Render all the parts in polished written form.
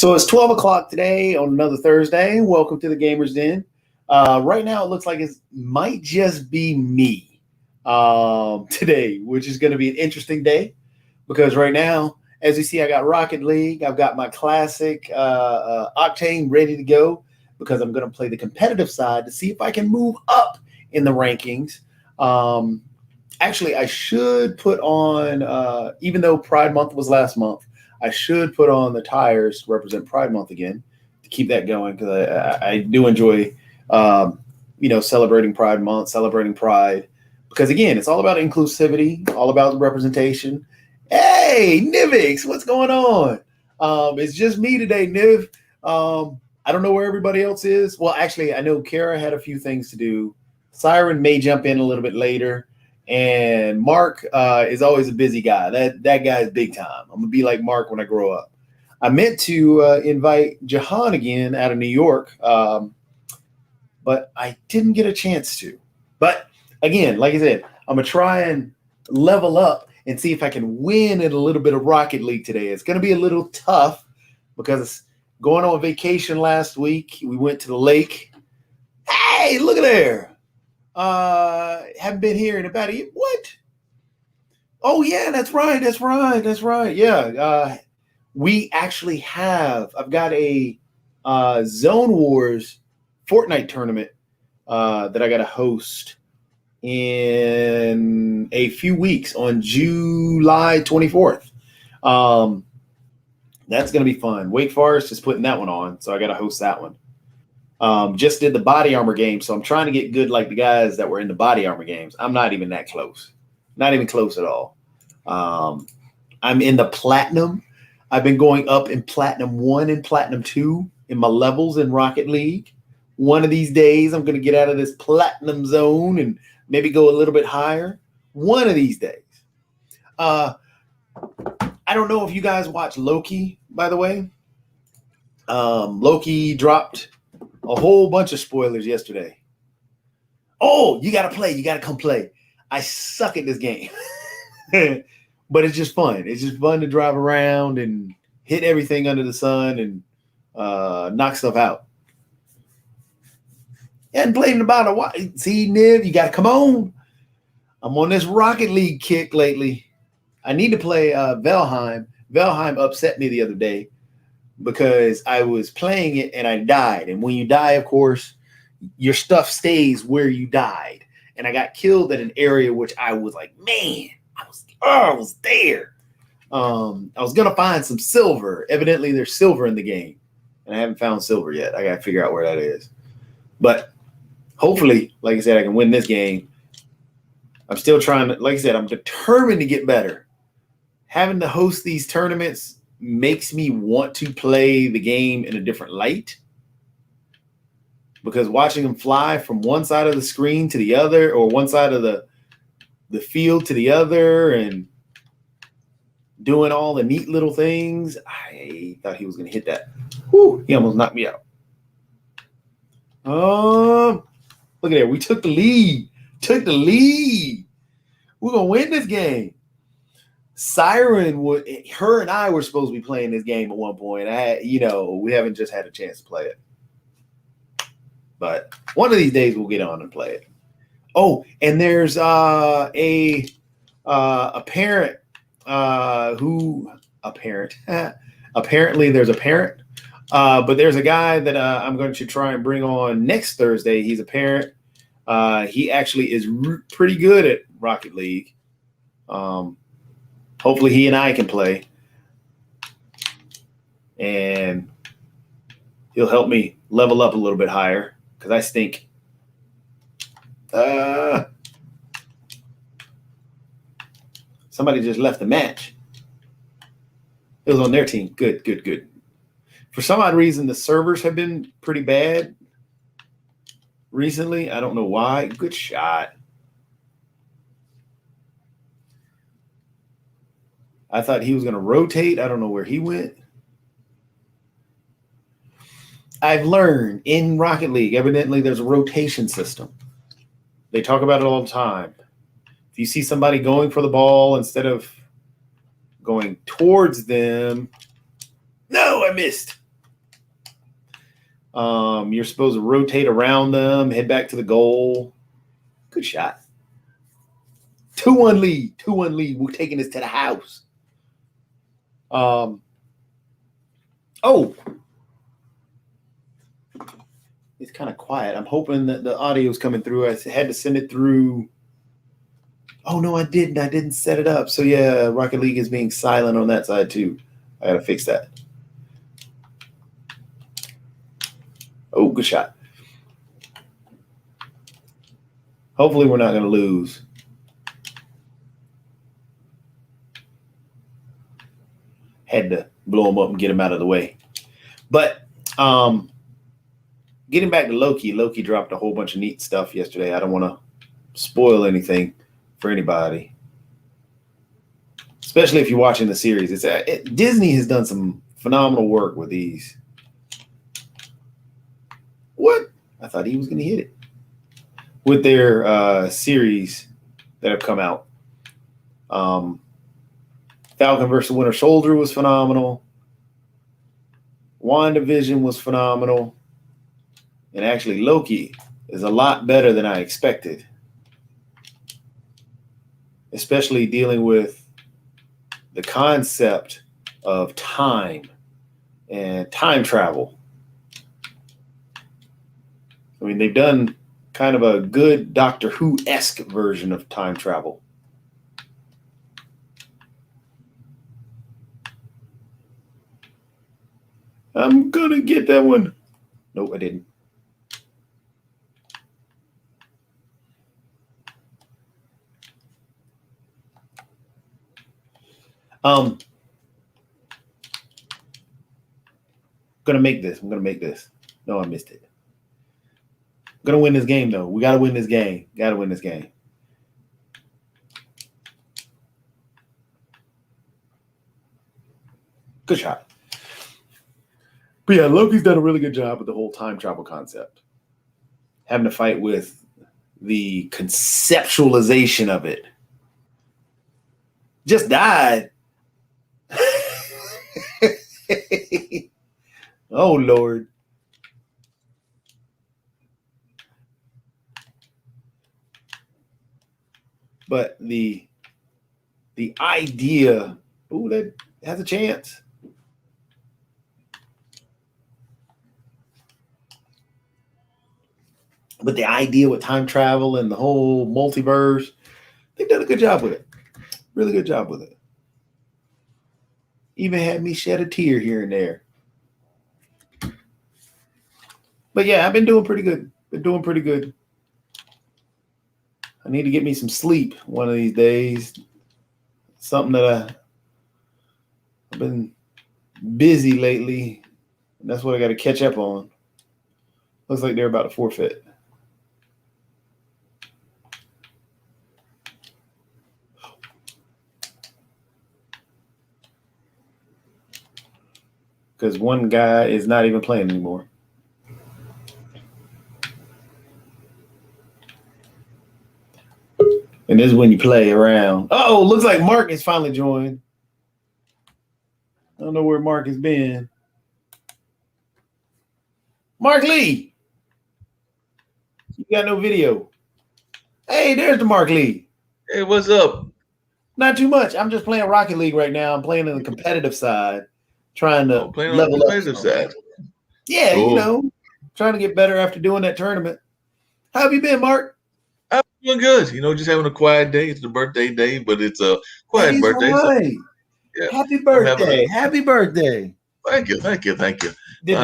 So it's 12 o'clock today on another Thursday. Welcome to the Gamers Den. Right now, it looks like it might just be me today, which is going to be an interesting day because right now, as you see, I got Rocket League. I've got my classic Octane ready to go because I'm going to play the competitive side to see if I can move up in the rankings. Actually, I should put on, even though Pride Month was last month, I should put on the tires to represent Pride Month again to keep that going because I do enjoy, celebrating Pride Month, celebrating Pride. Because, again, it's all about inclusivity, all about representation. Hey, Nivix, what's going on? It's just me today, Niv. I don't know where everybody else is. Well, actually, I know Kara had a few things to do. Siren may jump in a little bit later. And Mark is always a busy guy. That guy is big time. I'm going to be like Mark when I grow up. I meant to invite Jahan again out of New York, but I didn't get a chance to. But again, like I said, I'm going to try and level up and see if I can win in a little bit of Rocket League today. It's going to be a little tough because going on vacation last week, we went to the lake. Hey, look at there. Haven't been here in about a year. What? Oh yeah, that's right. Yeah. We actually have. I've got a Zone Wars Fortnite tournament that I got to host in a few weeks on July 24th. That's gonna be fun. Wake Forest is putting that one on, so I got to host that one. Just did the body armor game, so I'm trying to get good like the guys that were in the body armor games. I'm not even that close. Not even close at all. I'm in the platinum. I've been going up in platinum 1 and platinum 2 in my levels in Rocket League. One of these days, I'm going to get out of this platinum zone and maybe go a little bit higher. One of these days. I don't know if you guys watch Loki, by the way. Loki dropped a whole bunch of spoilers yesterday. Oh, you got to play. You got to come play. I suck at this game. But it's just fun. It's just fun to drive around and hit everything under the sun and knock stuff out. And played in about a while. See, Niv, you got to come on. I'm on this Rocket League kick lately. I need to play Valheim. Valheim upset me the other day because I was playing it and I died. And when you die, of course, your stuff stays where you died. And I got killed at an area which I was like, man, I was there. I was going to find some silver. Evidently, there's silver in the game. And I haven't found silver yet. I got to figure out where that is. But hopefully, like I said, I can win this game. I'm still trying to, like I said, I'm determined to get better. Having to host these tournaments makes me want to play the game in a different light because watching them fly from one side of the screen to the other or one side of the field to the other and doing all the neat little things. I thought he was going to hit that. Whew, he almost knocked me out. Look at that. We took the lead. We're going to win this game. Siren her and I were supposed to be playing this game at one point. We haven't just had a chance to play it. But one of these days we'll get on and play it. Oh, and there's a parent apparently there's a parent, but there's a guy that I'm going to try and bring on next Thursday. He's a parent. He actually is pretty good at Rocket League. Hopefully he and I can play. And he'll help me level up a little bit higher because I stink. Somebody just left the match. It was on their team. Good. For some odd reason, the servers have been pretty bad recently. I don't know why. Good shot. I thought he was going to rotate. I don't know where he went. I've learned in Rocket League, evidently there's a rotation system. They talk about it all the time. If you see somebody going for the ball instead of going towards them. No, I missed. You're supposed to rotate around them, head back to the goal. Good shot. 2-1 lead. 2-1 lead. We're taking this to the house. Oh, it's kind of quiet. I'm hoping that the audio is coming through. I had to send it through. Oh, no, I didn't. I didn't set it up. So, yeah, Rocket League is being silent on that side, too. I got to fix that. Oh, good shot. Hopefully, we're not going to lose. Had to blow him up and get him out of the way. But getting back to Loki, Loki dropped a whole bunch of neat stuff yesterday. I don't want to spoil anything for anybody, especially if you're watching the series. Disney has done some phenomenal work with these. What? I thought he was going to hit it. With their series that have come out. Falcon versus Winter Soldier was phenomenal. WandaVision was phenomenal. And actually, Loki is a lot better than I expected. Especially dealing with the concept of time and time travel. I mean, they've done kind of a good Doctor Who-esque version of time travel. I'm going to get that one. Nope, I didn't. I'm going to make this. No, I missed it. I'm going to win this game, though. We got to win this game. Got to win this game. Good shot. But yeah, Loki's done a really good job with the whole time travel concept. Having to fight with the conceptualization of it. Just died. Oh, Lord. But the idea, that has a chance. But the idea with time travel and the whole multiverse, they've done a good job with it. Really good job with it. Even had me shed a tear here and there. But yeah, I've been doing pretty good. I need to get me some sleep one of these days. Something that I've been busy lately. And that's what I got to catch up on. Looks like they're about to forfeit. Because one guy is not even playing anymore. And this is when you play around. Oh, looks like Mark has finally joined. I don't know where Mark has been. Mark Lee. You got no video. Hey, there's the Mark Lee. Hey, what's up? Not too much. I'm just playing Rocket League right now. I'm playing on the competitive side. Trying to playing level on the competitive side. Yeah, cool. Trying to get better after doing that tournament. How have you been, Mark? I'm doing good. Just having a quiet day. It's the birthday day, but it's a quiet birthday. Right. So, yeah. Happy birthday. Happy birthday. Thank you. I've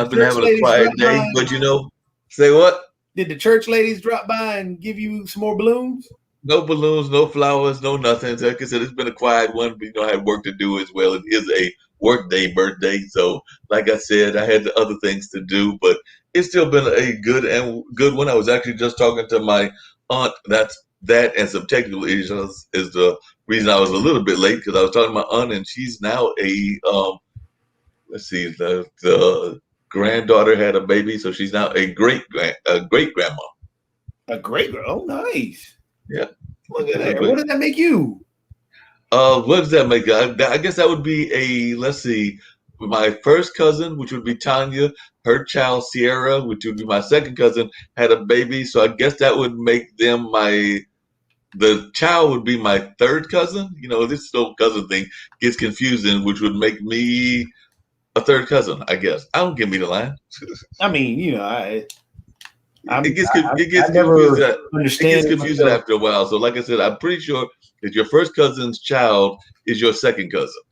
been having a quiet day, but say what? Did the church ladies drop by and give you some more balloons? No balloons, no flowers, no nothing. Like I said, it's been a quiet one, but I have work to do as well. It is a work day birthday. So like I said, I had other things to do, but it's still been a good one. I was actually just talking to my aunt. That and some technical issues is the reason I was a little bit late, because I was talking to my aunt, and she's now the granddaughter had a baby, so she's now a great grandma. A great girl. Oh, nice. Yeah. Look at that. What does that make you? What does that make? I guess that would be let's see, my first cousin, which would be Tanya, her child Sierra, which would be my second cousin, had a baby. So I guess that would make them my the child would be my third cousin. This whole cousin thing gets confusing, which would make me a third cousin, I guess. I don't give me the line. I mean, It gets it I gets confusing. never It gets understand it confusing myself. after a while. So, like I said, I'm pretty sure that your first cousin's child is your second cousin,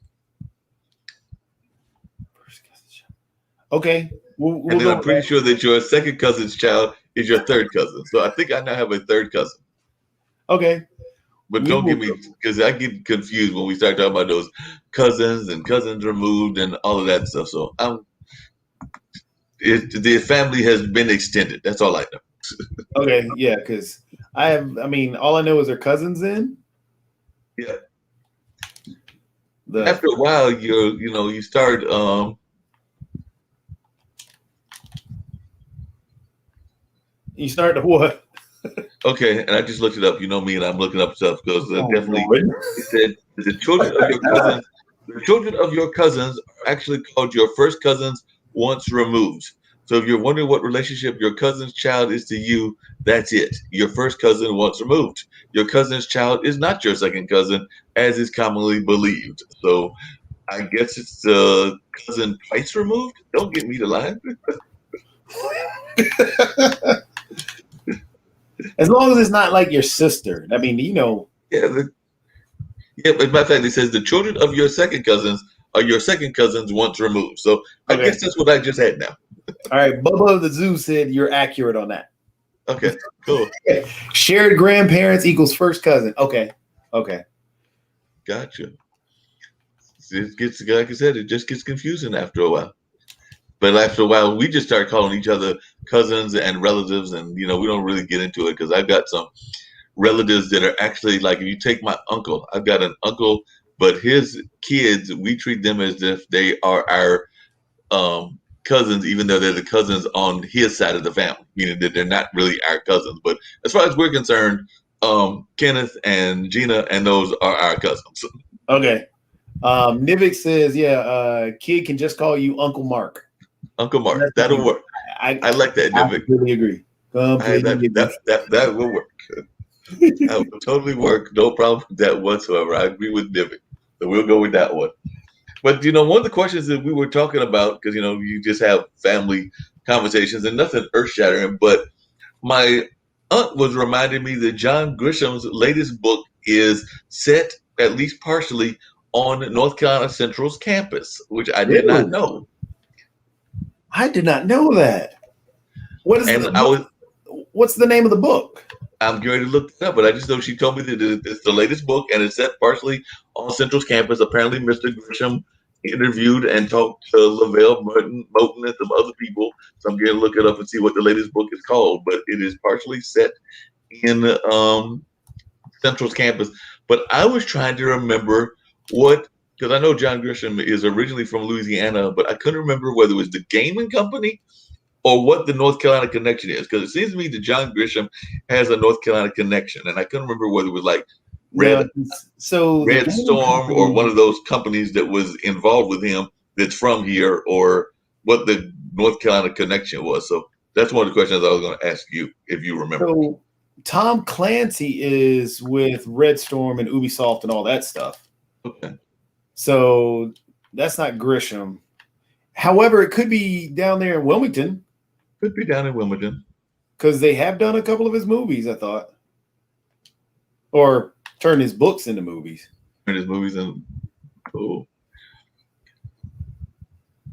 Okay, and we'll then go I'm with pretty that. sure that your second cousin's child is your third cousin. So I think I now have a third cousin. Okay, But we don't will get me, because I get confused when we start talking about those cousins and cousins removed and all of that stuff. So the family has been extended. That's all I know. Okay, yeah, because I mean, all I know is their cousins in Yeah. the. After a while, you start. You start to what? Okay, and I just looked it up. You know me, and I'm looking up stuff because Oh definitely Lord. it said the children of your cousins are actually called your first cousins once removed. So if you're wondering what relationship your cousin's child is to you, that's it. Your first cousin once removed. Your cousin's child is not your second cousin, as is commonly believed. So I guess it's cousin twice removed. Don't get me to lie. As long as it's not like your sister. I mean, Yeah, yeah, but matter of fact, it says the children of your second cousins are your second cousins once removed. So I Okay. guess that's what I just had now. All right. Bubba of the Zoo said you're accurate on that. Okay, cool. Shared grandparents equals first cousin. Okay. Okay. Gotcha. It gets, like I said, it just gets confusing after a while. But after a while, we just start calling each other cousins and relatives, and we don't really get into it because I've got some relatives that are actually like if you take my uncle, I've got an uncle, but his kids, we treat them as if they are our cousins, even though they're the cousins on his side of the family, meaning that they're not really our cousins. But as far as we're concerned, Kenneth and Gina and those are our cousins. Okay. Nivik says, yeah, kid can just call you Uncle Mark. Uncle Mark, That's that'll okay. work. I like that, I Nivik. completely agree. Completely That agree. that will work. That will totally work. No problem with that whatsoever. I agree with Nivik. So we'll go with that one. But one of the questions that we were talking about, because you just have family conversations and nothing earth shattering, but my aunt was reminding me that John Grisham's latest book is set at least partially on North Carolina Central's campus, which I did not Really? know. I did not know that. What is And what's the name of the book? I'm going to look it up, but I just know she told me that it's the latest book and it's set partially on Central's campus. Apparently, Mr. Grisham interviewed and talked to Lavelle Moten and some other people. So I'm going to look it up and see what the latest book is called. But it is partially set in Central's campus. But I was trying to remember because I know John Grisham is originally from Louisiana, but I couldn't remember whether it was the gaming company or what the North Carolina connection is. Because it seems to me that John Grisham has a North Carolina connection, and I couldn't remember whether it was like No, Red so the Red gaming Storm or one company. of those companies that was involved with him that's from here, or what the North Carolina connection was. So that's one of the questions I was going to ask you if you remember. So Tom Clancy is with Red Storm and Ubisoft and all that stuff. Okay. So that's not Grisham. However, it could be down there in Wilmington Could be down in Wilmington. because they have done a couple of his movies, I thought, or turned his books into movies. In his movies and oh.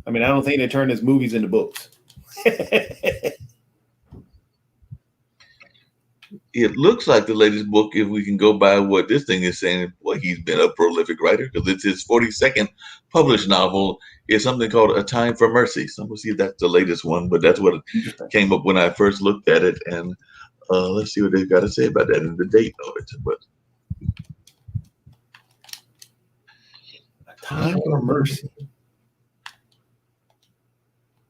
I mean, I don't think they turned his movies into books. It looks like the latest book, if we can go by what this thing is saying. Well, he's been a prolific writer because it's his 42nd published novel. It's something called A Time for Mercy. So I'm going to see if that's the latest one, but that's what came up when I first looked at it. And let's see what they've got to say about that and the date of it. But A Time for Mercy.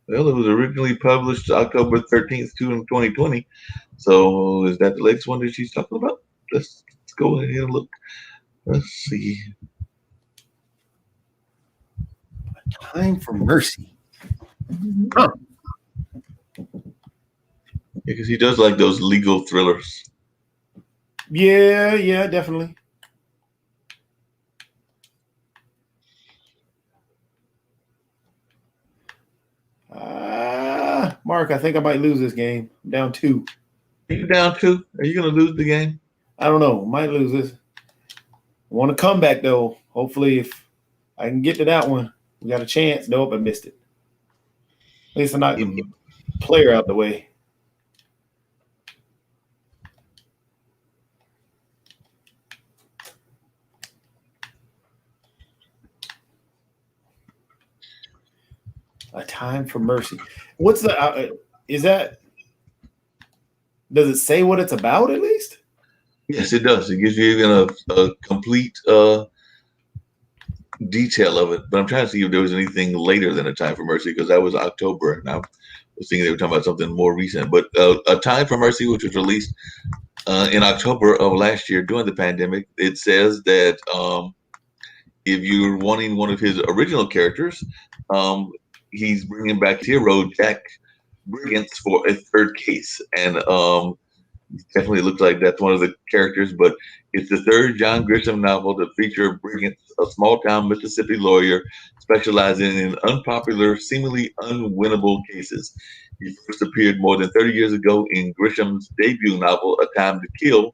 Well, it was originally published October 13th, 2020. So is that the latest one that she's talking about? Let's go ahead and look. Let's see. Time for Mercy. Yeah, Huh. because he does like those legal thrillers. Yeah, yeah, definitely. Mark, I think I might lose this game. I'm down two. Are you down two? Are you going to lose the game? I don't know. Might lose this. I want to come back though. Hopefully, if I can get to that one, we got a chance. Nope, I missed it. At least I knocked the player out the way. A Time for Mercy. What's the? Is that? Does it say what it's about at least? Yes, it does. It gives you even a complete detail of it. But I'm trying to see if there was anything later than A Time for Mercy because that was October. And I was thinking they were talking about something more recent. But A Time for Mercy, which was released in October of last year during the pandemic, it says that if you're wanting one of his original characters, um, he's bringing back his hero Jack Brigance for a third case, and definitely looks like that's one of the characters. But it's the third John Grisham novel to feature Brigance, a small-town Mississippi lawyer specializing in unpopular, seemingly unwinnable cases. He first appeared more than 30 years ago in Grisham's debut novel, A Time to Kill,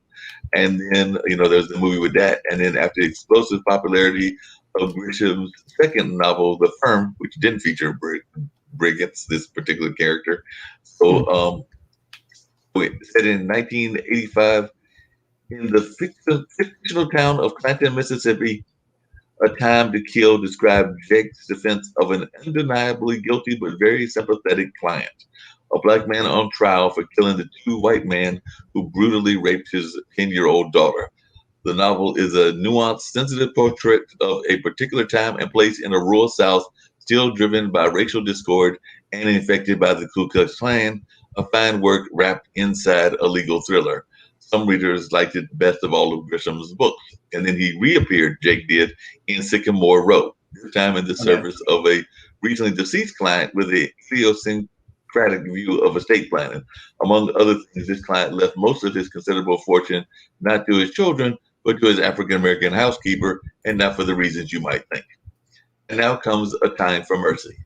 and then, there's the movie with that. And then after the explosive popularity of Grisham's second novel, The Firm, which didn't feature Brigance, this particular character. Hmm. So, set in 1985 in the fictional town of Clanton, Mississippi. A Time to Kill described Jake's defense of an undeniably guilty but very sympathetic client, a black man on trial for killing the two white men who brutally raped his 10-year-old daughter. The novel is a nuanced, sensitive portrait of a particular time and place in a rural South still driven by racial discord and infected by the Ku Klux Klan, a fine work wrapped inside a legal thriller. Some readers liked it best of all of Grisham's books. And then he reappeared, Jake did, in Sycamore Row, this time in the Okay. service of a recently deceased client with a idiosyncratic view of estate planning. Among other things, this client left most of his considerable fortune not to his children, but to his African American housekeeper, and not for the reasons you might think. And now comes A Time for Mercy.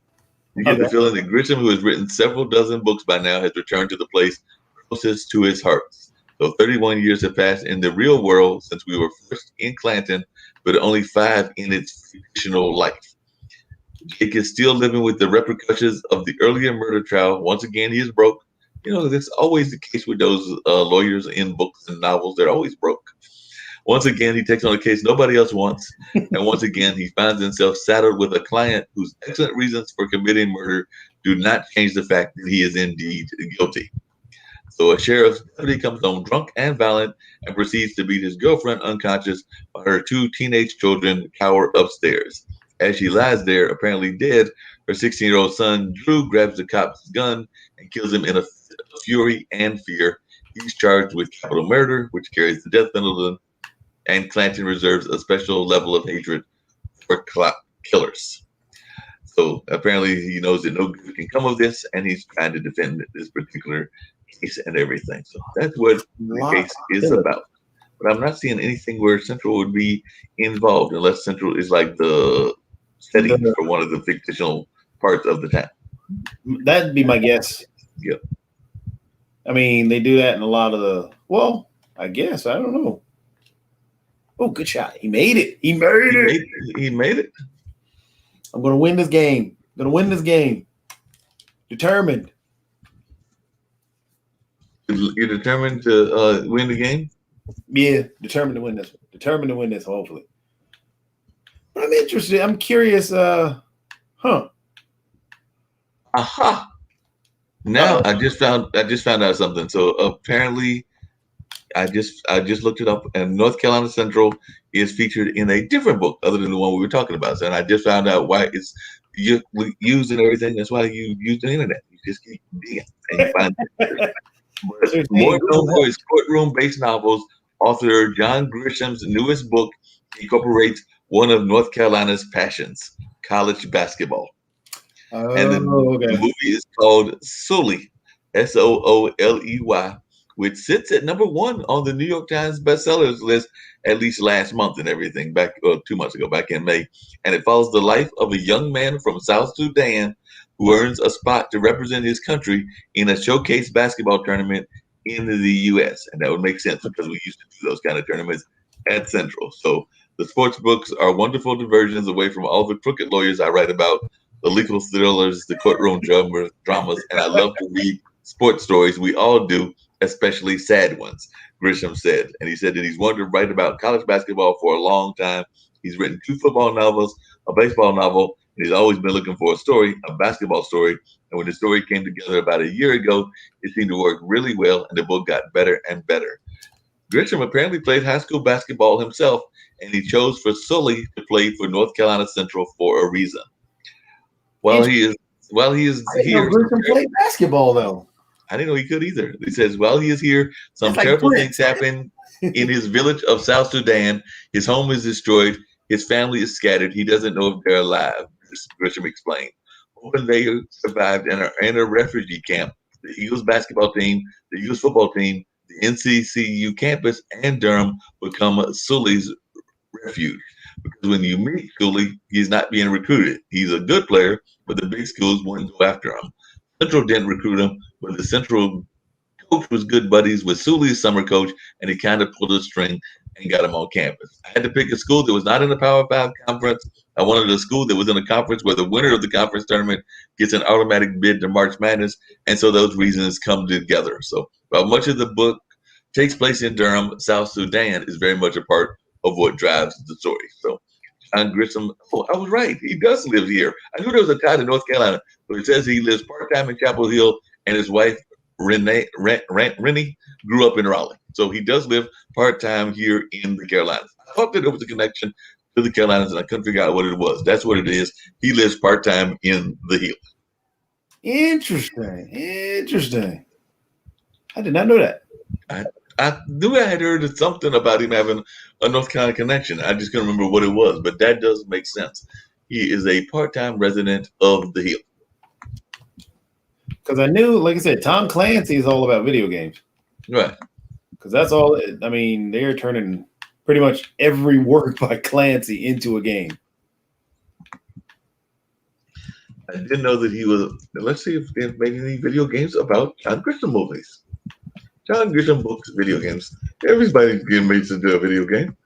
You get the Okay. feeling that Grisham, who has written several dozen books by now, has returned to the place closest to his heart. So 31 years have passed in the real world since we were first in Clanton, but only 5 in its fictional life. Jake is still living with the repercussions of the earlier murder trial. Once again, he is broke. That's always the case with those lawyers in books and novels. They're always broke. Once again, he takes on a case nobody else wants. And once again, he finds himself saddled with a client whose excellent reasons for committing murder do not change the fact that he is indeed guilty. So a sheriff's deputy comes home drunk and violent and proceeds to beat his girlfriend unconscious while her two teenage children cower upstairs. As she lies there, apparently dead, her 16-year-old son, Drew, grabs the cop's gun and kills him in a fit of fury and fear. He's charged with capital murder, which carries the death penalty, and Clanton reserves a special level of hatred for killers. So apparently he knows that no good can come of this, and he's trying to defend this particular case and everything. So that's what the Lot case of is killer. about. But I'm not seeing anything where Central would be involved, unless Central is like the setting The, for one of the fictional parts of the town. that'd be my guess. Yep. I mean, they do that in a lot of the. Well, I guess I don't know. Oh, good shot! He made it. He made He it. made he made it. I'm gonna win this game. I'm gonna win this game. Determined. You're determined to win the game. Yeah, determined to win this. Determined to win this. Hopefully. But I'm interested. I'm curious. Huh. Aha! Now Oh. I just found out something. So apparently I just looked it up, and North Carolina Central is featured in a different book other than the one we were talking about. So, and I just found out why it's used and everything. That's why you use the internet. You just keep digging and you find it. But They're more saying good known for luck. his courtroom-based novels, author John Grisham's newest book incorporates one of North Carolina's passions, college basketball. And Oh, the okay. movie is called Sully, Sooley, which sits at number one on the New York Times bestsellers list at least last month and everything, back 2 months ago, back in May. And it follows the life of a young man from South Sudan who earns a spot to represent his country in a showcase basketball tournament in the U.S. And that would make sense because we used to do those kind of tournaments at Central. So the sports books are wonderful diversions away from all the crooked lawyers I write about, the legal thrillers, the courtroom dramas, and I love to read sports stories. We all do, especially sad ones, Grisham said. And he said that he's wanted to write about college basketball for a long time. He's written 2 football novels, a baseball novel, and he's always been looking for a story, a basketball story. And when the story came together about a year ago, it seemed to work really well, and the book got better and better. Grisham apparently played high school basketball himself, and he chose for Sully to play for North Carolina Central for a reason. While Interesting. he is while he is I didn't know here, some Grissom played basketball though. I didn't know he could either. He says while he is here, That's some like terrible things Prince. happen in his village of South Sudan. His home is destroyed. His family is scattered. He doesn't know if they're alive. Grisham explained. When they survived and are in a refugee camp, the Eagles basketball team, the Eagles football team, the NCCU campus, and Durham become Sully's refuge. Because when you meet Cooley, he's not being recruited. He's a good player, but the big schools wouldn't go after him. Central didn't recruit him, but the Central coach was good buddies with Sully's summer coach, and he kind of pulled a string and got him on campus. I had to pick a school that was not in the Power Five conference. I wanted a school that was in a conference where the winner of the conference tournament gets an automatic bid to March Madness, and so those reasons come together. So, while much of the book takes place in Durham, South Sudan is very much a part of what drives the story. So John Grissom, oh, I was right. He does live here. I knew there was a tie to North Carolina, but it says he lives part-time in Chapel Hill, and his wife, Rennie, grew up in Raleigh. So he does live part-time here in the Carolinas. I thought that there was a connection to the Carolinas, and I couldn't figure out what it was. That's what it is. He lives part-time in the Hill. Interesting. Interesting. I did not know that. I knew I had heard something about him having a North Carolina connection. I just couldn't remember what it was, but that does make sense. He is a part-time resident of the Hill. Because I knew, like I said, Tom Clancy is all about video games. Right. Because that's all. I mean, they're turning pretty much every work by Clancy into a game. I didn't know that he was. Let's see if they've made any video games about John Grisham movies. John Grisham books, video games. Everybody's getting made to do a video game.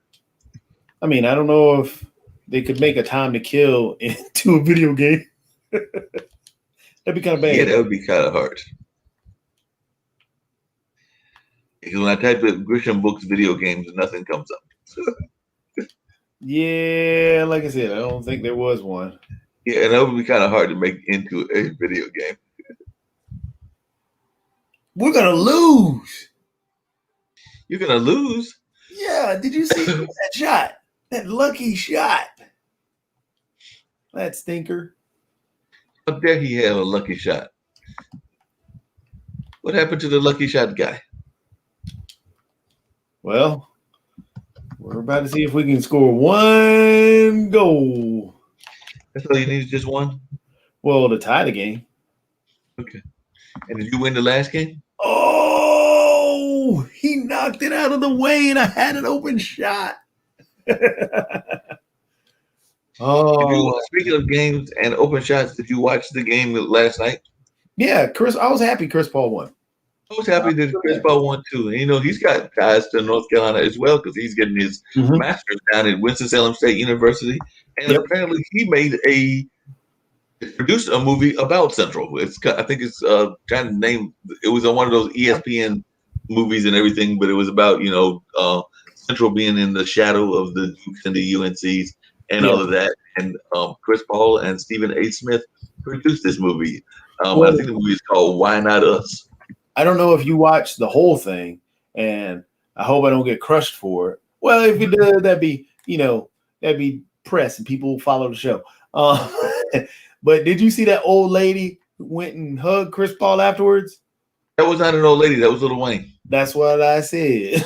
I mean, I don't know if they could make a Time to Kill into a video game. That'd be kind of bad. Yeah, that would be kind of hard. Because when I type in Grisham books, video games, nothing comes up. Yeah, like I said, I don't think there was one. Yeah, and that would be kind of hard to make into a video game. We're gonna lose. You're gonna lose. Yeah, did you see that shot? That lucky shot. That stinker. How dare he have a lucky shot? What happened to the lucky shot guy? Well, we're about to see if we can score one goal. That's all you need is just one? Well, to tie the game. Okay. And did you win the last game? Oh, he knocked it out of the way and I had an open shot. Oh, Speaking of games and open shots, did you watch the game last night? yeah, Chris. I was happy Chris Paul won. I was happy that Chris Paul won too. And, he's got ties to North Carolina as well because he's getting his master's down at Winston-Salem State University. And apparently he produced a movie about Central. I think it's trying to name. It was on one of those ESPN movies and everything, but it was about Central being in the shadow of the Dukes and the UNCs and all of that. And Chris Paul and Stephen A. Smith produced this movie. I think the movie is called Why Not Us? I don't know if you watched the whole thing, and I hope I don't get crushed for it. Well, if you did, that'd be press and people follow the show. But did you see that old lady who went and hugged Chris Paul afterwards? That was not an old lady. That was Lil Wayne. That's what I said.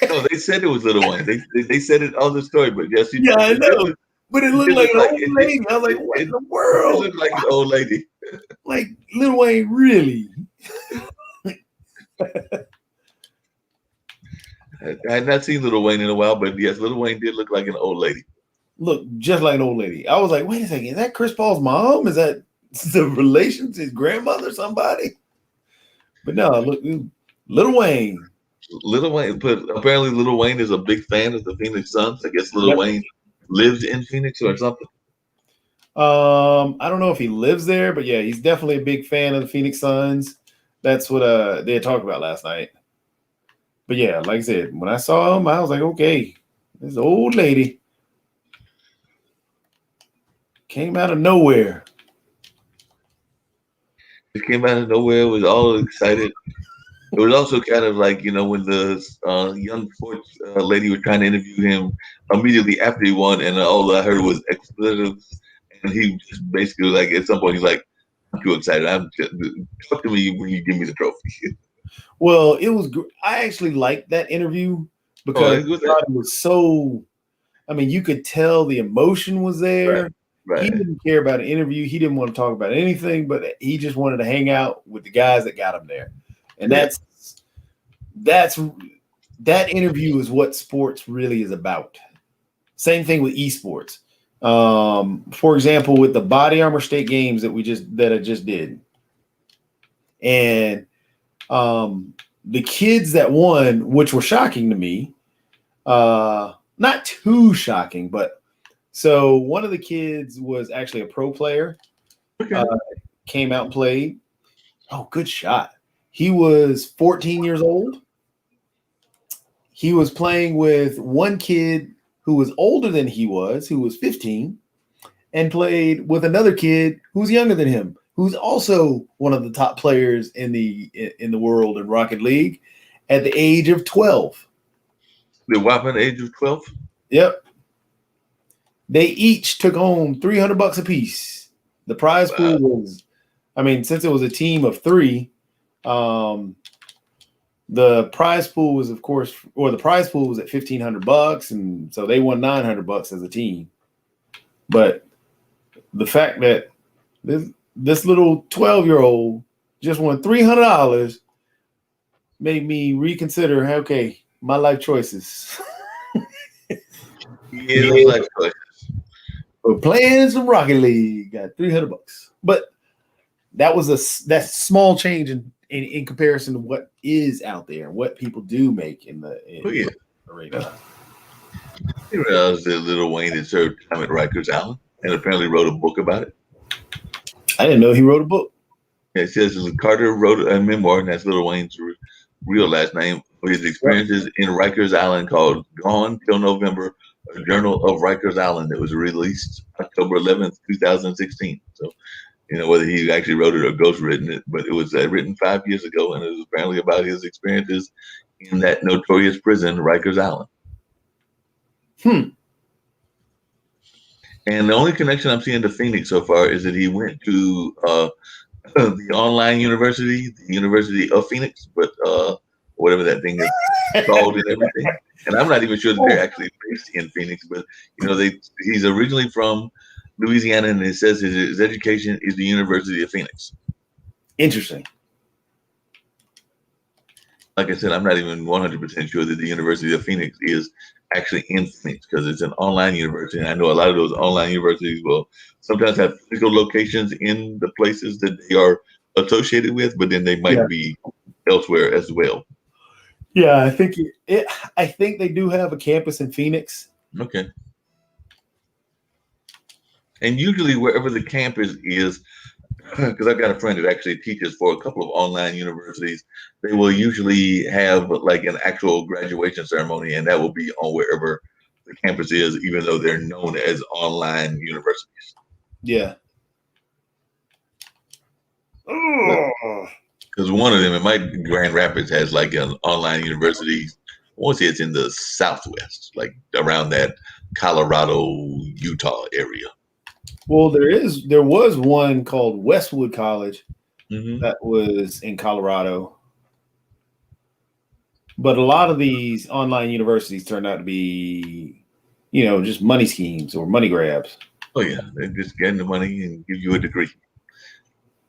No, they said it was Lil Wayne. They said it on the story, but yes, I know. but it It looked did like look an like old it. lady. I was like, It, what in it, the it did world? look like an old lady. Like Lil Wayne, really? I had not seen Little Wayne in a while, but yes, Little Wayne did look like an old lady. Look just like an old lady. I was like, wait a second, is that Chris Paul's mom? Is that the relation to his grandmother, somebody? But no, look, Lil Wayne. Little Wayne, but apparently Little Wayne is a big fan of the Phoenix Suns. I guess Little Yep. Wayne lives in Phoenix or something. I don't know if he lives there, but yeah, he's definitely a big fan of the Phoenix Suns. That's what they had talked about last night. But yeah, like I said, when I saw him, I was like, okay, this old lady came out of nowhere. It came out of nowhere, was all excited. It was also kind of like, when the young sports lady was trying to interview him immediately after he won, and all I heard was expletives. And he just basically, like, at some point, he's like, I'm too excited. Talk to me when you give me the trophy. Well, it was. I actually liked that interview Oh, because it was I thought it was so. I mean, you could tell the emotion was right, there. He right. didn't care about an interview. He didn't want to talk about anything, but he just wanted to hang out with the guys that got him there. And Yeah. that's that interview is what sports really is about. Same thing with esports. For example, with the body armor state games that I just did, and the kids that won, which were shocking to me, not too shocking, but so one of the kids was actually a pro player. Okay. Uh, came out and played. Oh, good shot. He was 14 years old. He was playing with one kid who was older than he was, who was 15, and played with another kid who's younger than him, who's also one of the top players in the world in Rocket League at the age of 12. The whopping age of 12. Yep. They each took home $300 a piece. The prize Wow. pool was, I mean, since it was a team of three, um, the prize pool was, of course, or the prize pool was at $1,500, and so they won $900 as a team. But the fact that this little 12-year-old just won $300 made me reconsider. Okay, my life choices. Yeah, those life choices. We're playing some Rocket League. Got $300, but that was that small change in comparison to what is out there, what people do make in the Oh, yeah. arena. You realize that Little Wayne had served time at Rikers Island and apparently wrote a book about it. I didn't know he wrote a book. It says Carter wrote a memoir, and that's Little Wayne's real last name, for his Yep. experiences in Rikers Island called Gone Till November, a journal of Rikers Island that was released October 11th, 2016. So, whether he actually wrote it or ghostwritten it, but it was written 5 years ago, and it was apparently about his experiences in that notorious prison, Rikers Island. Hmm. And the only connection I'm seeing to Phoenix so far is that he went to the online university, the University of Phoenix, but whatever that thing is called and everything. And I'm not even sure that they're Oh, actually based in Phoenix, but he's originally from Louisiana, and it says his education is the University of Phoenix. interesting. Like I said, I'm not even 100% sure that the University of Phoenix is actually in Phoenix because it's an online university. And I know a lot of those online universities will sometimes have physical locations in the places that they are associated with, but then they Yeah. might be elsewhere as well. Yeah, I think I think they do have a campus in Phoenix. Okay. And usually wherever the campus is, because I've got a friend that actually teaches for a couple of online universities, they will usually have like an actual graduation ceremony, and that will be on wherever the campus is, even though they're known as online universities. Yeah. Oh. Because one of them, it might Grand Rapids has like an online university. I want to say it's in the Southwest, like around that Colorado, Utah area. Well, there was one called Westwood College Mm-hmm. that was in Colorado. But a lot of these online universities turned out to be just money schemes or money grabs. Oh yeah, they're just getting the money and give you a degree.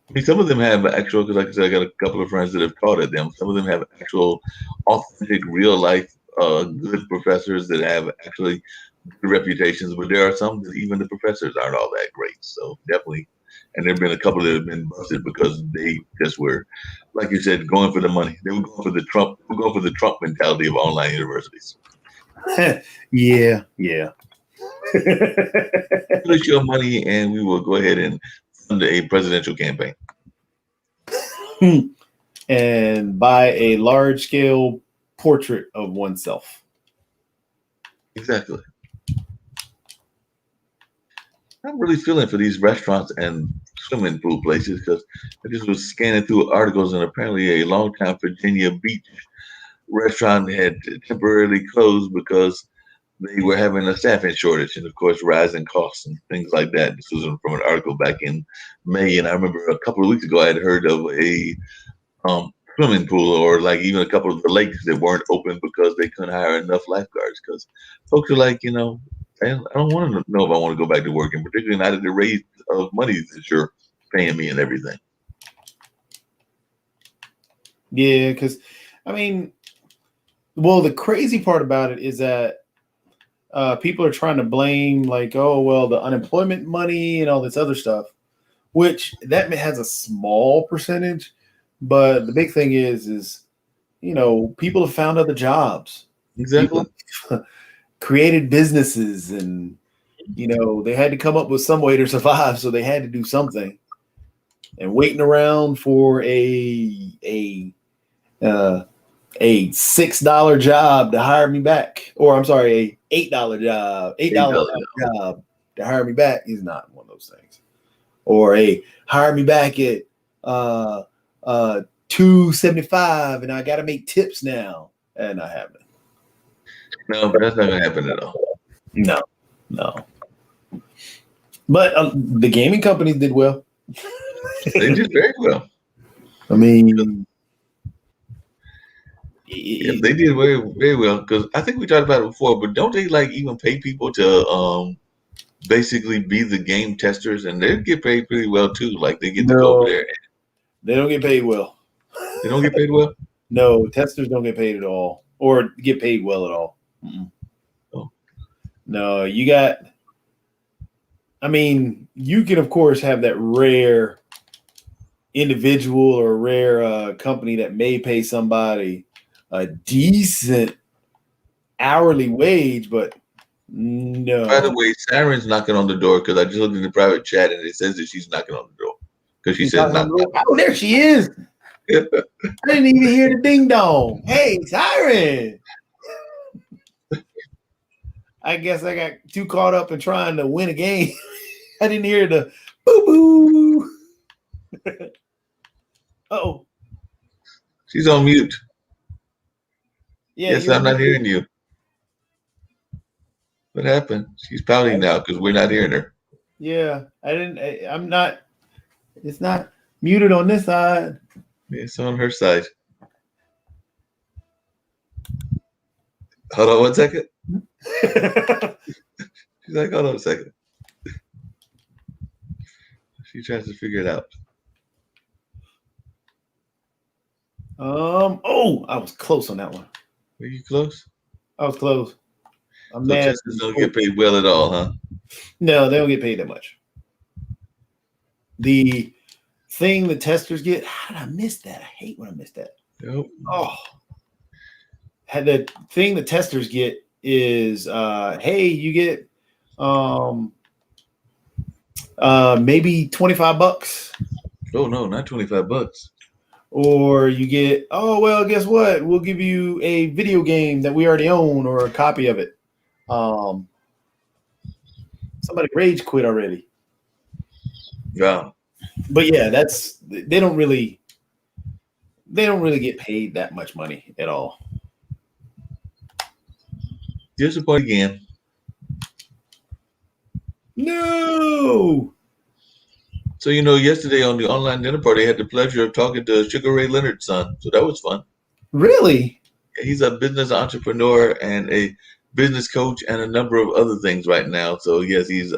I mean, some of them have actual, because like I said, I got a couple of friends that have taught at them. Some of them have actual, authentic, real life, good professors that have actually good reputations. But there are some that even the professors aren't all that great. So definitely, and there've been a couple that have been busted because they just were, like you said, going for the money. They were going for the Trump, they were going for the Trump mentality of online universities. Yeah, yeah. Give us your money, and we will go ahead and fund a presidential campaign. And buy a large scale portrait of oneself. Exactly. I'm really feeling for these restaurants and swimming pool places because I just was scanning through articles, and apparently a longtime Virginia Beach restaurant had temporarily closed because they were having a staffing shortage and, of course, rising costs and things like that. This was from an article back in May, and I remember a couple of weeks ago I had heard of a swimming pool or like even a couple of the lakes that weren't open because they couldn't hire enough lifeguards because folks are like, I don't want to know if I want to go back to work, and particularly not at the rate of money that you're paying me and everything. Yeah, because I mean, well, the crazy part about it is that people are trying to blame, like, oh, well, the unemployment money and all this other stuff, which that has a small percentage. But the big thing is, people have found other jobs. Exactly. People created businesses, and they had to come up with some way to survive, so they had to do something. And waiting around for a $6 job to hire me back, or I'm sorry, a $8 job, $8 job to hire me back is not one of those things. Or a hire me back at $2.75 and I got to make tips now, and not happening. No, that's not gonna happen at all. No. But the gaming companies did well. They did very well. I mean, Yeah, they did very, very well because I think we talked about it before. But don't they like even pay people to basically be the game testers, and they get paid pretty well too. Like they get to go over no, there. they don't get paid well. They don't get paid well. No, testers don't get paid at all, or get paid well at all. Oh. No, you got. I mean, you can of course have that rare individual or rare company that may pay somebody a decent hourly wage, but no. By the way, Siren's knocking on the door because I just looked in the private chat and it says that she's knocking on the door because she says knock. Oh, there she is. I didn't even hear the ding dong. Hey, Siren. I guess I got too caught up in trying to win a game. I didn't hear the boo boo. Oh, She's on mute. yeah. Yes, I'm not hearing you. What happened? She's pouting now because we're not hearing her. Yeah, I'm not. It's not muted on this side. It's on her side. Hold on 1 second. She's like, hold on a second. She tries to figure it out. Oh, I was close on that one. Were you close? I was close. I'm So mad. testers don't get paid well at all, huh? No, they don't get paid that much. The thing the testers get, how did I miss that? I hate when I miss that. Nope. Oh, the thing the testers get is, hey, you get maybe $25. Oh no, not $25. Or you get, oh well, guess what? We'll give you a video game that we already own or a copy of it. Somebody rage quit already. Yeah. But yeah, they don't really get paid that much money at all. Disappointed again. No. So yesterday on the online dinner party, I had the pleasure of talking to Sugar Ray Leonard's son. So that was fun. Really? He's a business entrepreneur and a business coach, and a number of other things right now. So yes, he's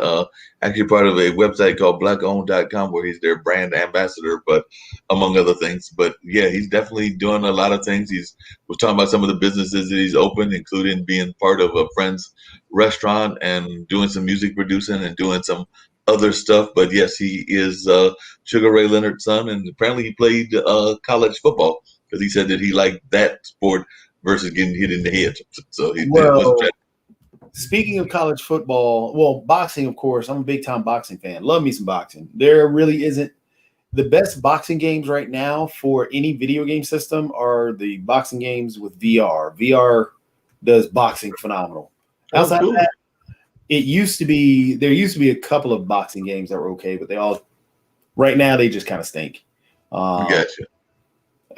actually part of a website called blackowned.com where he's their brand ambassador, but among other things. But yeah, he's definitely doing a lot of things. He's was talking about some of the businesses that he's opened, including being part of a friend's restaurant and doing some music producing and doing some other stuff. But yes, he is Sugar Ray Leonard's son, and apparently he played college football because he said that he liked that sport versus getting hit in the head. So it wasn't Well, speaking of college football, well, boxing, of course, I'm a big time boxing fan. Love me some boxing. There really isn't the best boxing games right now for any video game system are the boxing games with VR. VR does boxing phenomenal. oh Outside of cool. that, there used to be a couple of boxing games that were okay, but they all right now they just kind of stink. Um, Gotcha.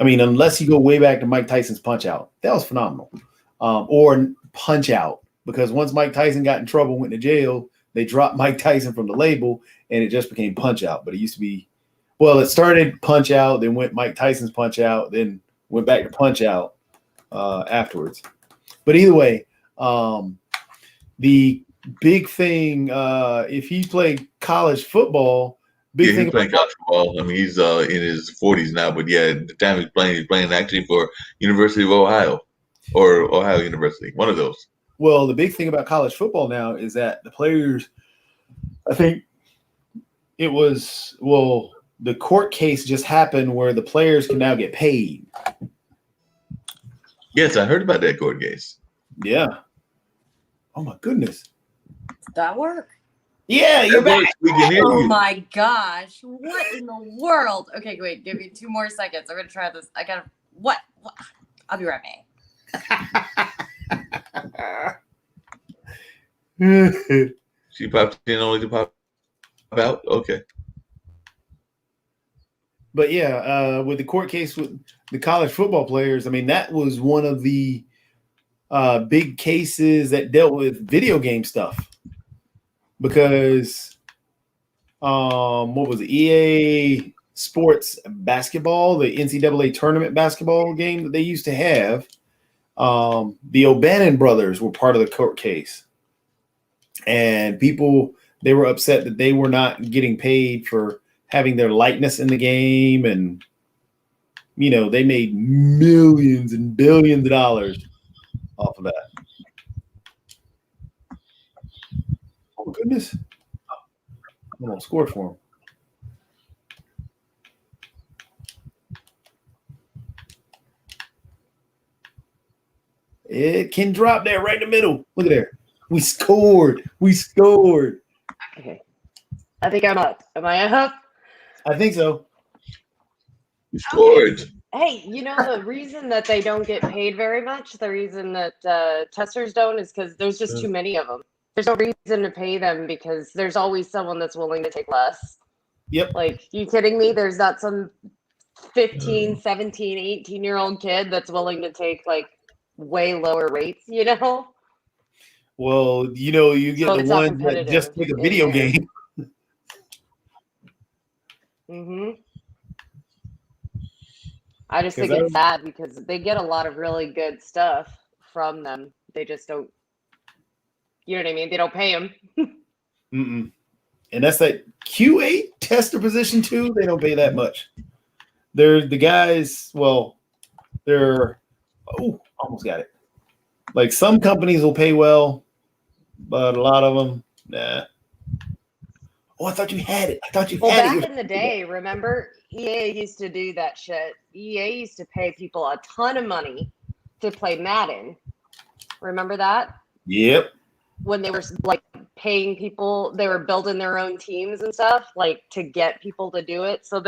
I mean, unless you go way back to Mike Tyson's Punch Out, that was phenomenal. Or Punch Out, because once Mike Tyson got in trouble, went to jail, they dropped Mike Tyson from the label, and it just became Punch Out. But it used to be, well, it started Punch Out, then went Mike Tyson's Punch Out, then went back to Punch Out afterwards. But either way, the big thing, if he played college football, big Yeah, thing he's about playing college football. I mean, he's in his 40s now, but yeah, at the time he's playing actually for University of Ohio or Ohio University, one of those. well, the big thing about college football now is that the players, I think it was, well, the court case just happened where the players can now get paid. Yes, I heard about that court case. Yeah. Oh my goodness. Did that work? Yeah, you're That back. works. We can hear Oh you. my gosh. What in the world? Okay, wait, give me 2 more seconds. I'm gonna try this. I gotta what? I'll be right back. She popped in only to pop out. Okay. But yeah, with the court case with the college football players, I mean, that was one of the big cases that dealt with video game stuff because what was it? EA Sports basketball, the NCAA tournament basketball game that they used to have. The O'Bannon brothers were part of the court case, and people they were upset that they were not getting paid for having their likeness in the game, and you know they made millions and billions of dollars off of that. Oh my goodness! I almost scored for him. It can drop there right in the middle. Look at there. We scored. We scored. Okay. I think I'm up. Am I up? I think so. You scored. Hey, you know the reason that they don't get paid very much, the reason that testers don't is because there's just too many of them. There's no reason to pay them because there's always someone that's willing to take less. Yep. Like, you kidding me? There's not some 15, 17, 18-year-old kid that's willing to take like way lower rates, you know? Well, you know, you get So the it's not ones that just competitive take a in video there. game. I just think 'Cause it's sad because they get a lot of really good stuff from them. They just don't, you know what I mean? They don't pay them. Mm-mm. And that's that QA tester position too. They don't pay that much. They're the guys. Well, they're almost got it. Like some companies will pay well, but a lot of them, nah. Oh, I thought you had it. I thought you Well, had back it. in the day, remember, EA used to do that shit. EA used to pay people a ton of money to play Madden. Remember that? Yep. When they were like paying people, they were building their own teams and stuff, like to get people to do it. So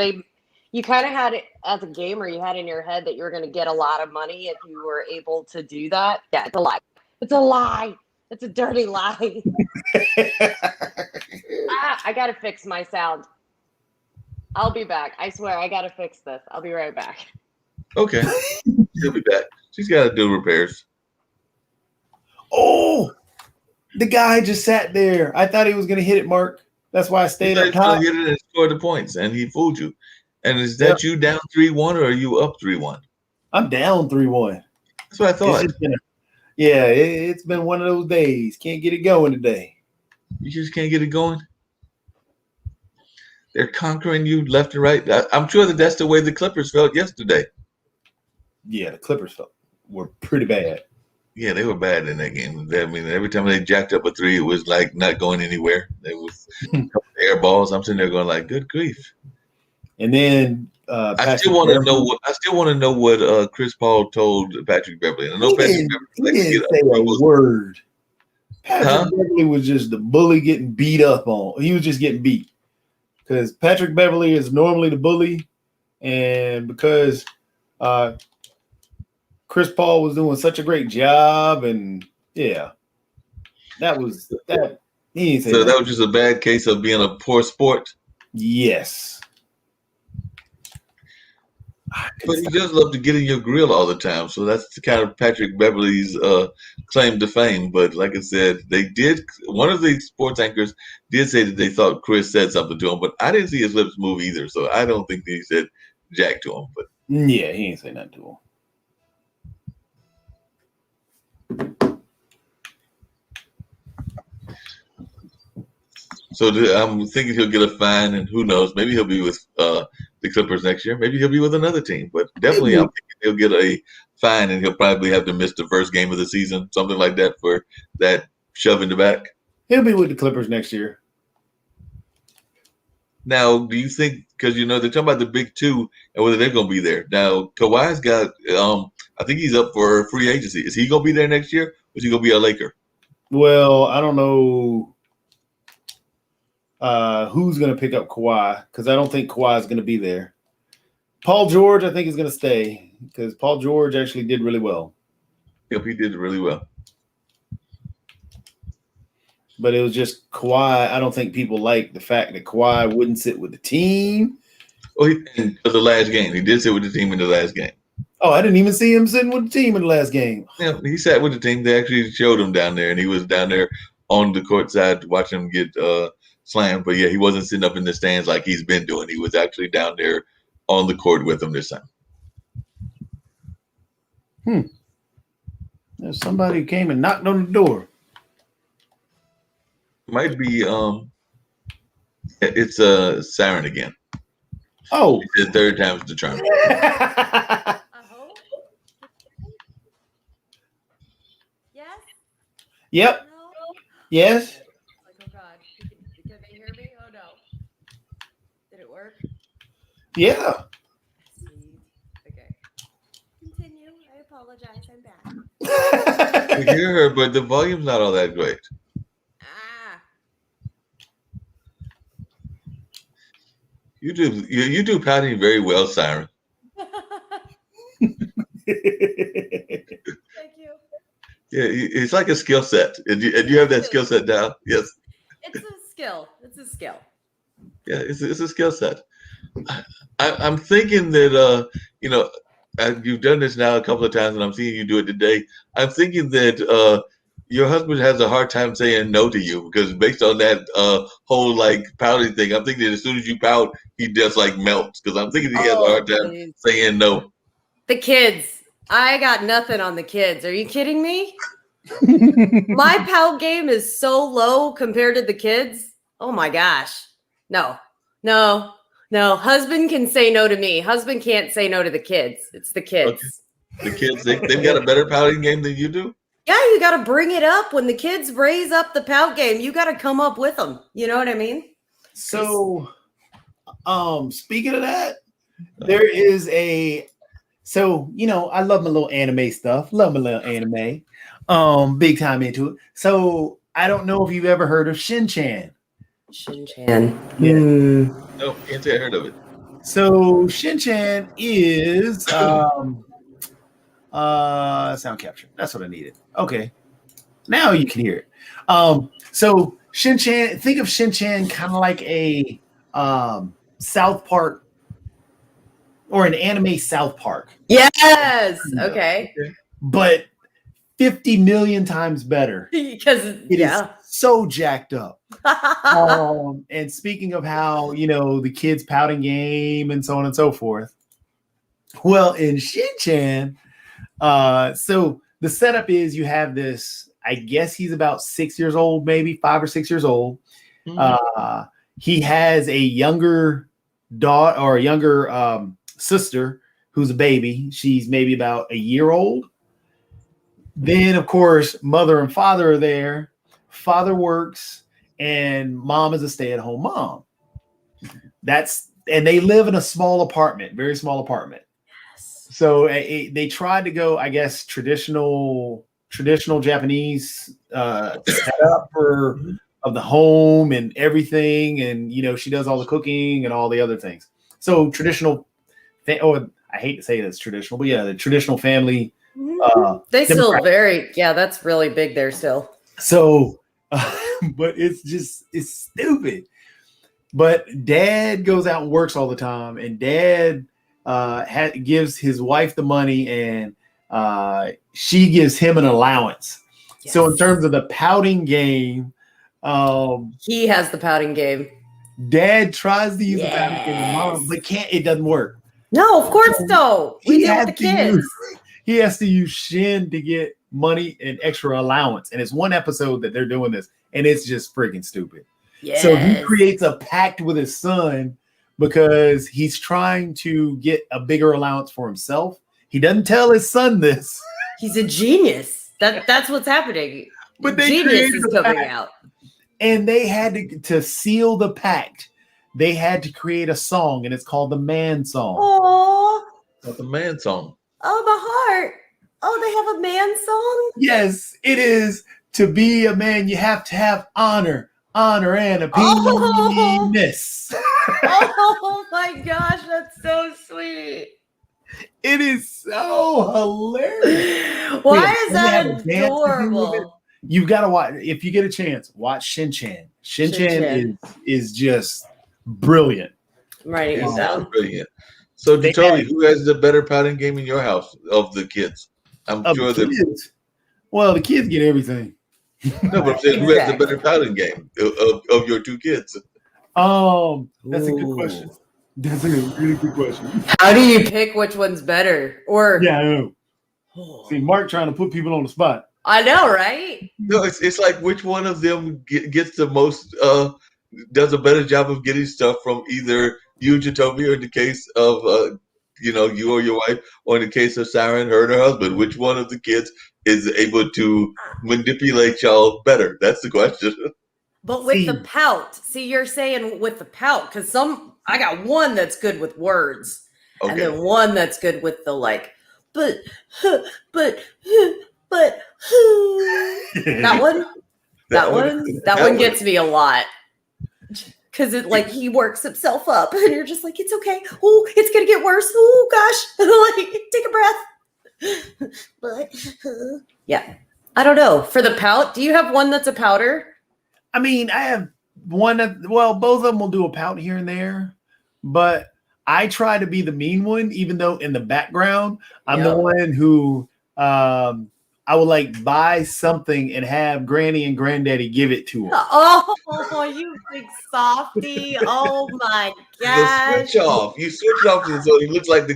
you kind of had it as a gamer, you had in your head that you were going to get a lot of money if you were able to do that. Yeah, it's a lie. It's a lie. It's a dirty lie. I got to fix my sound. I'll be back. I swear, I got to fix this. I'll be right back. Okay. She'll be back. She's got to do repairs. Oh, the guy just sat there. I thought he was going to hit it, Mark. That's why I stayed up He's top. going to hit it and score the points, and he fooled you. And is that you down 3-1 or are you up 3-1? I'm down 3-1. That's what I thought. Yeah, it's been one of those days. Can't get it going today. You just can't get it going. They're conquering you left and right. I'm sure that's the way the Clippers felt yesterday. Yeah, the Clippers were pretty bad. Yeah, they were bad in that game. I mean, every time they jacked up a three, it was like not going anywhere. It was a couple of air balls. I'm sitting there going like, "Good grief!" And then I still want to know what Chris Paul told Patrick Beverly. And I know Patrick Beverly he likes to didn't get say a up. word. Patrick Huh? Beverly was just the bully getting beat up on. He was just getting beat because Patrick Beverly is normally the bully, and because Chris Paul was doing such a great job, and yeah, that. He didn't say So that. that was just a bad case of being a poor sport. Yes. But he does love to get in your grill all the time. So that's the kind of Patrick Beverly's claim to fame. But like I said, one of the sports anchors did say that they thought Chris said something to him, but I didn't see his lips move either. So I don't think that he said jack to him. But Yeah, he ain't say nothing to him. so I'm thinking he'll get a fine, and who knows, maybe he'll be with the Clippers next year. Maybe he'll be with another team. But definitely, I'm thinking he'll get a fine, and he'll probably have to miss the first game of the season, something like that, for that shove in the back. He'll be with the Clippers next year. Now, do you think, because they're talking about the big two and whether they're going to be there? Now, Kawhi's got, I think he's up for free agency. Is he going to be there next year? Or is he going to be a Laker? Well, I don't know who's going to pick up Kawhi because I don't think Kawhi is going to be there. Paul George, I think, is going to stay because Paul George actually did really well. Yep, he did really well. But it was just Kawhi. I don't think people like the fact that Kawhi wouldn't sit with the team. Oh, in the last game. He did sit with the team in the last game. Oh, I didn't even see him sitting with the team in the last game. Yeah, he sat with the team. They actually showed him down there, and he was down there on the court side watching him get slammed. But yeah, he wasn't sitting up in the stands like he's been doing. He was actually down there on the court with him this time. There's somebody who came and knocked on the door. Might be it's a siren again. Oh, the third time's the charm. Yes? Yep. No? Yes. Like, oh God. Can they hear me? Oh no. Did it work? Yeah. Sweet. Okay. Continue. I apologize. I'm back. I hear her, but the volume's not all that great. Ah. You do pouting very well, Siren. Thank you. Yeah, it's like a skill set. And you have that skill set down. Yes. It's a skill. It's a skill. Yeah, it's a skill set. I'm thinking that you've done this now a couple of times, and I'm seeing you do it today. I'm thinking that your husband has a hard time saying no to you because based on that whole like pouting thing, I'm thinking that as soon as you pout, he just like melts because I'm thinking he has a hard time saying no. The kids. I got nothing on the kids. Are you kidding me? My pout game is so low compared to the kids. Oh my gosh. No. Husband can say no to me. Husband can't say no to the kids. It's the kids. Okay. The kids, they've got a better pouting game than you do? Yeah, you got to bring it up. When the kids raise up the pout game, you got to come up with them. You know what I mean? So, speaking of that, there is so, I love my little anime stuff. Love my little anime. Big time into it. So I don't know if you've ever heard of Shin-Chan. Shin-Chan. No, can't say I heard of it. So Shin-Chan is sound capture. That's what I needed. Okay. Now you can hear it. So Shin-Chan, think of Shin-Chan kind of like a South Park or an anime South Park. Yes. Okay. But 50 million times better. Because it is so jacked up. And speaking of how, the kids pouting game and so on and so forth. Well, in Shin-Chan, so the setup is you have this. I guess he's about 6 years old, maybe 5 or 6 years old. Mhm. He has a younger daughter or a younger sister who's a baby. She's maybe about a year old. Then, of course, mother and father are there. Father works, and mom is a stay-at-home mom. And they live in a small apartment, very small apartment. So they tried to go, I guess, traditional Japanese setup for of the home and everything, and she does all the cooking and all the other things. So traditional, I hate to say this traditional, but yeah, the traditional family. They still that's really big there still. So, but it's stupid. But dad goes out and works all the time, and dad gives his wife the money, and she gives him an allowance. Yes. So in terms of the pouting game, he has the pouting game. Dad tries to use the pouting game, mom, but it doesn't work. No, of course no. We deal with the kids. He has to use Shin to get money and extra allowance. And it's one episode that they're doing this, and it's just freaking stupid. Yes. So he creates a pact with his son because he's trying to get a bigger allowance for himself. He doesn't tell his son this. He's a genius. That's what's happening. But genius is coming out. And they had to seal the pact. They had to create a song, and it's called the Man Song. Oh, the Man Song. Oh, my heart. Oh, they have a man song? Yes, it is. To be a man, you have to have honor and opiniousness. Oh my gosh, that's so sweet. It is so hilarious. Why is that adorable? You've got to watch. If you get a chance, watch Shin-Chan. Shin-Chan is just brilliant. I'm writing it down. Brilliant. So, Jacoby, who has the better pouting game in your house of the kids? I'm sure the kids. Well, the kids get everything. No, but I'm saying who has the better pouting game of your two kids? That's a good question. That's a really good question. How do you pick which one's better? Or I know. See, Mark trying to put people on the spot. I know, right? No, it's like which one of them gets the most, does a better job of getting stuff from either you, Jacoby, or in the case of you or your wife, or in the case of Sarah and her and her husband, which one of the kids is able to manipulate y'all better? That's the question. But with the pout, you're saying with the pout, because I got one that's good with words, and then one that's good with the but that one gets me a lot. Because he works himself up, and you're just like, it's okay. Oh, it's gonna get worse. Oh gosh, take a breath. But yeah, I don't know. For the pout, do you have one that's a pouter? I mean, I have one that. Well, both of them will do a pout here and there, but I try to be the mean one, even though in the background I'm the one who I would buy something and have Granny and Granddaddy give it to her. Oh, you big softy. Oh my gosh. You switch off so he looks like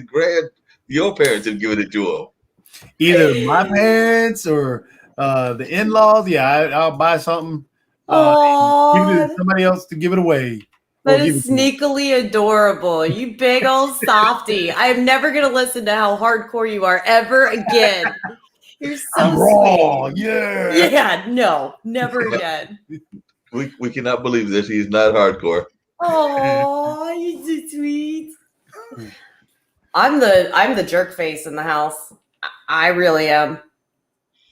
your parents have given it to him. Either my parents or the in-laws. Yeah, I'll buy something. Give it to somebody else to give it away. That is sneakily adorable. You big old softy. I'm never going to listen to how hardcore you are ever again. You're so raw, sweet. Yeah. Yeah, no, never again. We cannot believe this. He's not hardcore. Oh, you're so sweet. I'm the jerk face in the house. I really am.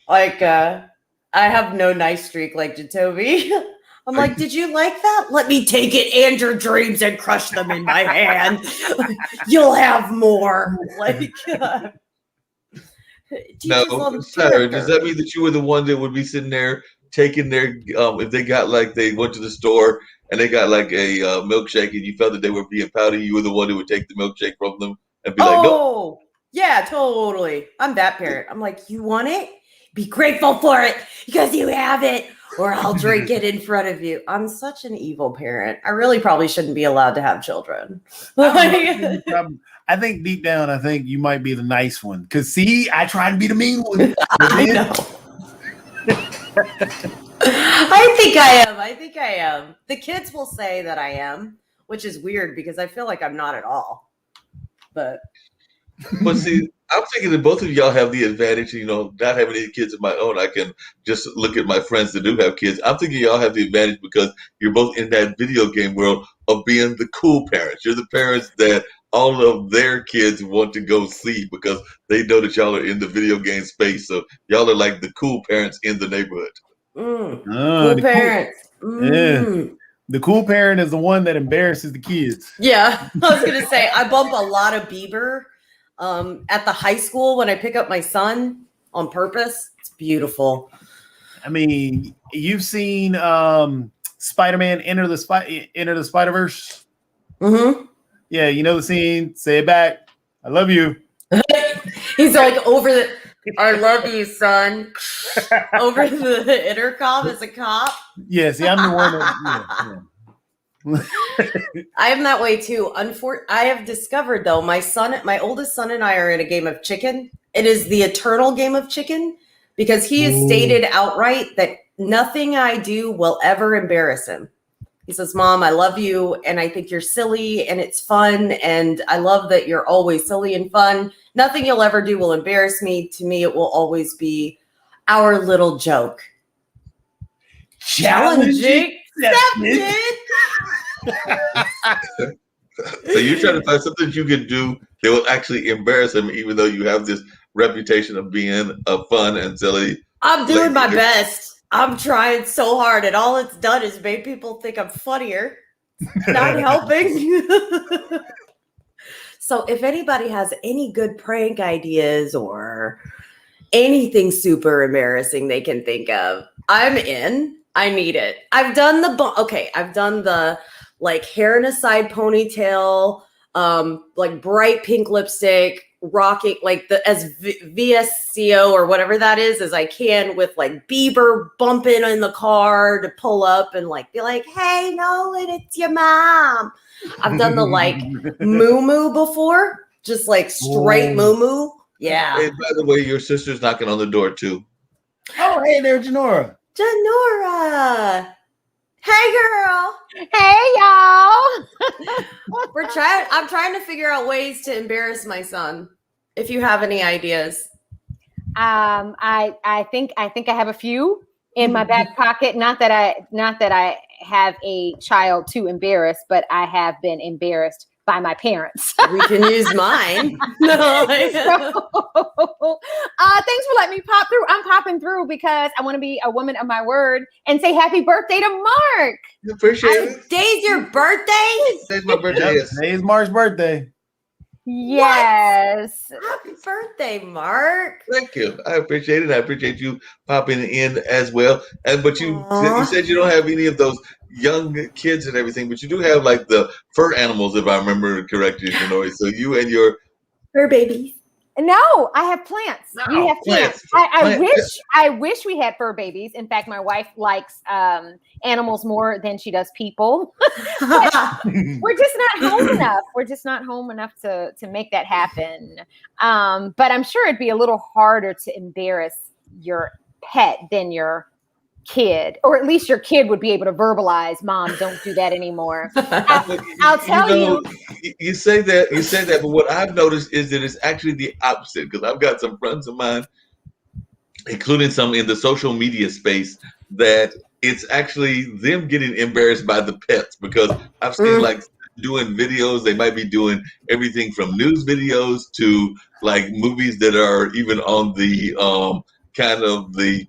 I have no nice streak like Jacoby. I'm like, did you like that? Let me take it and your dreams and crush them in my hand. You'll have more. No, Sarah, does that mean that you were the one that would be sitting there taking their if they got they went to the store and they got a milkshake and you felt that they were being pouty, you were the one who would take the milkshake from them and be like, no. Yeah, totally. I'm that parent. I'm like, you want it? Be grateful for it because you have it. or I'll drink it in front of you. I'm such an evil parent. I really probably shouldn't be allowed to have children. I think deep down, I think you might be the nice one. Because, see, I try to be the mean one. I know. I think I am. The kids will say that I am, which is weird because I feel like I'm not at all. But see, I'm thinking that both of y'all have the advantage, not having any kids of my own. I can just look at my friends that do have kids. I'm thinking y'all have the advantage because you're both in that video game world of being the cool parents. You're the parents that all of their kids want to go see because they know that y'all are in the video game space. So y'all are like the cool parents in the neighborhood. Cool parents. Yeah. The cool parent is the one that embarrasses the kids. Yeah, I was gonna say I bump a lot of Bieber at the high school when I pick up my son on purpose. It's beautiful. I mean, you've seen Spider-Man Enter the Spider-Verse. Mm-hmm. Yeah, you know the scene. Say it back. I love you. He's like over the. I love you, son. Over the intercom as a cop. Yeah, see, I'm the one that. Yeah. I am that way too. I have discovered though, my oldest son and I are in a game of chicken. It is the eternal game of chicken because he has stated outright that nothing I do will ever embarrass him. He says, Mom, I love you and I think you're silly and it's fun and I love that you're always silly and fun. Nothing you'll ever do will embarrass me. To me, it will always be our little joke. Challenging accepted. So you're trying to find something you can do that will actually embarrass him, even though you have this reputation of being fun and silly. I'm doing my best. I'm trying so hard, and all it's done is made people think I'm funnier. Not helping. So if anybody has any good prank ideas or anything super embarrassing they can think of, I'm in. I need it. I've done the like hair in a side ponytail, like bright pink lipstick, rocking like as VSCO or whatever that is as I can with like Bieber bumping in the car to pull up and like be like, hey, Nolan, it's your mom. I've done the like moo before, just like straight moo. Yeah. And by the way, your sister's knocking on the door too. Oh, hey there, Janora. Janora. Hey, girl. Hey, y'all. I'm trying to figure out ways to embarrass my son. If you have any ideas. I think I have a few in my back pocket. Not that I have a child to embarrass, but I have been embarrassed by my parents. We can use mine. No. Thanks for letting me pop through. I'm popping through because I want to be a woman of my word and say happy birthday to Mark. Appreciate it. Today's your birthday? Today's my birthday. Yes. Today is Mark's birthday. Yes. What? Happy birthday, Mark. Thank you. I appreciate it. I appreciate you popping in as well. But you said you don't have any of those young kids and everything, but you do have like the fur animals, if I remember correctly, Janori. So you and your fur babies. No, I have plants. No, We have plants. I wish we had fur babies. In fact, my wife likes animals more than she does people. We're just not home enough. We're just not home enough to make that happen. But I'm sure it'd be a little harder to embarrass your pet than your kid, or at least your kid would be able to verbalize, Mom, don't do that anymore. I'll tell you. You say that, but what I've noticed is that it's actually the opposite, because I've got some friends of mine, including some in the social media space, that it's actually them getting embarrassed by the pets, because I've seen like doing videos, they might be doing everything from news videos to like movies that are even on the kind of the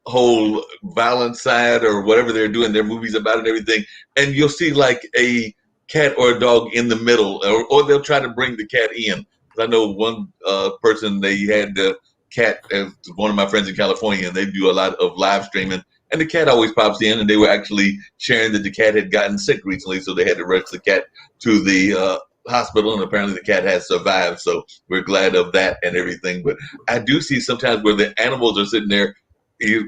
whole violent side or whatever they're doing their movies about and everything, and you'll see like a cat or a dog in the middle, or they'll try to bring the cat in. I know one person, they had the cat, one of my friends in California, and they do a lot of live streaming, and the cat always pops in, and they were actually sharing that the cat had gotten sick recently, so they had to rush the cat to the hospital, and apparently the cat has survived, so we're glad of that and everything. But I do see sometimes where the animals are sitting there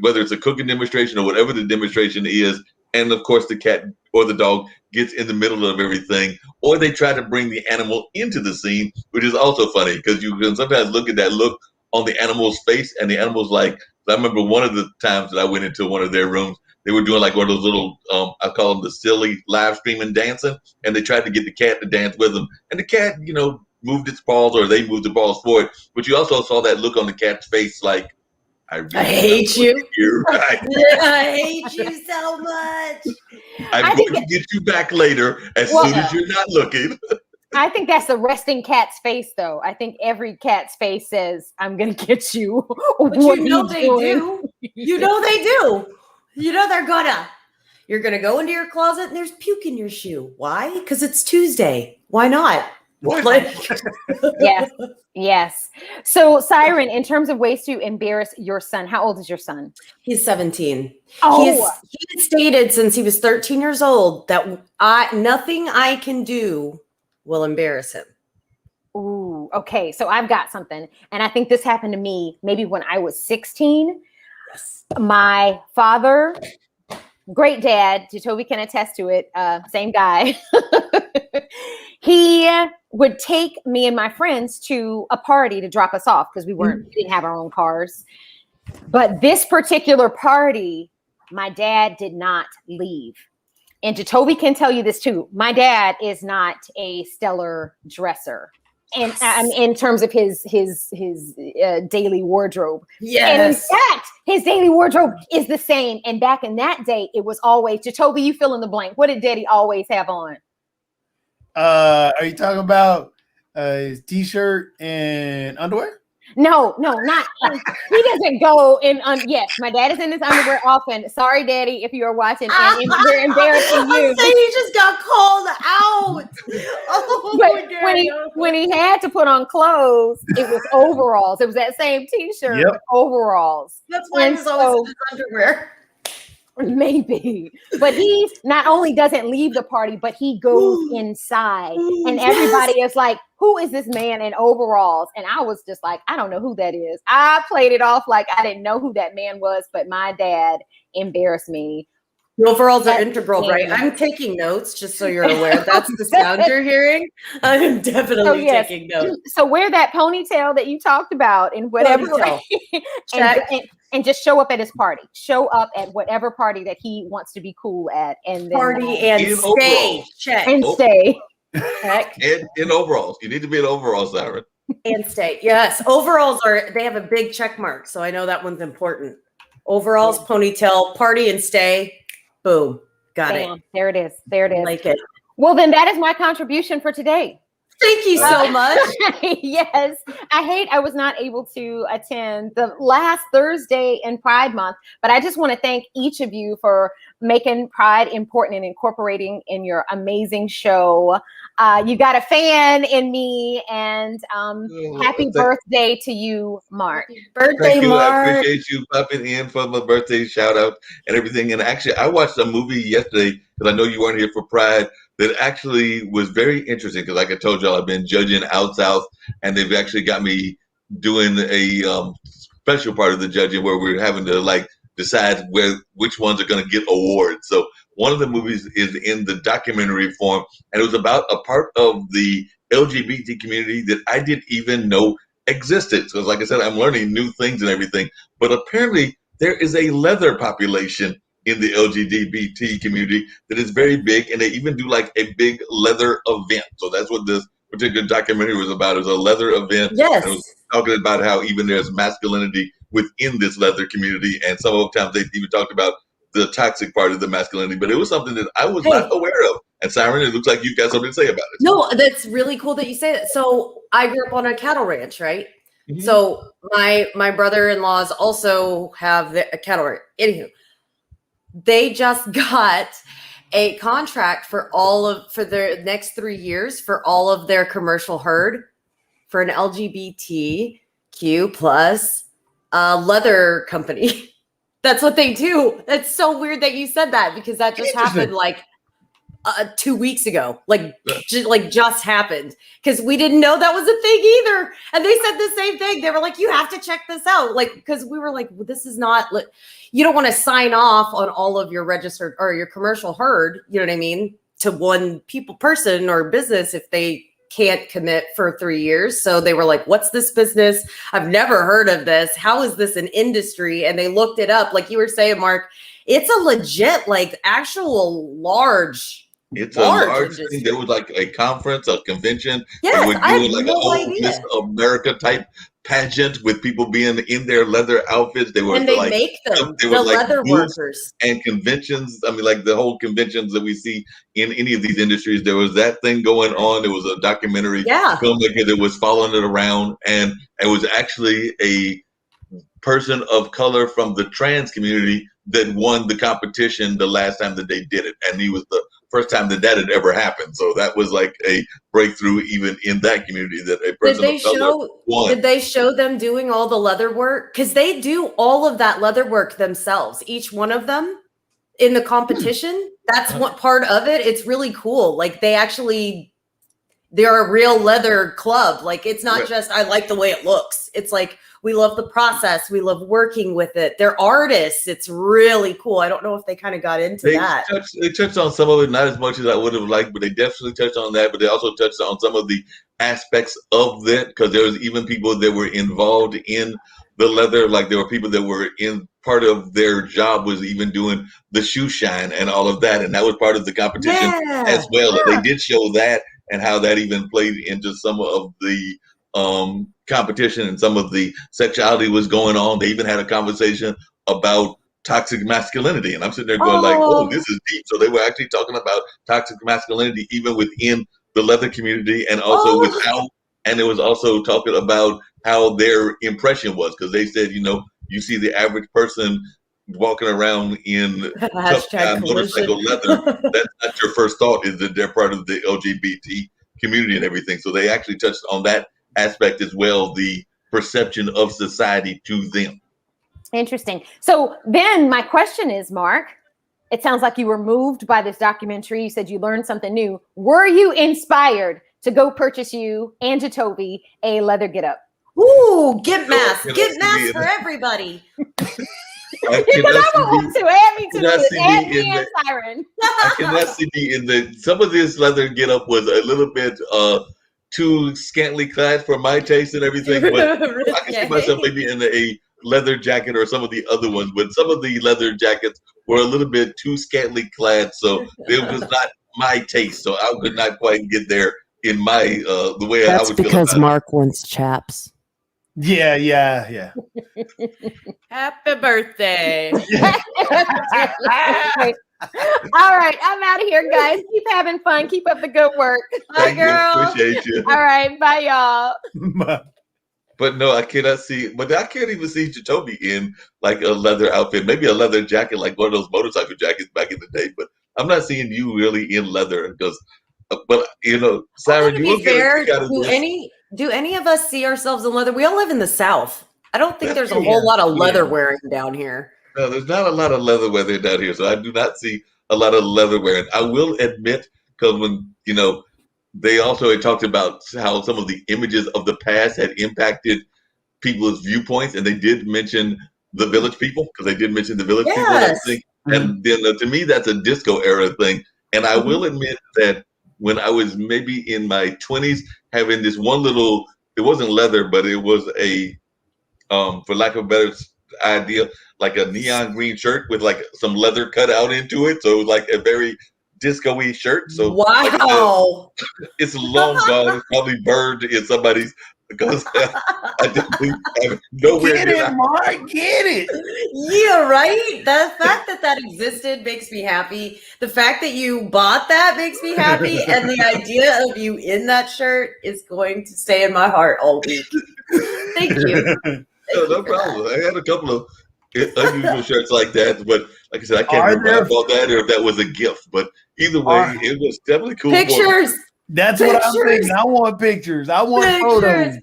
whether it's a cooking demonstration or whatever the demonstration is, and of course the cat or the dog gets in the middle of everything, or they try to bring the animal into the scene, which is also funny because you can sometimes look at that look on the animal's face, and the animal's like. I remember one of the times that I went into one of their rooms, they were doing like one of those little, I call them the silly live streaming dancing, and they tried to get the cat to dance with them, and the cat, moved its paws or they moved the paws forward, but you also saw that look on the cat's face, like, I hate you. Right? I hate you so much. I'm going to get you back later as soon as you're not looking. I think that's the resting cat's face, though. I think every cat's face says, I'm going to get you. But you know they do. You know they do. You know they're gonna. You're going to go into your closet and there's puke in your shoe. Why? Because it's Tuesday. Why not? Yes. So, Siren, in terms of ways to embarrass your son, how old is your son? He's 17. Oh. He stated since he was 13 years old that nothing I can do will embarrass him. Ooh, okay. So I've got something. And I think this happened to me maybe when I was 16. Yes. My father, great dad, Toby can attest to it, same guy. He would take me and my friends to a party to drop us off because we didn't have our own cars. But this particular party, my dad did not leave. And Toby can tell you this too. My dad is not a stellar dresser, and in terms of his daily wardrobe. Yes. And in fact, his daily wardrobe is the same. And back in that day, it was always Toby. You fill in the blank. What did Daddy always have on? Are you talking about his t-shirt and underwear? No, not. He doesn't go in. Yes, my dad is in his underwear often. Sorry, Daddy, if you are watching, and we're embarrassing you. He just got called out. Oh, but when he had to put on clothes, it was overalls. It was that same T-shirt, with overalls. That's why he was always in his underwear. Maybe, but he not only doesn't leave the party, but he goes inside, and everybody is like, "Who is this man in overalls?" And I was just like, "I don't know who that is." I played it off like I didn't know who that man was, but my dad embarrassed me. The overalls are integral, right? I'm taking notes just so you're aware. That's the sound you're hearing. I'm definitely taking notes. So wear that ponytail that you talked about in whatever way. And just show up at his party. Show up at whatever party that he wants to be cool at. And then party and stay. Check. And stay. Check. And in overalls. You need to be in overalls, Siren. And stay. Yes. Overalls they have a big check mark. So I know that one's important. Overalls, ponytail, party and stay. Boom. Got it. There it is. There it is. Like it. Well, then that is my contribution for today. Thank you so much. Yes. I was not able to attend the last Thursday in Pride Month, but I just want to thank each of you for making Pride important and incorporating in your amazing show. You got a fan in me, and happy birthday to you, Mark. Birthday, Mark. I appreciate you popping in for my birthday shout out and everything. And actually, I watched a movie yesterday because I know you weren't here for Pride. That actually was very interesting because, like I told y'all, I've been judging Out South, and they've actually got me doing a special part of the judging where we're having to decide which ones are going to get awards. So one of the movies is in the documentary form, and it was about a part of the LGBT community that I didn't even know existed. So, like I said, I'm learning new things and everything. But apparently, there is a leather population in the LGBT community that is very big, and they even do like a big leather event. So that's what this particular documentary was about. It was a leather event. Yes. And it was talking about how even there's masculinity within this leather community, and some of the times they even talked about the toxic part of the masculinity. But it was something that I was not aware of. And Siren, it looks like you've got something to say about it. No, that's really cool that you say that. So I grew up on a cattle ranch, right? Mm-hmm. So my brother-in-laws also have a cattle ranch. Anywho, they just got a contract for the next 3 years for all of their commercial herd for an LGBTQ plus leather company. That's what they do. That's so weird that you said that because that just happened 2 weeks ago, like just happened, because we didn't know that was a thing either. And they said the same thing. They were like, you have to check this out. Like, because we were like, well, this is not, you don't want to sign off on all of your registered or your commercial herd, you know what I mean, to one person or business if they can't commit for 3 years. So they were like, what's this business? I've never heard of this. How is this an industry? And they looked it up. Like you were saying, Mark, it's a legit, like actual large. It's a large thing. There was like a conference, a convention. Yes, they would I do had like no a whole idea. Miss America type pageant with people being in their leather outfits. They were And they like, make them, they the were like leather booths workers. and conventions. I mean, like the whole conventions that we see in any of these industries. There was that thing going on. There was a documentary filmmaker that was following it around, and it was actually a person of color from the trans community that won the competition the last time that they did it, and he was the first time that had ever happened. So that was like a breakthrough even in that community, that a person of color won. Did they show them doing all the leather work? Because they do all of that leather work themselves, each one of them in the competition. That's what part of it. It's really cool. Like they're a real leather club. Like it's not just, I like the way it looks. It's like, we love the process. We love working with it. They're artists. It's really cool. I don't know if they kind of got into that. They touched on some of it, not as much as I would have liked, but they definitely touched on that. But they also touched on some of the aspects of that, because there was even people that were involved in the leather. Like there were people that were in, part of their job was even doing the shoe shine and all of that. And that was part of the competition as well. They did show that and how that even played into some of the competition, and some of the sexuality was going on. They even had a conversation about toxic masculinity, and I'm sitting there going like, oh, this is deep. So they were actually talking about toxic masculinity even within the leather community, and also without, and it was also talking about how their impression was, because they said, you see the average person walking around in tough guy motorcycle leather, that's not your first thought, is that they're part of the LGBT community and everything. So they actually touched on that aspect as well, the perception of society to them. Interesting. So then my question is, Mark, it sounds like you were moved by this documentary. You said you learned something new. Were you inspired to go purchase you and Jacoby a leather getup? Ooh, get mask. Get mask for everybody. Because I would want to add me to this. Add me and Siren. I cannot see me in the, some of this leather getup was a little bit too scantily clad for my taste and everything, but I can see myself maybe in a leather jacket or some of the other ones, but some of the leather jackets were a little bit too scantily clad, so it was not my taste. So I could not quite get there in my the way I would feel about it. That's because Mark wants chaps. Yeah. Happy birthday. All right, I'm out of here, guys. Keep having fun. Keep up the good work. Bye, girl. Appreciate you. All right, bye, y'all. But no, I cannot see. But I can't even see Jacoby in like a leather outfit. Maybe a leather jacket, like one of those motorcycle jackets back in the day. But I'm not seeing you really in leather, because. But Siren, you will get do any of us see ourselves in leather? We all live in the South. I don't think there's a whole lot of leather wearing down here. No, there's not a lot of leather wearing down here, so I do not see a lot of leather wearing. I will admit, because when they also had talked about how some of the images of the past had impacted people's viewpoints, and they did mention the village people, because they did mention the village people and everything. And then to me, that's a disco era thing. And I will admit that when I was maybe in my 20s, having this one little, it wasn't leather, but it was a, for lack of a better idea, like a neon green shirt with like some leather cut out into it. So it was like a very disco-y shirt. So wow, it's long gone. It's probably burned in somebody's, because I didn't have nowhere. Get it, Mark. Get it. Yeah, right. The fact that existed makes me happy. The fact that you bought that makes me happy, and the idea of you in that shirt is going to stay in my heart all week. Thank you. No problem. I had a couple of unusual shirts like that, but like I said, I can't remember about that or if that was a gift. But either way, it was definitely cool. Pictures. That's what I'm thinking. I want pictures. I want photos.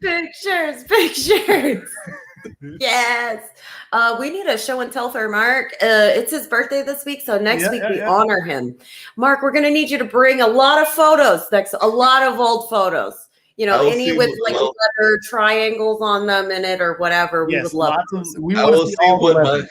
Pictures. Yes. We need a show and tell for Mark. It's his birthday this week, so next week we honor him. Mark, we're gonna need you to bring a lot of photos a lot of old photos. You know, any with like letter triangles on them in it or whatever. We would love those. We want to see all the letters.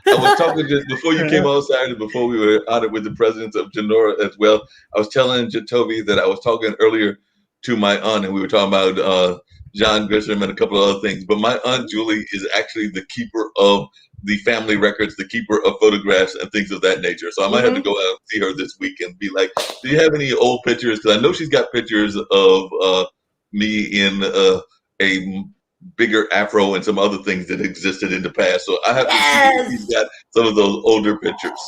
I was talking just before you came outside and before we were honored with the presidents of Genora as well. I was telling Toby that I was talking earlier to my aunt, and we were talking about John Grisham and a couple of other things. But my aunt Julie is actually the keeper of the family records, the keeper of photographs and things of that nature. So I might have to go out and see her this week and be like, "Do you have any old pictures?" Because I know she's got pictures of me in a bigger afro and some other things that existed in the past. So I have to see if he's got some of those older pictures.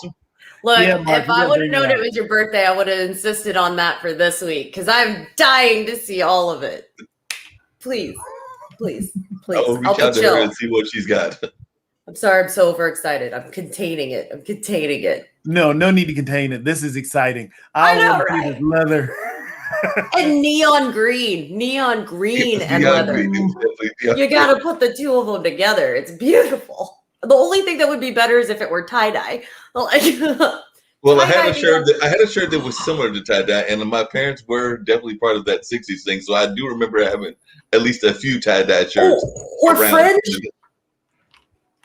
Look, Mark, if I would have known it was your birthday, I would have insisted on that for this week because I'm dying to see all of it. Please. I'll reach out to her and see what she's got. I'm sorry, I'm so overexcited. I'm containing it. No need to contain it. This is exciting. I know, right? This leather. And neon green and leather. You got to put the two of them together. It's beautiful. The only thing that would be better is if it were tie-dye. Well, I had a shirt that was similar to tie-dye, and my parents were definitely part of that 60s thing. So I do remember having at least a few tie-dye shirts. Or fringe.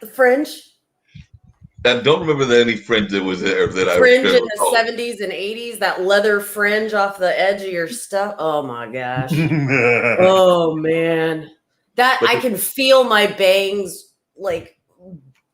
The fringe. I don't remember any fringe that was there that fringe in the 70s and 80s, that leather fringe off the edge of your stuff. Oh my gosh. Oh man. I can feel my bangs like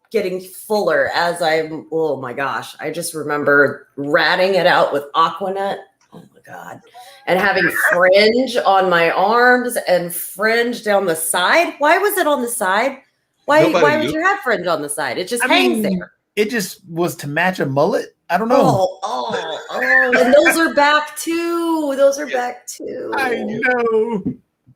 getting fuller as oh my gosh. I just remember ratting it out with Aquanet. Oh my God. And having fringe on my arms and fringe down the side. Why was it on the side? Why would you have fringe on the side? It just hangs there. It just was to match a mullet. I don't know. Oh, and those are back too. I know.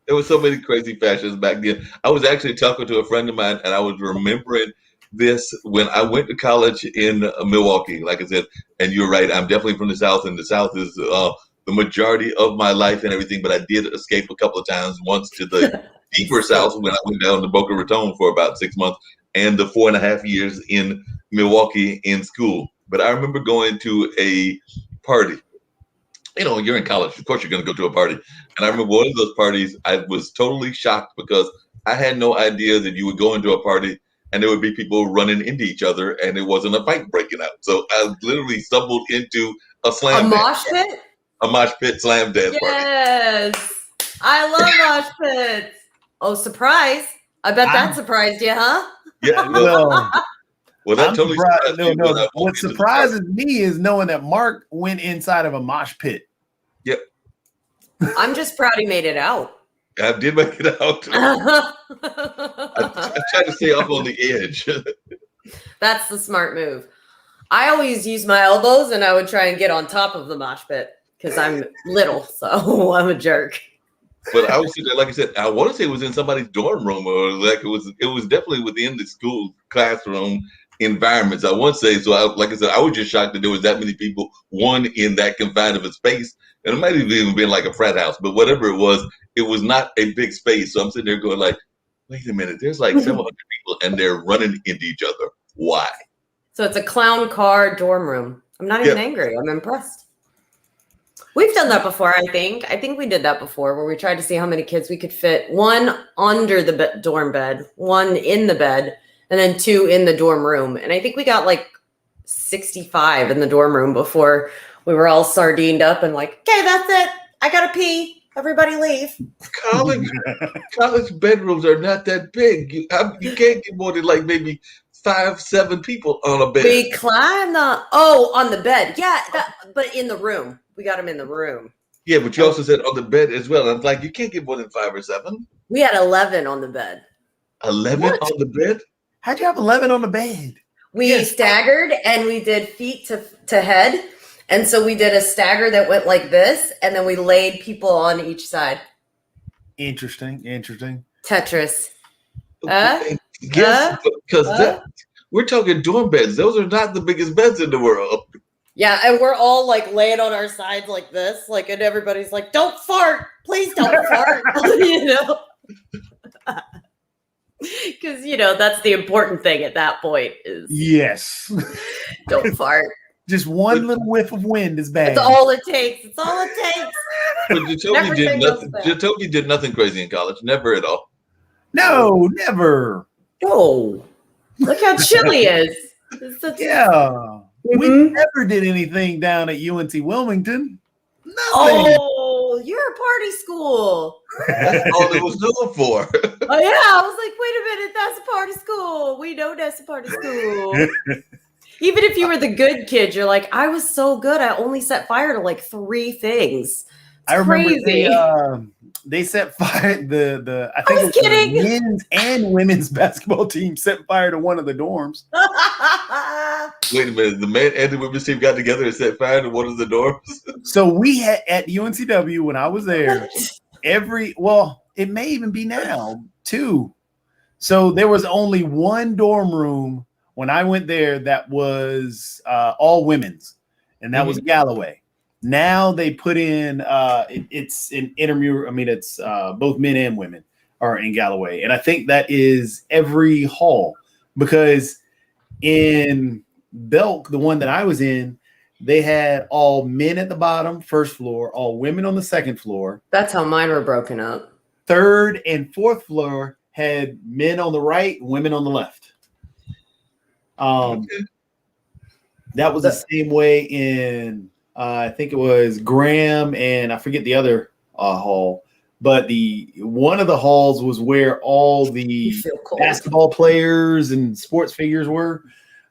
There were so many crazy fashions back then. I was actually talking to a friend of mine, and I was remembering this when I went to college in Milwaukee. Like I said, and you're right, I'm definitely from the South, and the South is the majority of my life and everything. But I did escape a couple of times. Once to the deeper South when I went down to Boca Raton for about 6 months, and the 4.5 years in Milwaukee in school. But I remember going to a party. You know, you're in college, of course you're going to go to a party. And I remember one of those parties, I was totally shocked because I had no idea that you would go into a party and there would be people running into each other and it wasn't a fight breaking out. So I literally stumbled into a mosh pit? A mosh pit slam dance party. Yes. I love mosh pits. Oh, surprise. I bet that surprised you, huh? Yeah. Well, that totally surprised me. No. What surprises me is knowing that Mark went inside of a mosh pit. Yep. I'm just proud he made it out. I did make it out. I tried to stay up on the edge. That's the smart move. I always use my elbows and I would try and get on top of the mosh pit because I'm little, so I'm a jerk. But I was like I said, I want to say it was in somebody's dorm room, or like it was definitely within the school classroom environments. I want to say so. Like I said, I was just shocked that there was that many people, one in that confined of a space, and it might have even been like a frat house, but whatever it was not a big space. So I'm sitting there going like, wait a minute, there's like 700 people, and they're running into each other. Why? So it's a clown car dorm room. I'm not even angry. I'm impressed. We've done that before, I think. I think we did that before where we tried to see how many kids we could fit. One under the dorm bed, one in the bed, and then two in the dorm room. And I think we got like 65 in the dorm room before we were all sardined up and like, okay, that's it. I got to pee. Everybody leave. College bedrooms are not that big. You can't get more than like maybe 5-7 people on a bed. We climbed on the bed. Yeah, but in the room. We got them in the room. Yeah, but you also said on the bed as well. I'm like, you can't get more than 5 or 7. We had 11 on the bed. 11 on the bed? How'd you have 11 on the bed? We staggered and we did feet to head. And so we did a stagger that went like this. And then we laid people on each side. Interesting. Tetris. Yes, because we're talking dorm beds. Those are not the biggest beds in the world. Yeah, and we're all like laying on our sides like this, like, and everybody's like, "Don't fart, please don't fart," you know. Because that's the important thing at that point is Yes. don't fart. Just one little whiff of wind is bad. It's all it takes. It's all it takes. But Jacoby Never did say no nothing. to that. Jacoby did nothing crazy in college. Never at all. No, never. No. Look how chilly is. Yeah. We Mhm. never did anything down at UNC Wilmington. Nothing. Oh, you're a party school. That's all it was known for. Oh yeah, I was like, wait a minute, that's a party school. We know that's a party school. Even if you were the good kid, you're like, I was so good. I only set fire to like 3 things. It's I remember crazy. they set fire the I I think was it was kidding. the men's and women's basketball team set fire to one of the dorms. Wait a minute. The man and the women's team got together and set fire to one of the dorms. So we had at UNCW when I was there, it may even be now, 2. So there was only one dorm room when I went there that was all women's, and that was Galloway. Now they put in it's an intramural. I mean, it's both men and women are in Galloway, and I think that is every hall, because in Belk, the one that I was in, they had all men at the bottom, first floor, all women on the second floor. That's how mine were broken up. Third and fourth floor had men on the right, women on the left. That was the same way in I think it was Graham and I forget the other hall, but one of the halls was where all the basketball players and sports figures were.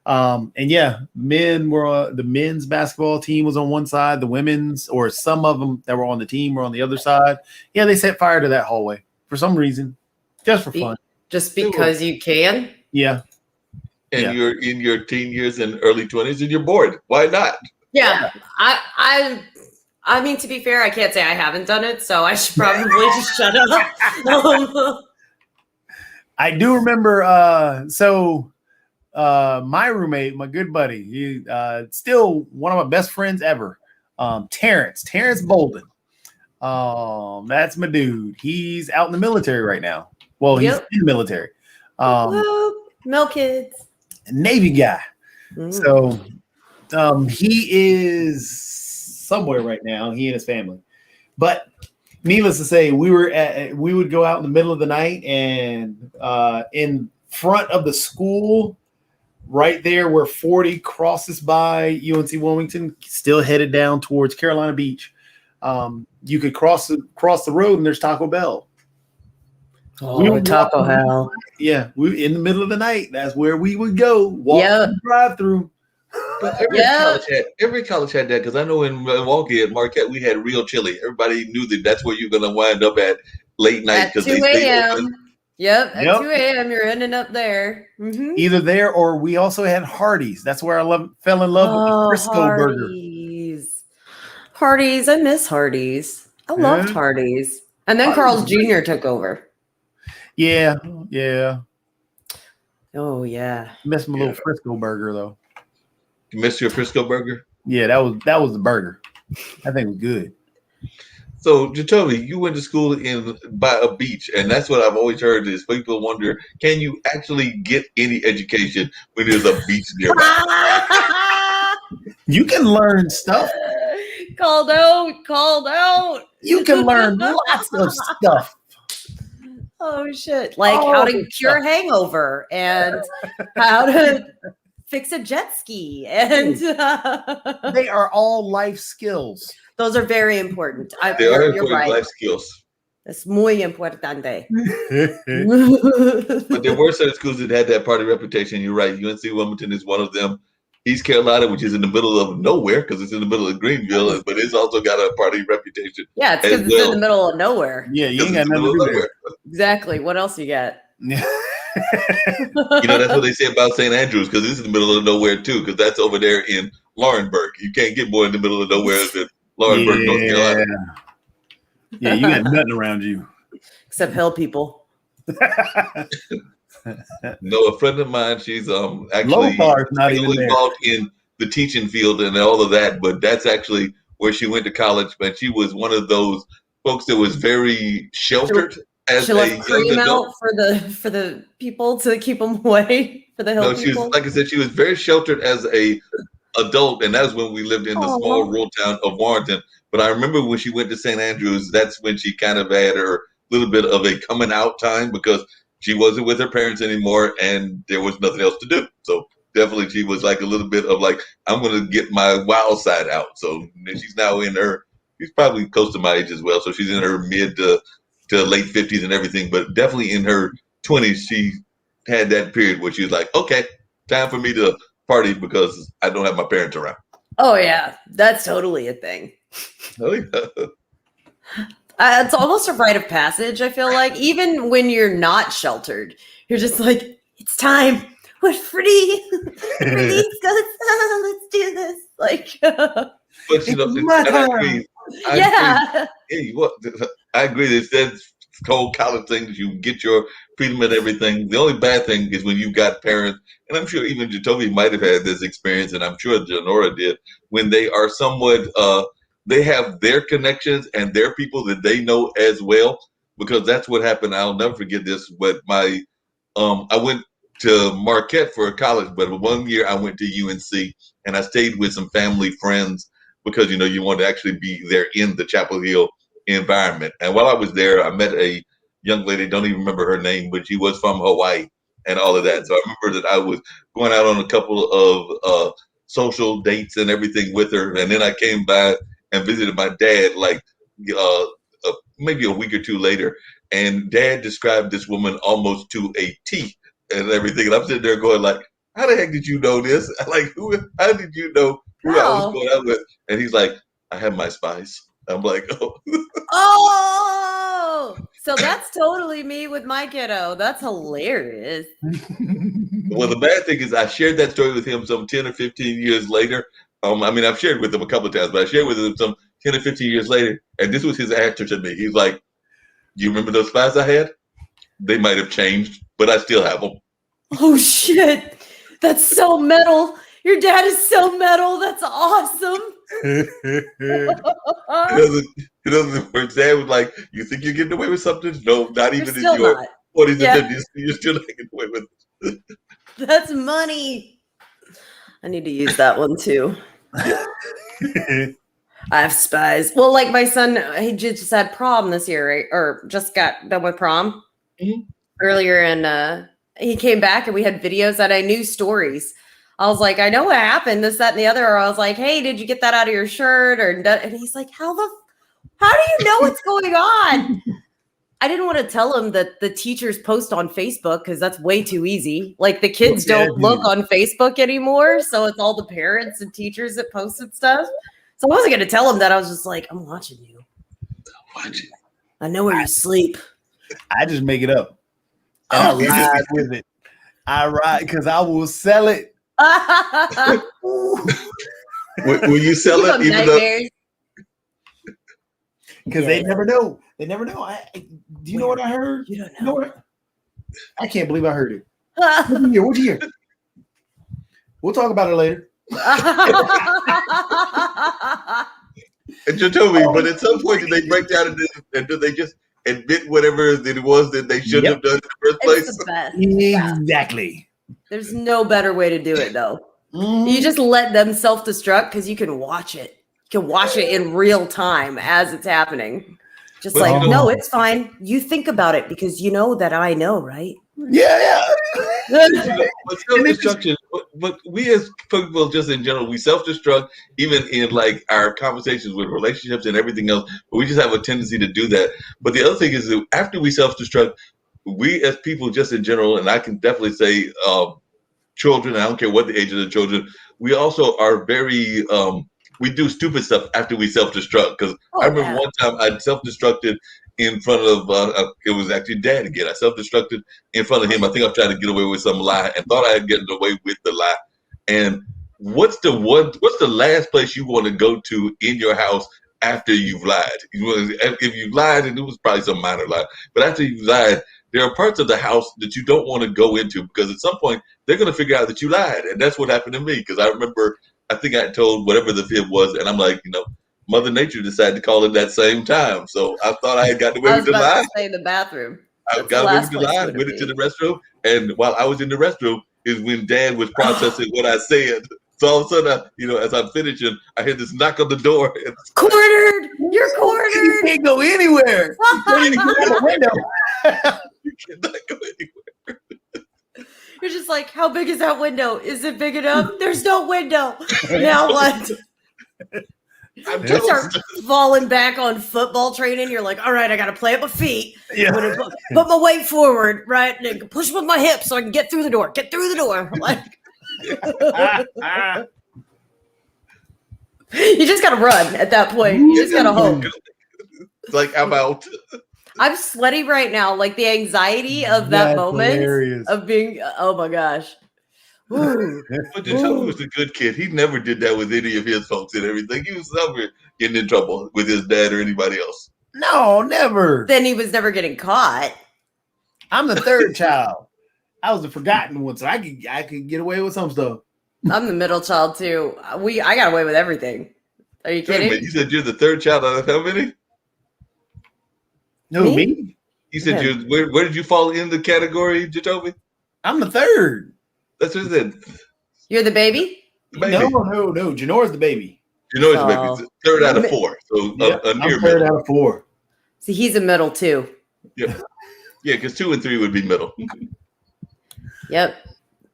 And yeah, men were the men's basketball team was on one side, the women's, or some of them that were on the team were on the other side. Yeah, they set fire to that hallway for some reason, just for fun. Just because you can? Yeah. And you're in your teen years and early 20s and you're bored. Why not? Yeah. I mean, to be fair, I can't say I haven't done it, so I should probably just shut up. I do remember my roommate, my good buddy, he still one of my best friends ever. Terrence Bolden. That's my dude. He's out in the military right now. Well, he's in the military. Milk kids. Navy guy. So he is somewhere right now, he and his family. But needless to say, we would go out in the middle of the night, and in front of the school, right there where 40 crosses by UNC Wilmington, still headed down towards Carolina Beach. You could cross the road and there's Taco Bell. Oh, Taco Hell. Yeah, we in the middle of the night. That's where we would go. Walk through the drive-through. But every college had that, because I know in Milwaukee at Marquette we had real chili. Everybody knew that that's where you're going to wind up at late night because 2 a.m. Yep, at 2 a.m. you're ending up there. Mm-hmm. Either there or we also had Hardee's. That's where I fell in love with the Frisco burger. Hardee's, I miss Hardee's. I loved Hardee's. And then Carl's Jr. took over. Yeah. Oh yeah. Missed my little Frisco burger though. You missed your Frisco burger? Yeah, that was the burger. I think it was good. So, Jacoby, you went to school by a beach, and that's what I've always heard is people wonder, can you actually get any education when there's a beach nearby? You can learn stuff. Called out. You can learn lots of stuff. Oh shit! Like how to cure a hangover and how to fix a jet ski, and they are all life skills. Those are very important. They are important life skills. Es muy importante. But there were certain schools that had that party reputation. You're right. UNC Wilmington is one of them. East Carolina, which is in the middle of nowhere because it's in the middle of Greenville, but it's also got a party reputation. Yeah, it's because it's in the middle of nowhere. Yeah, you ain't got nothing to do there. Exactly. What else you got? That's what they say about St. Andrews, because it's in the middle of nowhere too, because that's over there in Laurinburg. You can't get more in the middle of nowhere than Laurinburg, North Carolina. Yeah, you got nothing around you. Except hill people. No, a friend of mine, she's actually not even involved in the teaching field and all of that, but that's actually where she went to college. But she was one of those folks that was very sheltered. as She a left young cream adult. out for the people to keep them away for the hill No, she was people. like I said, she was very sheltered as a adult, and that was when we lived in the small Aw. rural town of Warrenton. But I remember when she went to St. Andrews, that's when she kind of had her little bit of a coming out time because she wasn't with her parents anymore, and there was nothing else to do. So definitely, she was like a little bit of like, I'm going to get my wild side out. So she's now in her, she's probably close to my age as well. So she's in her mid to late 50s and everything, but definitely in her 20s, she had that period where she was like, okay, time for me to party because I don't have my parents around. Oh yeah, that's totally a thing. Oh, yeah. It's almost a rite of passage. I feel like even when you're not sheltered, you're just like, it's time. We're free. Release goes. Let's do this. Like, But you know, It's my and I time. agree. I yeah. agree. What I agree. It's that whole college thing that you get your freedom and everything. The only bad thing is when you got parents, and I'm sure even Jacoby might have had this experience, and I'm sure Janora did, when they are somewhat, they have their connections and their people that they know as well, because that's what happened. I'll never forget this. But I went to Marquette for college, but 1 year I went to UNC, and I stayed with some family friends because you know you want to actually be there in the Chapel Hill environment. And while I was there, I met a young lady. Don't even remember her name, but she was from Hawaii and all of that. So I remember that I was going out on a couple of social dates and everything with her. And then I came by and visited my dad like maybe a week or two later. And Dad described this woman almost to a T and everything. And I'm sitting there going like, how the heck did you know this? Like, how did you know who I was How? going out with? And he's like, I have my spies. I'm like, oh. Oh, so that's totally me with my kiddo. That's hilarious. Well, the bad thing is I shared that story with him some 10 or 15 years later. I mean, I've shared with him a couple of times, but I shared with him some 10 or 15 years later. And this was his answer to me. He's like, you remember those spies I had? They might have changed, but I still have them. Oh shit, that's so metal. Your dad is so metal. That's awesome. He doesn't, where Dad was like, you think you're getting away with something? No, not even in still your not. 40s Yeah. and 50s. You're still not getting away with it. That's money. I need to use that one too. I have spies. Well, like my son, he just had prom this year, right? Or just got done with prom earlier, and he came back and we had videos that I knew stories. I was like, I know what happened, this, that, and the other. Or I was like, hey, did you get that out of your shirt? And he's like, how do you know what's going on? I didn't want to tell him that the teachers post on Facebook because that's way too easy. Like the kids don't look on Facebook anymore. So it's all the parents and teachers that posted stuff. So I wasn't going to tell him that. I was just like, I'm watching you. Watching. I know where you sleep. I just make it up. And I ride with it. I ride because I will sell it. Will you sell it even though? Because they never know. They never know. Do you know what I heard? You don't know. You know what? I can't believe I heard it. What'd you hear? We'll talk about it later. And you told me, but at some point, did they break down and did they just admit whatever it was that they shouldn't have done in the first place? It's the best. Exactly. There's no better way to do it, though. You just let them self-destruct because you can watch it. You can watch it in real time as it's happening. Just But like, you know- no, it's fine. You think about it because you know that I know, right? Yeah. But self-destruction, but we as people just in general, we self-destruct even in like our conversations with relationships and everything else, but we just have a tendency to do that. But the other thing is that after we self-destruct, we as people just in general, and I can definitely say children, I don't care what the age of the children, we also are very, we do stupid stuff after we self-destruct. Because I remember one time I self-destructed in front of, it was actually Dad again. I self-destructed in front of him. I think I was trying to get away with some lie and thought I had gotten away with the lie. And what's the last place you want to go to in your house after you've lied? If you've lied, and it was probably some minor lie, but after you've lied, there are parts of the house that you don't want to go into because at some point they're going to figure out that you lied. And that's what happened to me because I remember, I think I told whatever the fib was, and I'm like, Mother Nature decided to call it that same time. So I thought I had gotten away I with was the about lie. to say the bathroom. I That's got the away last with the place lie, would went it into be. the restroom, and while I was in the restroom is when Dad was processing what I said. So all of a sudden, as I'm finishing, I hear this knock on the door. And Cornered! You're You cornered! can't go anywhere. You can't even go out the window. you cannot go anywhere. You're just like, how big is that window? Is it big enough? There's no window. Now what? I'm You start toast. falling back on football training. You're like, all right, I got to plant my feet. Yeah. I'm gonna put my weight forward, right? And push with my hips so I can get through the door. Get through the door. Like, you just got to run at that point. You just got to hope. It's like, I'm out. I'm sweaty right now. Like the anxiety of that That's moment hilarious. of being, oh my gosh. Ooh. But Jacoby was a good kid. He never did that with any of his folks and everything. He was never getting in trouble with his dad or anybody else. No, never. Then he was never getting caught. I'm the third child. I was the forgotten one, so I could get away with some stuff. I'm the middle child too. I got away with everything. Are you Wait a minute, kidding? you said you're the third child out of how many? No, me? You said Yeah. where did you fall in the category, Jacoby? I'm the third. That's what I said. You're the baby? The baby. No. Janora's the baby. You know it's the baby. Oh. It's the third out of four. So Yep, a I'm near third middle. out of 4. See, he's a middle too. Yeah, because 2 and 3 would be middle. Yep.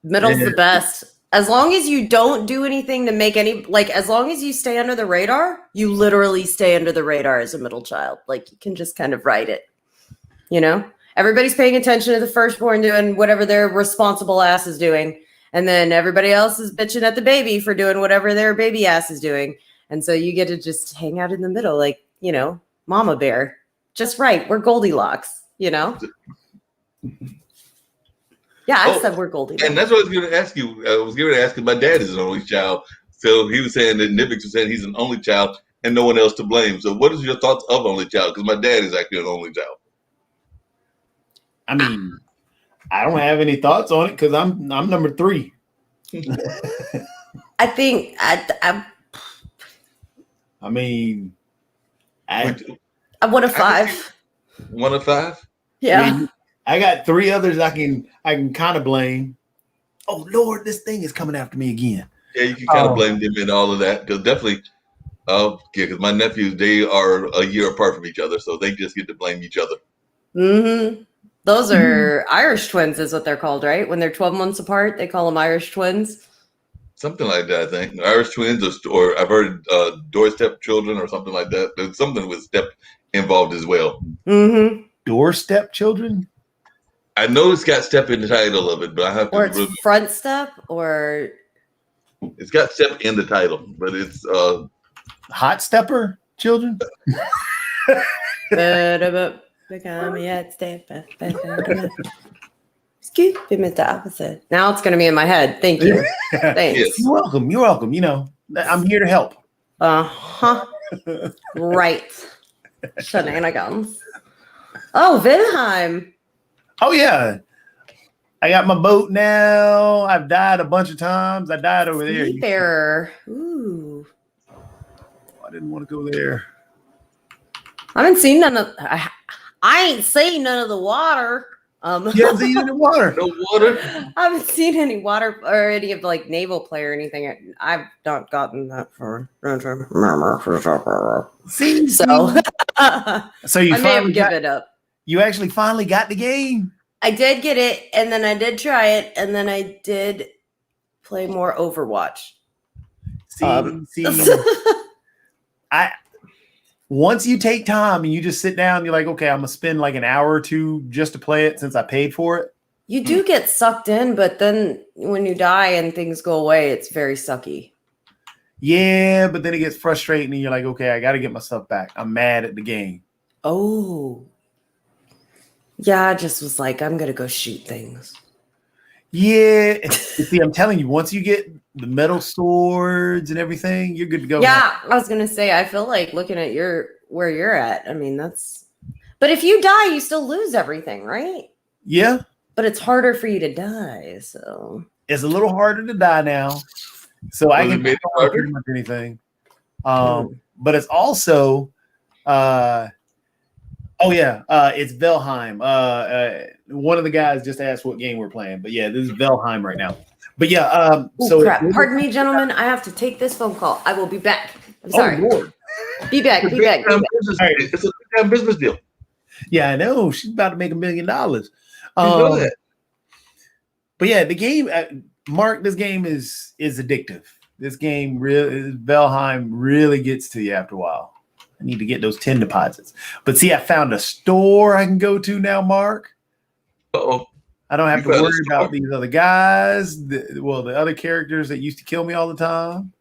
Middle's Yeah. the best. As long as you don't do anything to make as long as you stay under the radar, you literally stay under the radar as a middle child. Like you can just kind of ride it. Everybody's paying attention to the firstborn doing whatever their responsible ass is doing. And then everybody else is bitching at the baby for doing whatever their baby ass is doing. And so you get to just hang out in the middle, like, mama bear. Just right. We're Goldilocks, Yeah, I said we're Goldilocks. And that's what I was going to ask you. I was going to ask you, my dad is an only child. So he was saying that Nivix was saying he's an only child and no one else to blame. So what is your thoughts of only child? Because my dad is actually an only child. I mean, I don't have any thoughts on it because I'm number 3. I think I mean, I want a 5. 1 of 5? Yeah. I got 3 others I can kind of blame. Oh Lord, this thing is coming after me again. Yeah, you can kind of blame them in all of that. Because definitely, because my nephews, they are a year apart from each other. So they just get to blame each other. Mm-hmm. Those are Irish twins is what they're called, right? When they're 12 months apart, they call them Irish twins. Something like that, I think. Irish twins, or I've heard doorstep children or something like that. There's something with step involved as well. Mm-hmm. Doorstep children? I know it's got step in the title of it, but I have to Or it's remember. front step or... It's got step in the title, but it's... Hot stepper children? Excuse me, Mr. Officer. Now it's going to be in my head. Thank you. Thanks. Yes. You're welcome. I'm here to help. Uh-huh. Right. Shenanigans. Oh, Vinheim. Oh yeah. I got my boat now. I've died a bunch of times. I died over there. Seafarer. Ooh. I didn't want to go there. I haven't seen none of... I ain't seen none of the water. You haven't seen any water. No water? I haven't seen any water or any of like naval play or anything. I've not gotten that far. See, So so you I may have finally given up. you actually finally got the game. I did get it, and then I did try it, and then I did play more Overwatch. Once you take time and you just sit down, you're like, okay, I'm gonna spend like an hour or 2 just to play it since I paid for it. You do get sucked in, but then when you die and things go away, it's very sucky. Yeah, but then it gets frustrating and you're like, okay, I got to get my stuff back. I'm mad at the game. Oh. Yeah, I just was like, I'm going to go shoot things. Yeah. See, I'm telling you, once you get the metal swords and everything, you're good to go. Yeah, I was going to say, I feel like looking at where you're at. I mean, but if you die, you still lose everything, right? Yeah. But it's harder for you to die, so. It's a little harder to die now. So I can make it do harder? pretty much anything. but it's also it's Valheim. One of the guys just asked what game we're playing, but yeah, this is Valheim right now. But yeah, Oh crap! Pardon me, gentlemen. I have to take this phone call. I will be back. I'm sorry. Lord. Be back. Be back. Be back. It's a big-time business deal. Yeah, I know. She's about to make $1 million. You know that. But yeah, the game, Mark, this game is addictive. This game Valheim really gets to you after a while. I need to get those 10 deposits. But see, I found a store I can go to now, Mark. Uh-oh. I don't have to worry about these other guys. The other characters that used to kill me all the time.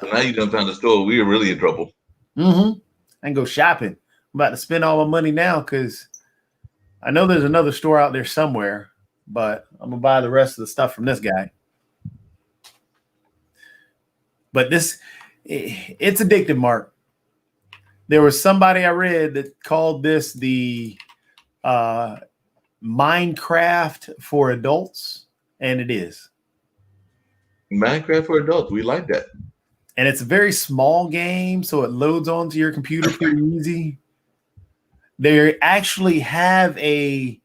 So now you done found a store. We are really in trouble. Mm-hmm. I can go shopping. I'm about to spend all my money now because I know there's another store out there somewhere, but I'm going to buy the rest of the stuff from this guy. But it's addictive, Mark. There was somebody I read that called this the Minecraft for adults, and it is. Minecraft for adults. We like that. And it's a very small game, so it loads onto your computer pretty easy. They actually have a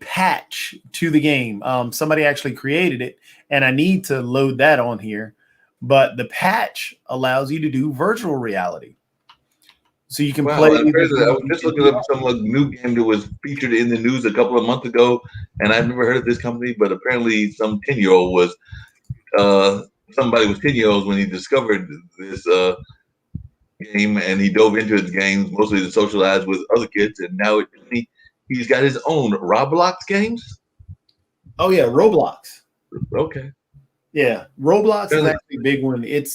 patch to the game. Somebody actually created it, and I need to load that on here. But the patch allows you to do virtual reality. So you can play. I was just looking up some new game that was featured in the news a couple of months ago, and I've never heard of this company, but apparently some 10-year-old was somebody was 10 years old when he discovered this game, and he dove into his games mostly to socialize with other kids, and now he's got his own Roblox games. Oh yeah, Roblox. Okay. Yeah, Roblox is actually a big one. It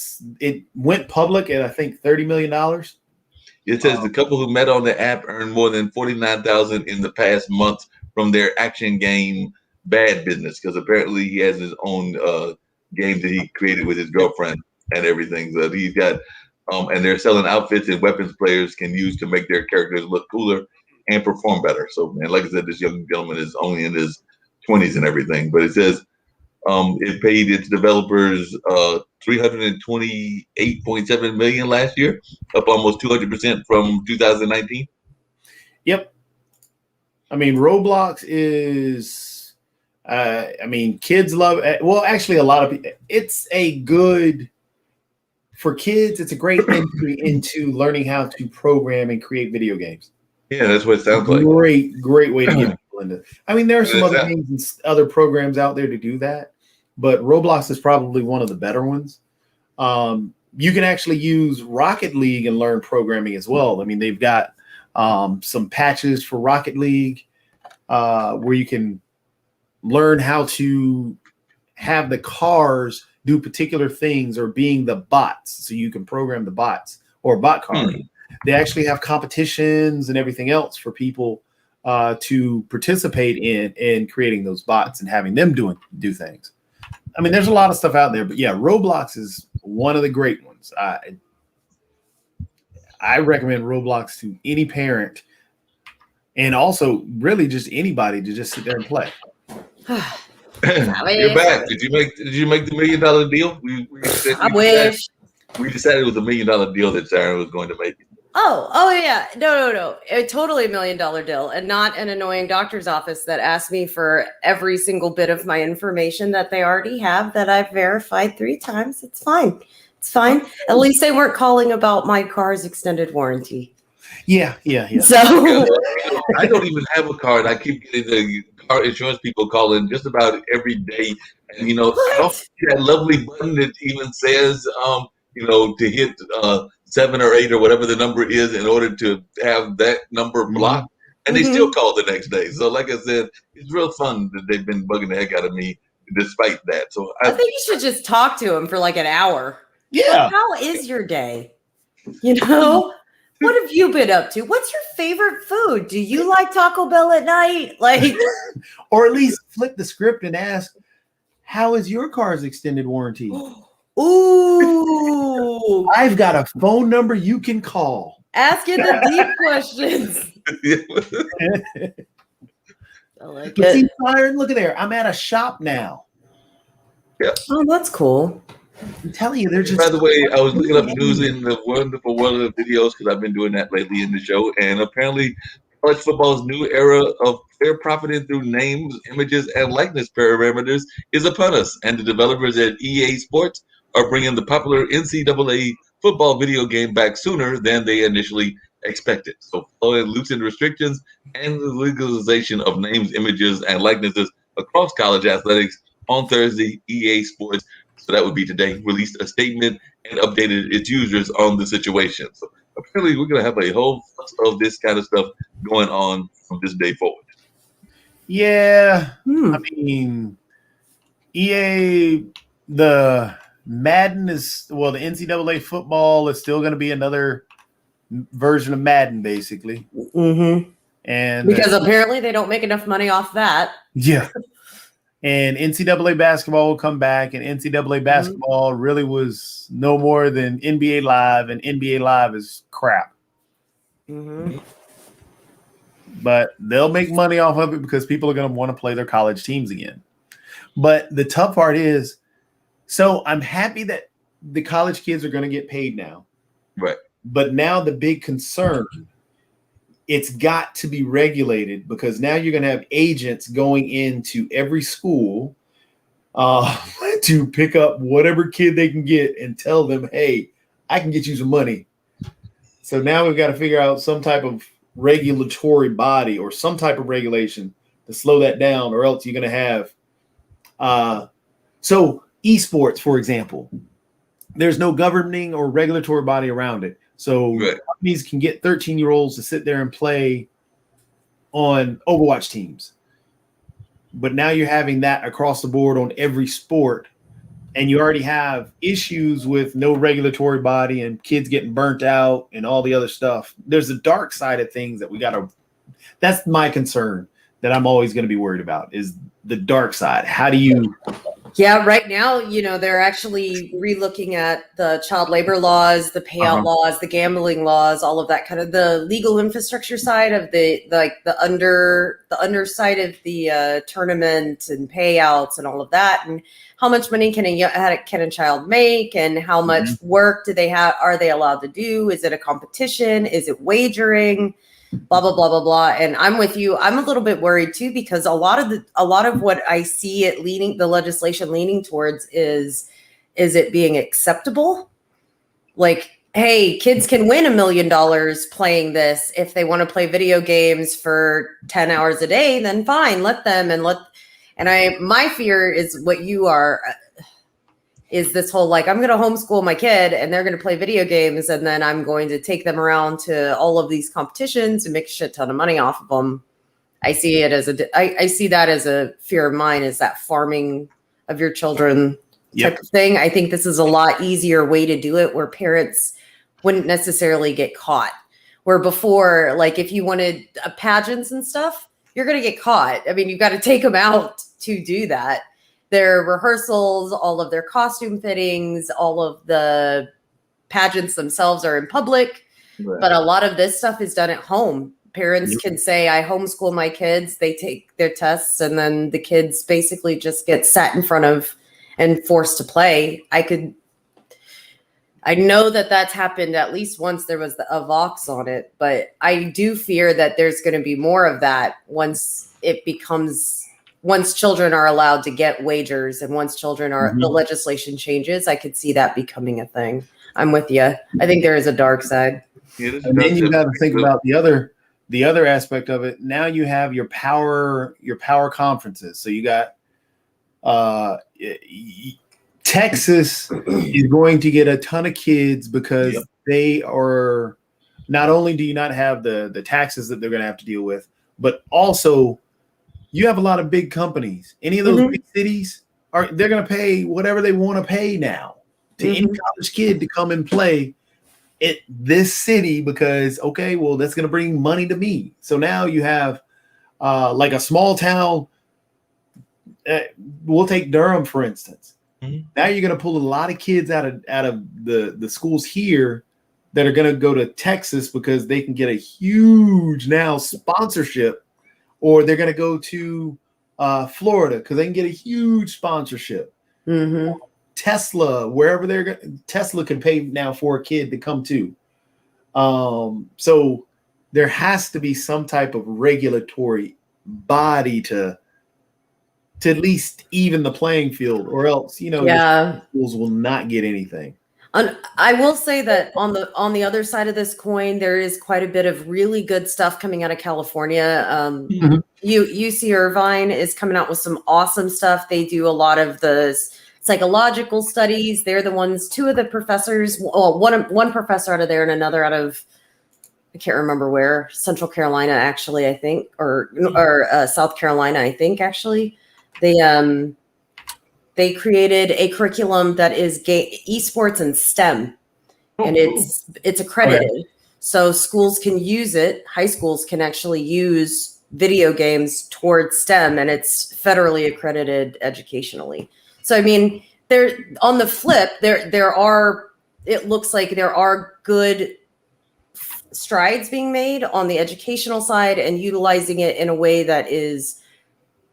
went public at I think $30 million. It says the couple who met on the app earned more than $49,000 in the past month from their action game Bad Business, because apparently he has his own game that he created with his girlfriend and everything. So he's got, and they're selling outfits and weapons players can use to make their characters look cooler and perform better. So, man, like I said, this young gentleman is only in his 20s and everything. But it says it paid its developers $328.7 million last year, up almost 200% from 2019. Yep. I mean, Roblox is. Kids love it. Well, actually, a lot of people. It's a good for kids. It's a great entry into learning how to program and create video games. Yeah, that's what it sounds like. Great way to get people into. I mean, there are some other things and other programs out there to do that, but Roblox is probably one of the better ones. You can actually use Rocket League and learn programming as well. I mean, they've got some patches for Rocket League where you can learn how to have the cars do particular things or being the bots. So you can program the bots or bot cars. They actually have competitions and everything else for people to participate in creating those bots and having them do things. I mean, there's a lot of stuff out there, but yeah, Roblox is one of the great ones. I recommend Roblox to any parent and also really just anybody to just sit there and play. You're back. Did you make the $1 million deal? I wish. We decided it was $1 million deal that Sarah was going to make. Oh yeah. No. A totally $1 million deal, and not an annoying doctor's office that asked me for every single bit of my information that they already have that I've verified 3 times. It's fine. It's fine. At least they weren't calling about my car's extended warranty. Yeah. So I don't even have a car, and I keep getting the car insurance people calling just about every day. And I don't see that lovely button that even says, to hit 7 or 8 or whatever the number is in order to have that number blocked. And they still call the next day. So, like I said, it's real fun that they've been bugging the heck out of me despite that. So I think you should just talk to him for like an hour. Yeah. Like, how is your day? What have you been up to? What's your favorite food? Do you like Taco Bell at night? Like, or at least flip the script and ask, how is your car's extended warranty? Ooh. I've got a phone number you can call. Asking the deep questions. I like it. See, Byron, look at there. I'm at a shop now. Yeah. Oh, that's cool. I'm telling you, they're just. By the way, I was looking up news in the wonderful world of videos because I've been doing that lately in the show, and apparently, college football's new era of player profiting through names, images, and likeness parameters is upon us. And the developers at EA Sports are bringing the popular NCAA football video game back sooner than they initially expected. So, following loosened restrictions and the legalization of names, images, and likenesses across college athletics on Thursday, EA Sports, so that would be today, released a statement and updated its users on the situation. So apparently we're going to have a whole fuss of this kind of stuff going on from this day forward. Yeah, I mean, EA, the Madden is, well, the NCAA football is still going to be another version of Madden, basically. Mm-hmm. And because apparently they don't make enough money off that. Yeah. And NCAA basketball will come back, and NCAA basketball really was no more than NBA Live, and NBA Live is crap. Mm-hmm. But they'll make money off of it because people are going to want to play their college teams again. But the tough part is, so I'm happy that the college kids are going to get paid now. Right. But now the big concern, it's got to be regulated because now you're going to have agents going into every school to pick up whatever kid they can get and tell them, hey, I can get you some money. So now we've got to figure out some type of regulatory body or some type of regulation to slow that down, or else you're going to have so esports, for example, there's no governing or regulatory body around it. So companies can get 13-year-olds to sit there and play on Overwatch teams. But now you're having that across the board on every sport, and you already have issues with no regulatory body and kids getting burnt out and all the other stuff. There's a dark side of things that we got to – that's my concern that I'm always going to be worried about is the dark side. How do you – Yeah, right now, they're actually relooking at the child labor laws, the payout laws, the gambling laws, all of that kind of the legal infrastructure side of the underside of the tournament and payouts and all of that, and how much money can a child make, and how much work do they have? Are they allowed to do? Is it a competition? Is it wagering? Blah blah blah blah blah. And I'm with you. I'm a little bit worried too because a lot of what I see it the legislation leaning towards is it being acceptable? Like, hey, kids can win $1 million playing this. If they want to play video games for 10 hours a day, then fine, let them. My fear is what you are. Is this whole I'm going to homeschool my kid and they're going to play video games and then I'm going to take them around to all of these competitions and make a shit ton of money off of them. I see it as I see that as a fear of mine, is that farming of your children type of thing. I think this is a lot easier way to do it where parents wouldn't necessarily get caught. Where before, if you wanted pageants and stuff, you're going to get caught. I mean, you've got to take them out to do that. Their rehearsals, all of their costume fittings, all of the pageants themselves are in public, but a lot of this stuff is done at home. Parents can say, I homeschool my kids, they take their tests, and then the kids basically just get sat in front of and forced to play. I know that that's happened at least once. There was a Vox on it, but I do fear that there's going to be more of that once children are allowed to get wagers and once children are, the legislation changes, I could see that becoming a thing. I'm with you. I think there is a dark side. And then you got to think about the other aspect of it. Now you have your power conferences. So you got Texas is going to get a ton of kids because they are, not only do you not have the taxes that they're going to have to deal with, but also you have a lot of big companies. Any of those big cities they're going to pay whatever they want to pay now to any college kid to come and play at this city because, that's going to bring money to me. So now you have a small town. We'll take Durham, for instance. Now you're going to pull a lot of kids out of the schools here that are going to go to Texas because they can get a huge now sponsorship. Or they're going to go to Florida because they can get a huge sponsorship. Tesla, wherever Tesla can pay now for a kid to come to. So there has to be some type of regulatory body to at least even the playing field, or else, your schools will not get anything. I will say that on the other side of this coin, there is quite a bit of really good stuff coming out of California. UC Irvine is coming out with some awesome stuff. They do a lot of the psychological studies. They're the ones, two of the professors, one professor out of there and another out of, I can't remember where, Central Carolina, actually, I think, or South Carolina, I think, actually. They created a curriculum that is esports and STEM, and it's accredited. Okay. So schools can use it. High schools can actually use video games towards STEM, and it's federally accredited educationally. So, I mean, on the flip, it looks like there are good strides being made on the educational side and utilizing it in a way that is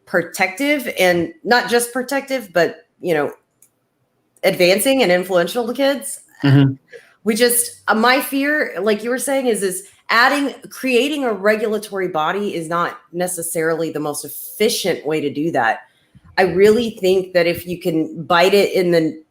protective, and not just protective, but advancing and influential to kids. We just, my fear, like you were saying, is creating a regulatory body is not necessarily the most efficient way to do that. I really think that if you can bite it in the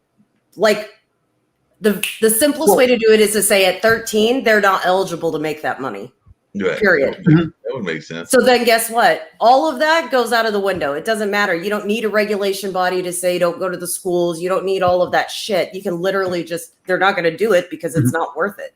simplest way to do it is to say at 13 they're not eligible to make that money. Right. Period. That would make sense. So then guess what? All of that goes out of the window. It doesn't matter. You don't need a regulation body to say don't go to the schools. You don't need all of that shit. You can literally they're not going to do it because it's not worth it.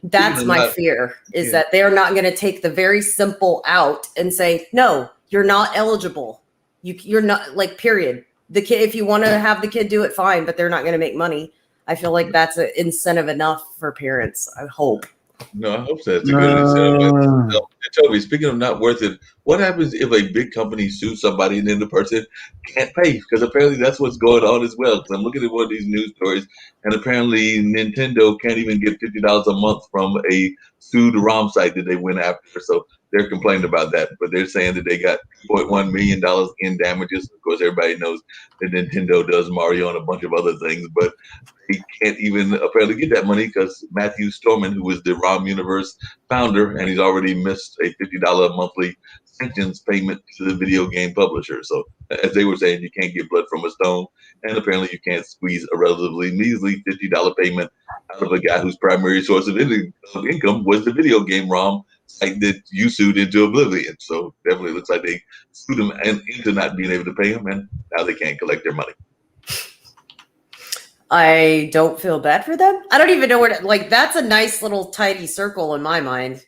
That's my fear, is that they're not going to take the very simple out and say, no, you're not eligible. You're not, period. The kid, if you want to have the kid do it, fine, but they're not going to make money. I feel like that's an incentive enough for parents, I hope. No, I hope so. That's a good incentive. Toby, speaking of not worth it, what happens if a big company sues somebody and then the person can't pay? Because apparently that's what's going on as well. Because I'm looking at one of these news stories, and apparently Nintendo can't even get $50 a month from a sued ROM site that they went after. So they're complaining about that. But they're saying that they got $2.1 million in damages. Of course, everybody knows that Nintendo does Mario and a bunch of other things, but he can't even apparently get that money because Matthew Storman, who was the ROM Universe founder, and he's already missed a $50 monthly sanctions payment to the video game publisher. So, as they were saying, you can't get blood from a stone, and apparently you can't squeeze a relatively measly $50 payment out of a guy whose primary source of income was the video game ROM site that you sued into oblivion. So, definitely looks like they sued him into not being able to pay him, and now they can't collect their money. I don't feel bad for them. I don't even know where to, that's a nice little tidy circle in my mind.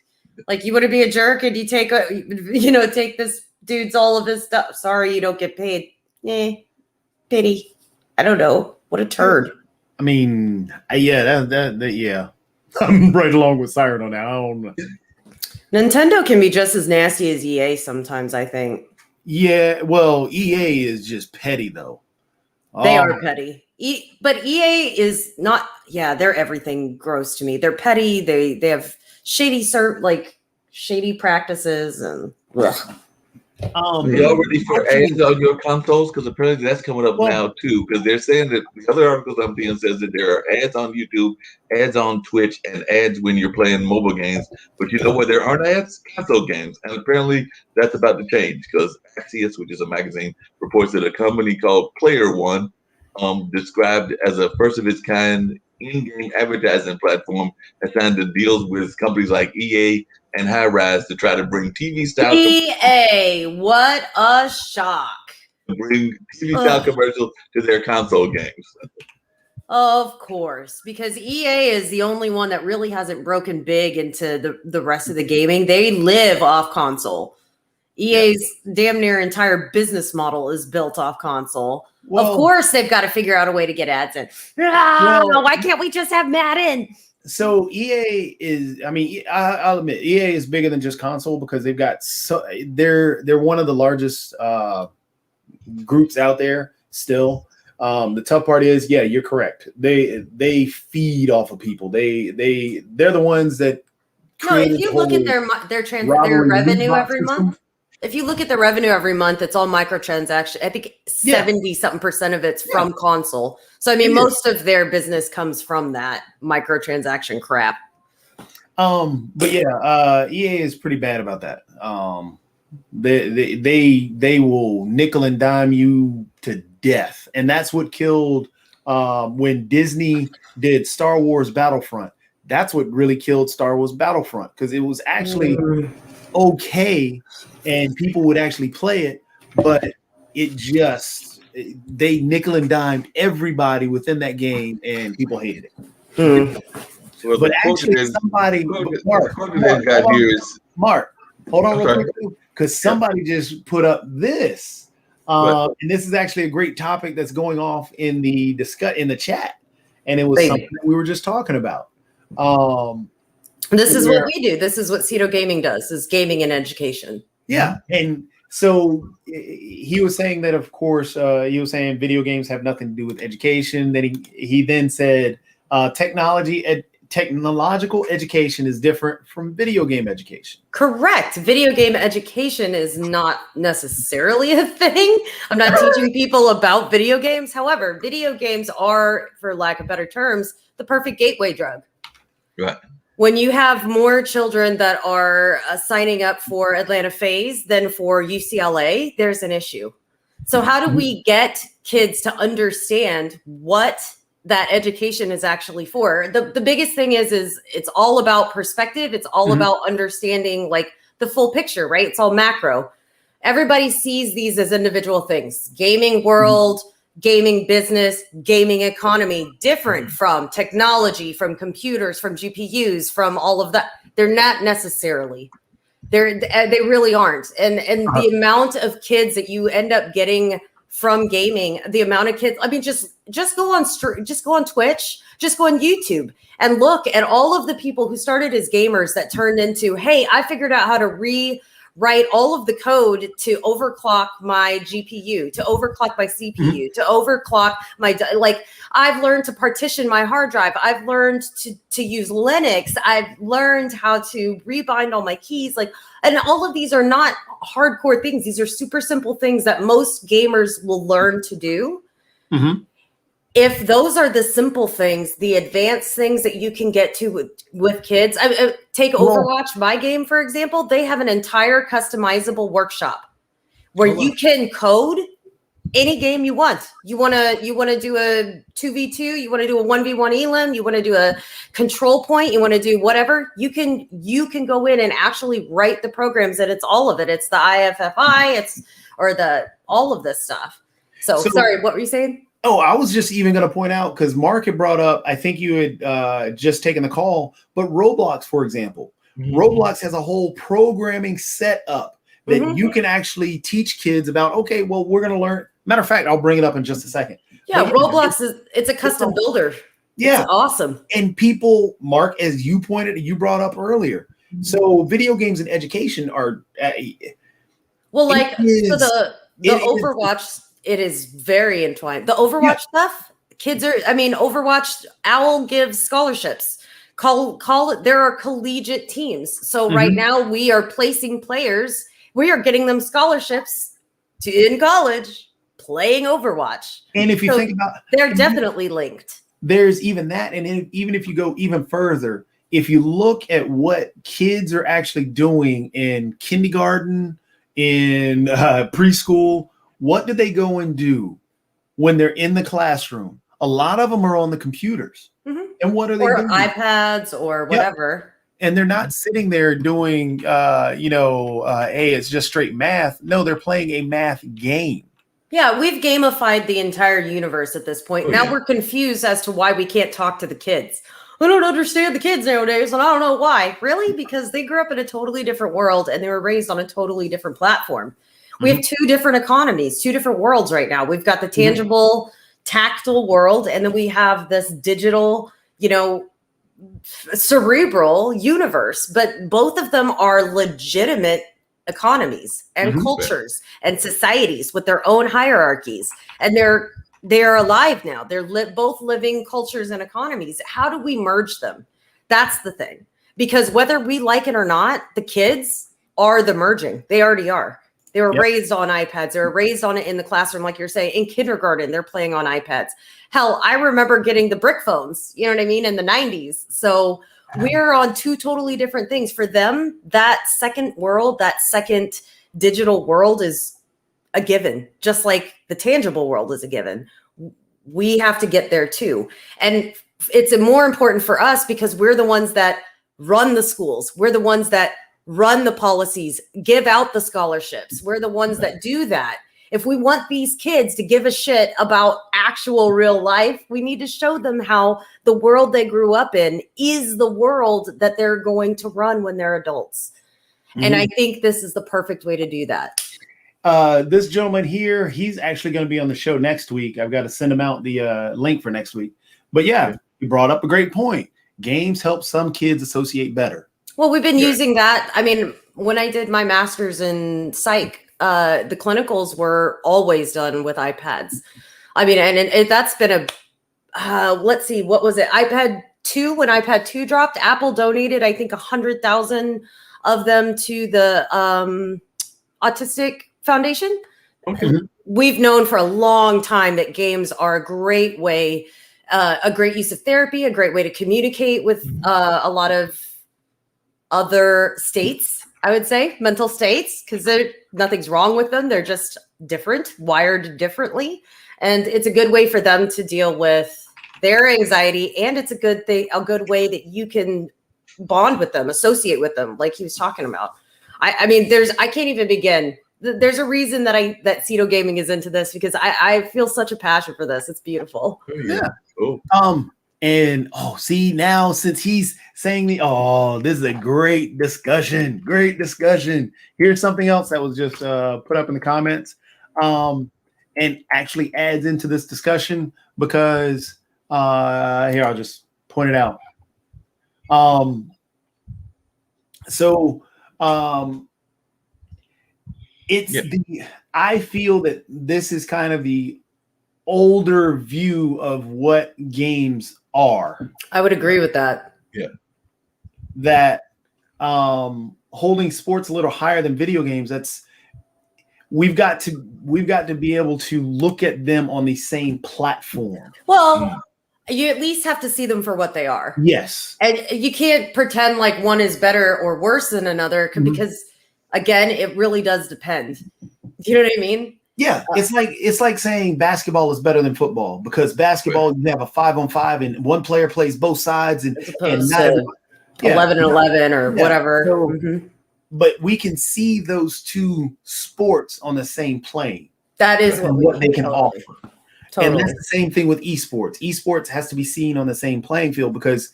You want to be a jerk and you take take this dude's all of his stuff. Sorry, you don't get paid. Pity. I don't know. What a turd. I mean, yeah. I'm right along with Siren on that. I don't know. Nintendo can be just as nasty as EA sometimes, I think. Yeah, well, EA is just petty though. They are petty. But EA is not. Yeah, they're everything gross to me. They're petty. They have shady shady practices and. Ugh. Y'all ready for ads on your consoles? Because apparently that's coming up now too. Because they're saying that the other articles I'm seeing says that there are ads on YouTube, ads on Twitch, and ads when you're playing mobile games. But you know where there aren't ads? Console games. And apparently that's about to change because Axios, which is a magazine, reports that a company called Player One, described as a first of its kind in-game advertising platform, has signed deals with companies like EA and High Rise to try to bring TV style. EA, what a shock! Bring TV style commercials to their console games. Of course, because EA is the only one that really hasn't broken big into the rest of the gaming. They live off console. EA's damn near entire business model is built off console. Well, of course, they've got to figure out a way to get ads in. Why can't we just have Madden? So EA is, I mean, I'll admit, EA is bigger than just console because they've got they're one of the largest groups out there still. The tough part is, yeah, you're correct. They feed off of people. They're the ones that. No, if you look at their revenue every month. If you look at the revenue every month, it's all microtransaction. I think 70-something% of it's from console. So I mean, most of their business comes from that microtransaction crap. But yeah, EA is pretty bad about that. They will nickel and dime you to death, and that's what killed when Disney did Star Wars Battlefront. That's what really killed Star Wars Battlefront, because it was actually okay and people would actually play it, but they nickel and dimed everybody within that game and people hated it. Well, But actually Mark, hold on real quick, because somebody just put up this. And this is actually a great topic that's going off in the chat, and it was something that we were just talking about. This is what we do. This is what Cedo Gaming does, is gaming and education. Yeah. And so he was saying that, of course, he was saying video games have nothing to do with education. Then he then said technological education is different from video game education. Correct. Video game education is not necessarily a thing. I'm not teaching people about video games. However, video games are, for lack of better terms, the perfect gateway drug. Right. When you have more children that are signing up for Atlanta FaZe than for UCLA, there's an issue. So how do we get kids to understand what that education is actually for? The biggest thing is it's all about perspective. It's all about understanding like the full picture, right? It's all macro. Everybody sees these as individual things. Gaming world, gaming business, gaming economy, different from technology, from computers, from GPUs, from all of that. They're not necessarily. They really aren't. And the amount of kids that you end up getting from gaming, the amount of kids, I mean, just go on Twitch, just go on YouTube and look at all of the people who started as gamers that turned into, hey, I figured out how to rewrite all of the code to overclock my GPU, to overclock my CPU, to overclock my, like, I've learned to partition my hard drive. I've learned to use Linux. I've learned how to rebind all my keys. Like, and all of these are not hardcore things. These are super simple things that most gamers will learn to do. If those are the simple things, the advanced things that you can get to with kids, take Overwatch, my game, for example. They have an entire customizable workshop where you can code any game you want. You want to do a 2v2, you want to do a 1v1 elim, you want to do a control point, you want to do whatever, you can go in and actually write the programs, and it's all of it. It's the IFFI, all of this stuff. So sorry, what were you saying? Oh, I was just even going to point out, because Mark had brought up, I think you had just taken the call, but Roblox, for example, Roblox has a whole programming set up that you can actually teach kids about. Okay, well, we're going to learn. Matter of fact, I'll bring it up in just a second. Yeah, Roblox it's a custom builder. Yeah, it's awesome. And people, Mark, as you brought up earlier. So video games and education are the Overwatch. It is very entwined. The Overwatch stuff, kids are, Overwatch, Owl gives scholarships. Call it, there are collegiate teams. So right now we are placing players, we are getting them scholarships in college playing Overwatch. And if you think about it, they're definitely linked. There's even that. And even if you go even further, if you look at what kids are actually doing in kindergarten, in preschool, what do they go and do when they're in the classroom? A lot of them are on the computers. And what are they doing? Or iPads or whatever. And they're not sitting there doing, hey, it's just straight math. No, they're playing a math game. Yeah, we've gamified the entire universe at this point. Now we're confused as to why we can't talk to the kids. I don't understand the kids nowadays, and I don't know why. Really? Because they grew up in a totally different world, and they were raised on a totally different platform. We have two different economies, two different worlds right now. We've got the tangible, tactile world, and then we have this digital, cerebral universe. But both of them are legitimate economies and cultures and societies with their own hierarchies. And they're alive now. They're both living cultures and economies. How do we merge them? That's the thing. Because whether we like it or not, the kids are the merging. They already are. They were Yep. raised on iPads. They were raised on it in the classroom, like you're saying. In kindergarten, they're playing on iPads. Hell, I remember getting the brick phones, you know what I mean, in the 90s. So we're on two totally different things. For them, that second world, that second digital world is a given, just like the tangible world is a given. We have to get there too. And it's more important for us because we're the ones that run the schools. We're the ones that run the policies, give out the scholarships. We're the ones that do that. If we want these kids to give a shit about actual real life, we need to show them how the world they grew up in is the world that they're going to run when they're adults. And I think this is the perfect way to do that. This gentleman here, he's actually going to be on the show next week. I've got to send him out the link for next week. But yeah, he brought up a great point. Games help some kids associate better. Well, we've been using that. I mean, when I did my master's in psych, the clinicals were always done with iPads. I mean, and that's been let's see, what was it? iPad 2, when iPad 2 dropped, Apple donated, I think, 100,000 of them to the Autistic Foundation. Okay. We've known for a long time that games are a great way, a great use of therapy, a great way to communicate with a lot of other states, I would say, mental states, because nothing's wrong with them. They're just different, wired differently. And it's a good way for them to deal with their anxiety. And it's a good way that you can bond with them, associate with them, like he was talking about. I mean, I can't even begin. There's a reason that Ceto Gaming is into this, because I feel such a passion for this. It's beautiful. Oh, yeah. Cool. And see, now since he's saying this is a great discussion. Here's something else that was just put up in the comments, and actually adds into this discussion because here, I'll just point it out. I feel that this is kind of the older view of what games are. I would agree with that. Yeah. That holding sports a little higher than video games, we've got to be able to look at them on the same platform. Well, you at least have to see them for what they are. Yes. And you can't pretend like one is better or worse than another, because again, it really does depend. Do you know what I mean? Yeah, it's like saying basketball is better than football, because basketball you have a 5-on-5 and one player plays both sides and not 11 and 11 or whatever. So, but we can see those two sports on the same plane. That is what they can offer. Totally. And that's the same thing with esports. Esports has to be seen on the same playing field because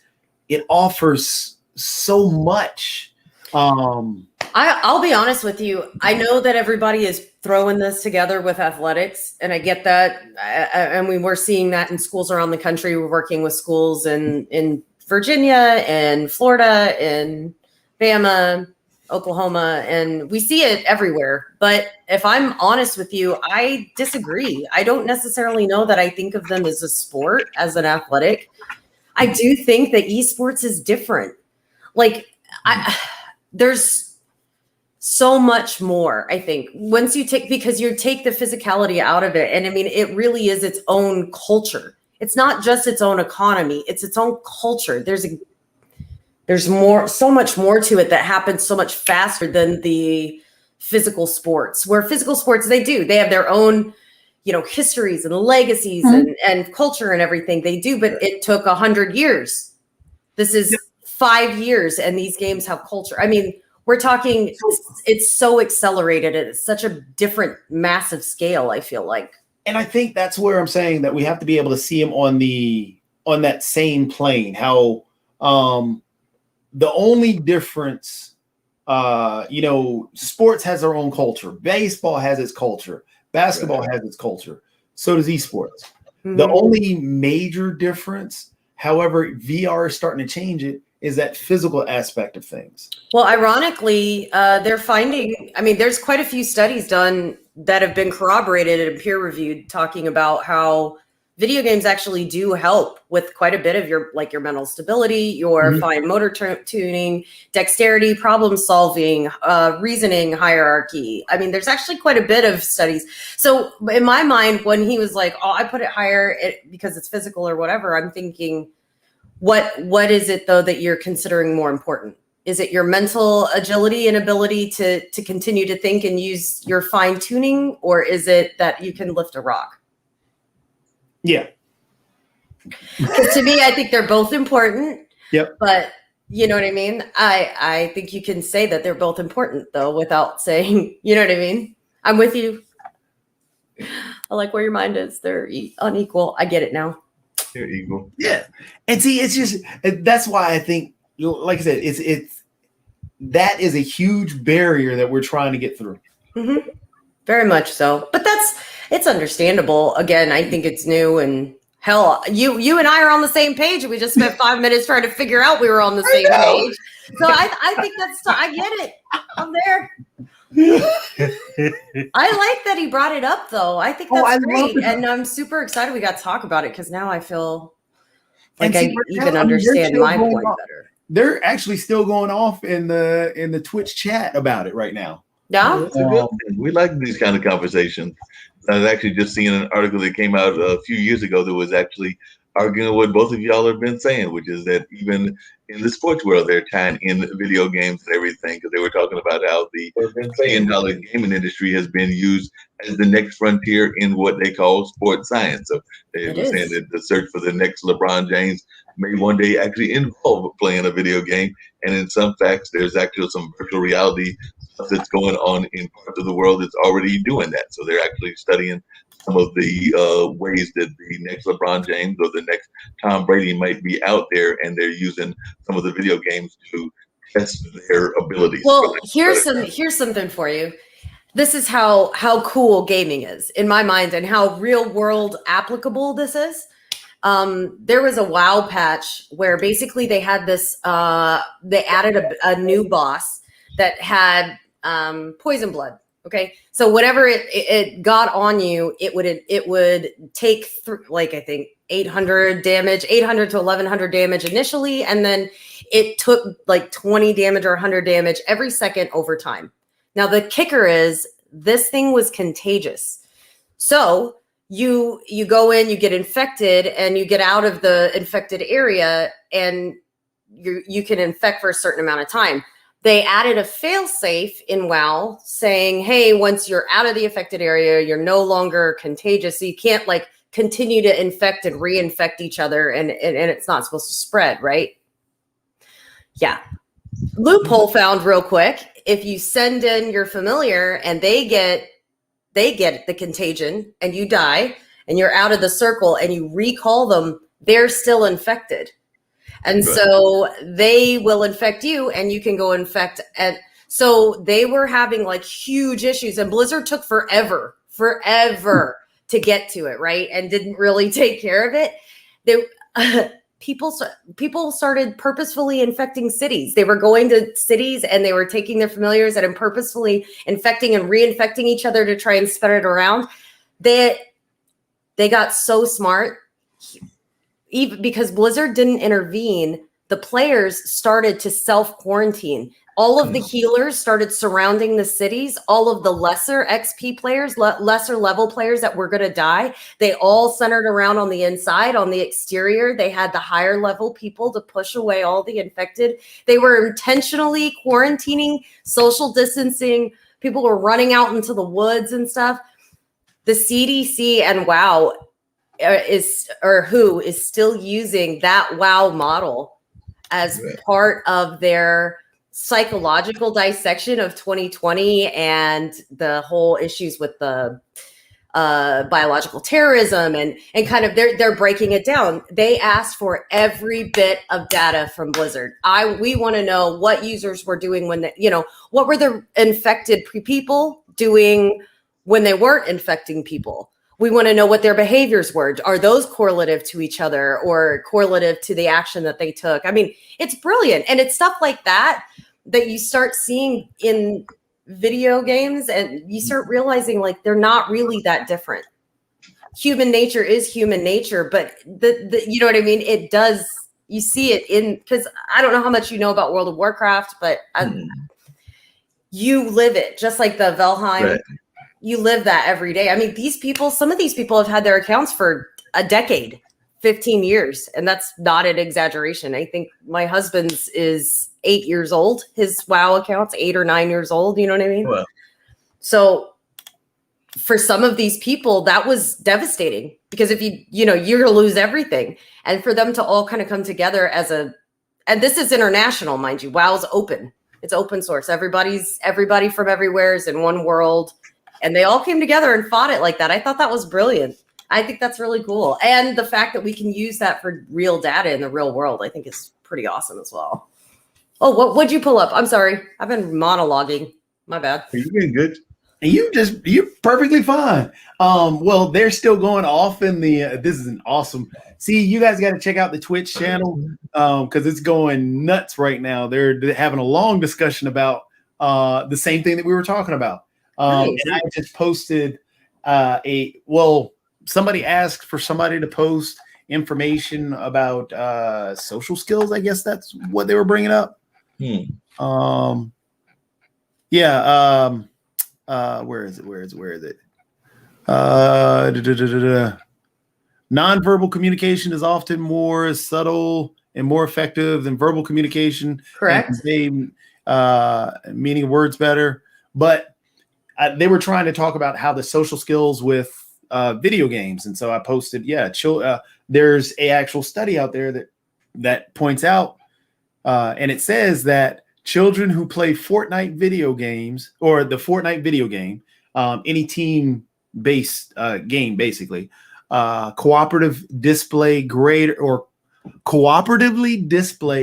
it offers so much. I'll be honest with you. I know that everybody is throwing this together with athletics, and I get that. And we're seeing that in schools around the country. We're working with schools in Virginia and Florida and Bama, Oklahoma, and we see it everywhere. But if I'm honest with you, I disagree. I don't necessarily know that I think of them as a sport, as an athletic. I do think that esports is different. Like, there's so much more, I think, once you take the physicality out of it. And I mean, it really is its own culture. It's not just its own economy. It's its own culture. There's so much more to it that happens so much faster than the physical sports, where physical sports, they have their own, histories and legacies and culture and everything they do. But it took 100 years. This is 5 years, and these games have culture. I mean, we're talking, it's so accelerated. It's such a different, massive scale, I feel like. And I think that's where I'm saying that we have to be able to see them on that same plane. How the only difference, sports has their own culture. Baseball has its culture. Basketball has its culture. So does esports. Mm-hmm. The only major difference, however, VR is starting to change it, is that physical aspect of things. Well, ironically, they're finding, there's quite a few studies done that have been corroborated and peer reviewed, talking about how video games actually do help with quite a bit of your mental stability, your fine motor tuning, dexterity, problem solving, reasoning hierarchy. I mean, there's actually quite a bit of studies. So in my mind, when he was like, oh, I put it higher because it's physical or whatever, I'm thinking, what is it though that you're considering more important? Is it your mental agility and ability to continue to think and use your fine tuning, or is it that you can lift a rock? Yeah. Because to me, I think they're both important. Yep. But you know what I mean? I think you can say that they're both important though without saying, you know what I mean? I'm with you. I like where your mind is. They're unequal. I get it now. They're equal. Yeah. And see, it's just, that's why I think, like I said, it's that is a huge barrier that we're trying to get through. Mm-hmm. Very much so. But it's understandable. Again, I think it's new, and hell, you and I are on the same page. We just spent 5 minutes trying to figure out we were on the same page. So I think I get it. I'm there. I like that he brought it up, though. I think that's great, and I'm super excited we got to talk about it because now I feel like I even understand my point better. They're actually still going off in the Twitch chat about it right now. Yeah, it's a good thing. We like these kind of conversations. I've actually just seen an article that came out a few years ago that was actually arguing what both of y'all have been saying, which is that even in the sports world, they're tying in video games and everything, because they were talking about how the billion-dollar gaming industry has been used as the next frontier in what they call sports science. So they were saying that the search for the next LeBron James may one day actually involve playing a video game. And in some facts, there's actually some virtual reality stuff that's going on in parts of the world that's already doing that. So they're actually studying some of the ways that the next LeBron James or the next Tom Brady might be out there, and they're using some of the video games to test their abilities. Well, here's something for you. This is how cool gaming is in my mind, and how real world applicable this is. There was a WoW patch where basically they had this. They added a new boss that had poison blood. Okay, so whatever it got on you, it would take like I think 800 damage, 800 to 1100 damage initially, and then it took like 20 damage or 100 damage every second over time. Now the kicker is this thing was contagious, so you go in, you get infected, and you get out of the infected area, and you can infect for a certain amount of time. They added a fail-safe in WoW saying, hey, once you're out of the affected area, you're no longer contagious. So you can't like continue to infect and reinfect each other, and it's not supposed to spread, right? Yeah. Loophole found real quick. If you send in your familiar and they get the contagion and you die and you're out of the circle and you recall them, they're still infected. And so they will infect you, and you can go infect. And so they were having like huge issues, and Blizzard took forever to get to it, right? And didn't really take care of it. People started purposefully infecting cities. They were going to cities and they were taking their familiars and purposefully infecting and reinfecting each other to try and spread it around. They got so smart. Even because Blizzard didn't intervene, the players started to self-quarantine. All of the healers started surrounding the cities. All of the lesser XP players, lesser level players that were going to die, they all centered around on the inside. On the exterior, they had the higher level people to push away all the infected. They were intentionally quarantining, social distancing. People were running out into the woods and stuff. The CDC and WoW who is still using that WoW model as part of their psychological dissection of 2020 and the whole issues with the biological terrorism and kind of they're breaking it down. They asked for every bit of data from Blizzard. We want to know what users were doing when what were the infected people doing when they weren't infecting people. We want to know what their behaviors were. Are those correlative to each other or correlative to the action that they took? I mean, it's brilliant. And it's stuff like that you start seeing in video games, and you start realizing like they're not really that different. human nature is human nature, but you know what I mean? It does, you see it in, because I don't know how much you know about World of Warcraft, but you live it, just like the Valheim. Right. You live that every day. I mean, some of these people have had their accounts for a decade, 15 years, and that's not an exaggeration. I think my husband's is 8 years old. His WoW account's 8 or 9 years old. You know what I mean? Well, so for some of these people, that was devastating, because if you're going to lose everything. And for them to all kind of come together and this is international, mind you, WoW's open. It's open source. Everybody from everywhere is in one world, and they all came together and fought it like that. I thought that was brilliant. I think that's really cool. And the fact that we can use that for real data in the real world, I think is pretty awesome as well. Oh, what'd you pull up? I'm sorry. I've been monologuing. My bad. you're doing good. You're perfectly fine. Well, they're still going off in the. This is an awesome. See, you guys got to check out the Twitch channel because it's going nuts right now. They're having a long discussion about the same thing that we were talking about. Nice. And I just posted somebody asked for somebody to post information about social skills. I guess that's what they were bringing up. Where is it? Nonverbal communication is often more subtle and more effective than verbal communication. Correct. Meaning words better. But they were trying to talk about how the social skills with video games. And so I posted, there's a actual study out there that points out, and it says that children who play Fortnite video games, or the Fortnite video game, any team-based game, basically, cooperatively display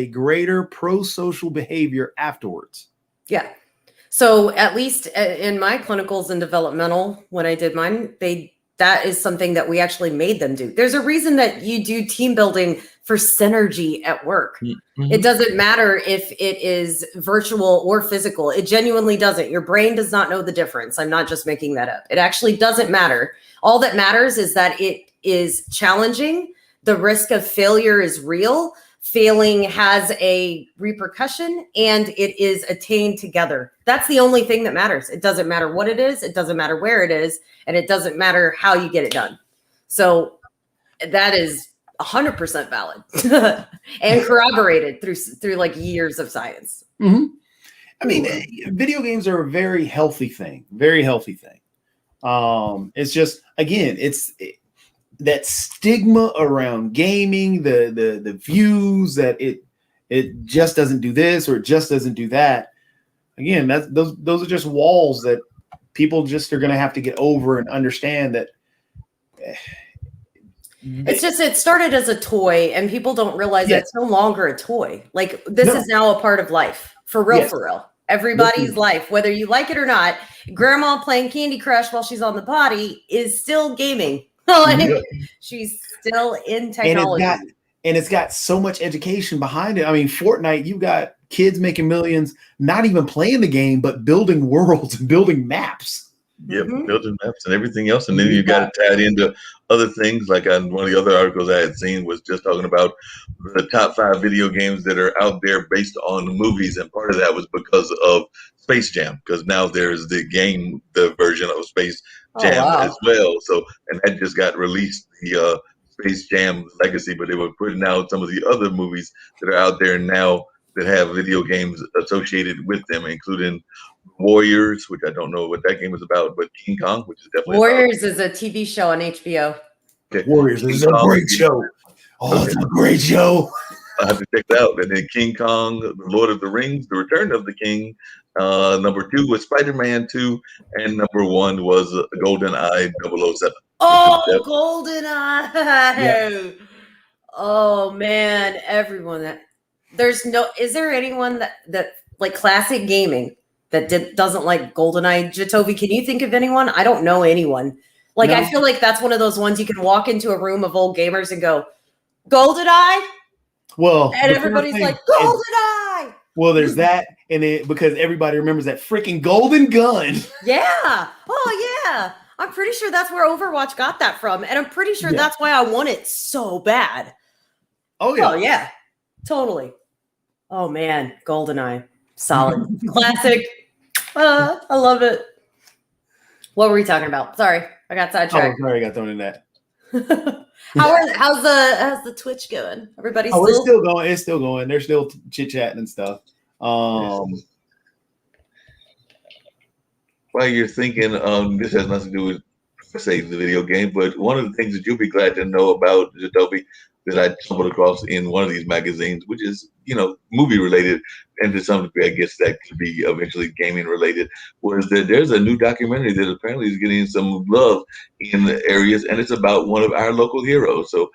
greater pro-social behavior afterwards. Yeah. So at least in my clinicals and developmental, when I did mine, that is something that we actually made them do. There's a reason that you do team building for synergy at work. Mm-hmm. It doesn't matter if it is virtual or physical. It genuinely doesn't. Your brain does not know the difference. I'm not just making that up. It actually doesn't matter. All that matters is that it is challenging. The risk of failure is real. Failing has a repercussion, and it is attained together. That's the only thing that matters. It doesn't matter what it is. It doesn't matter where it is. And it doesn't matter how you get it done. So that is 100% valid and corroborated through like years of science. Mm-hmm. I mean, video games are a very healthy thing. Very healthy thing. It's just, again, that stigma around gaming, the views that it just doesn't do this or it just doesn't do that. Again, those are just walls that people just are going to have to get over and understand that. It started as a toy, and people don't realize that it's no longer a toy. Like this is now a part of life, for real, for real. Everybody's life, whether you like it or not. Grandma playing Candy Crush while she's on the potty is still gaming. She's still in technology. And it's got so much education behind it. I mean, Fortnite, you've got kids making millions, not even playing the game, but building worlds and building maps. Yep, building maps and everything else. And then you got it tied into other things. Like on one of the other articles I had seen was just talking about the top 5 video games that are out there based on movies. And part of that was because of Space Jam, because now there's the version of Space Jam as well. So, and that just got released, the Space Jam Legacy, but they were putting out some of the other movies that are out there now that have video games associated with them, including Warriors, which I don't know what that game is about, but King Kong, which is definitely Warriors is a TV show on HBO. Okay. Warriors is a great show. Oh, it's a great show. I have to check it out. And then King Kong, The Lord of the Rings, The Return of the King. Number 2 was Spider-Man 2, and number 1 was GoldenEye 007. Oh, GoldenEye! Yeah. Oh man, everyone is there anyone that like classic gaming that doesn't like GoldenEye? Jatovi, can you think of anyone? I don't know anyone. Like, no. I feel like that's one of those ones you can walk into a room of old gamers and go, GoldenEye? Well, and everybody's like, GoldenEye! Well, there's that, and because everybody remembers that freaking golden gun. Yeah. Oh, yeah. I'm pretty sure that's where Overwatch got that from. And I'm pretty sure that's why I want it so bad. Oh, yeah. Oh, yeah. Totally. Oh, man. GoldenEye. Solid. Classic. I love it. What were we talking about? Sorry. I got sidetracked. Oh, sorry, I got thrown in that. How's the Twitch going? Everybody's it's still going. It's still going. They're still chit-chatting and stuff. While you're thinking, this has nothing to do with, say, the video game, but one of the things that you'll be glad to know about, Jadobi, that I stumbled across in one of these magazines, which is, movie related, and to some degree, I guess that could be eventually gaming related, was that there's a new documentary that apparently is getting some love in the areas, and it's about one of our local heroes. So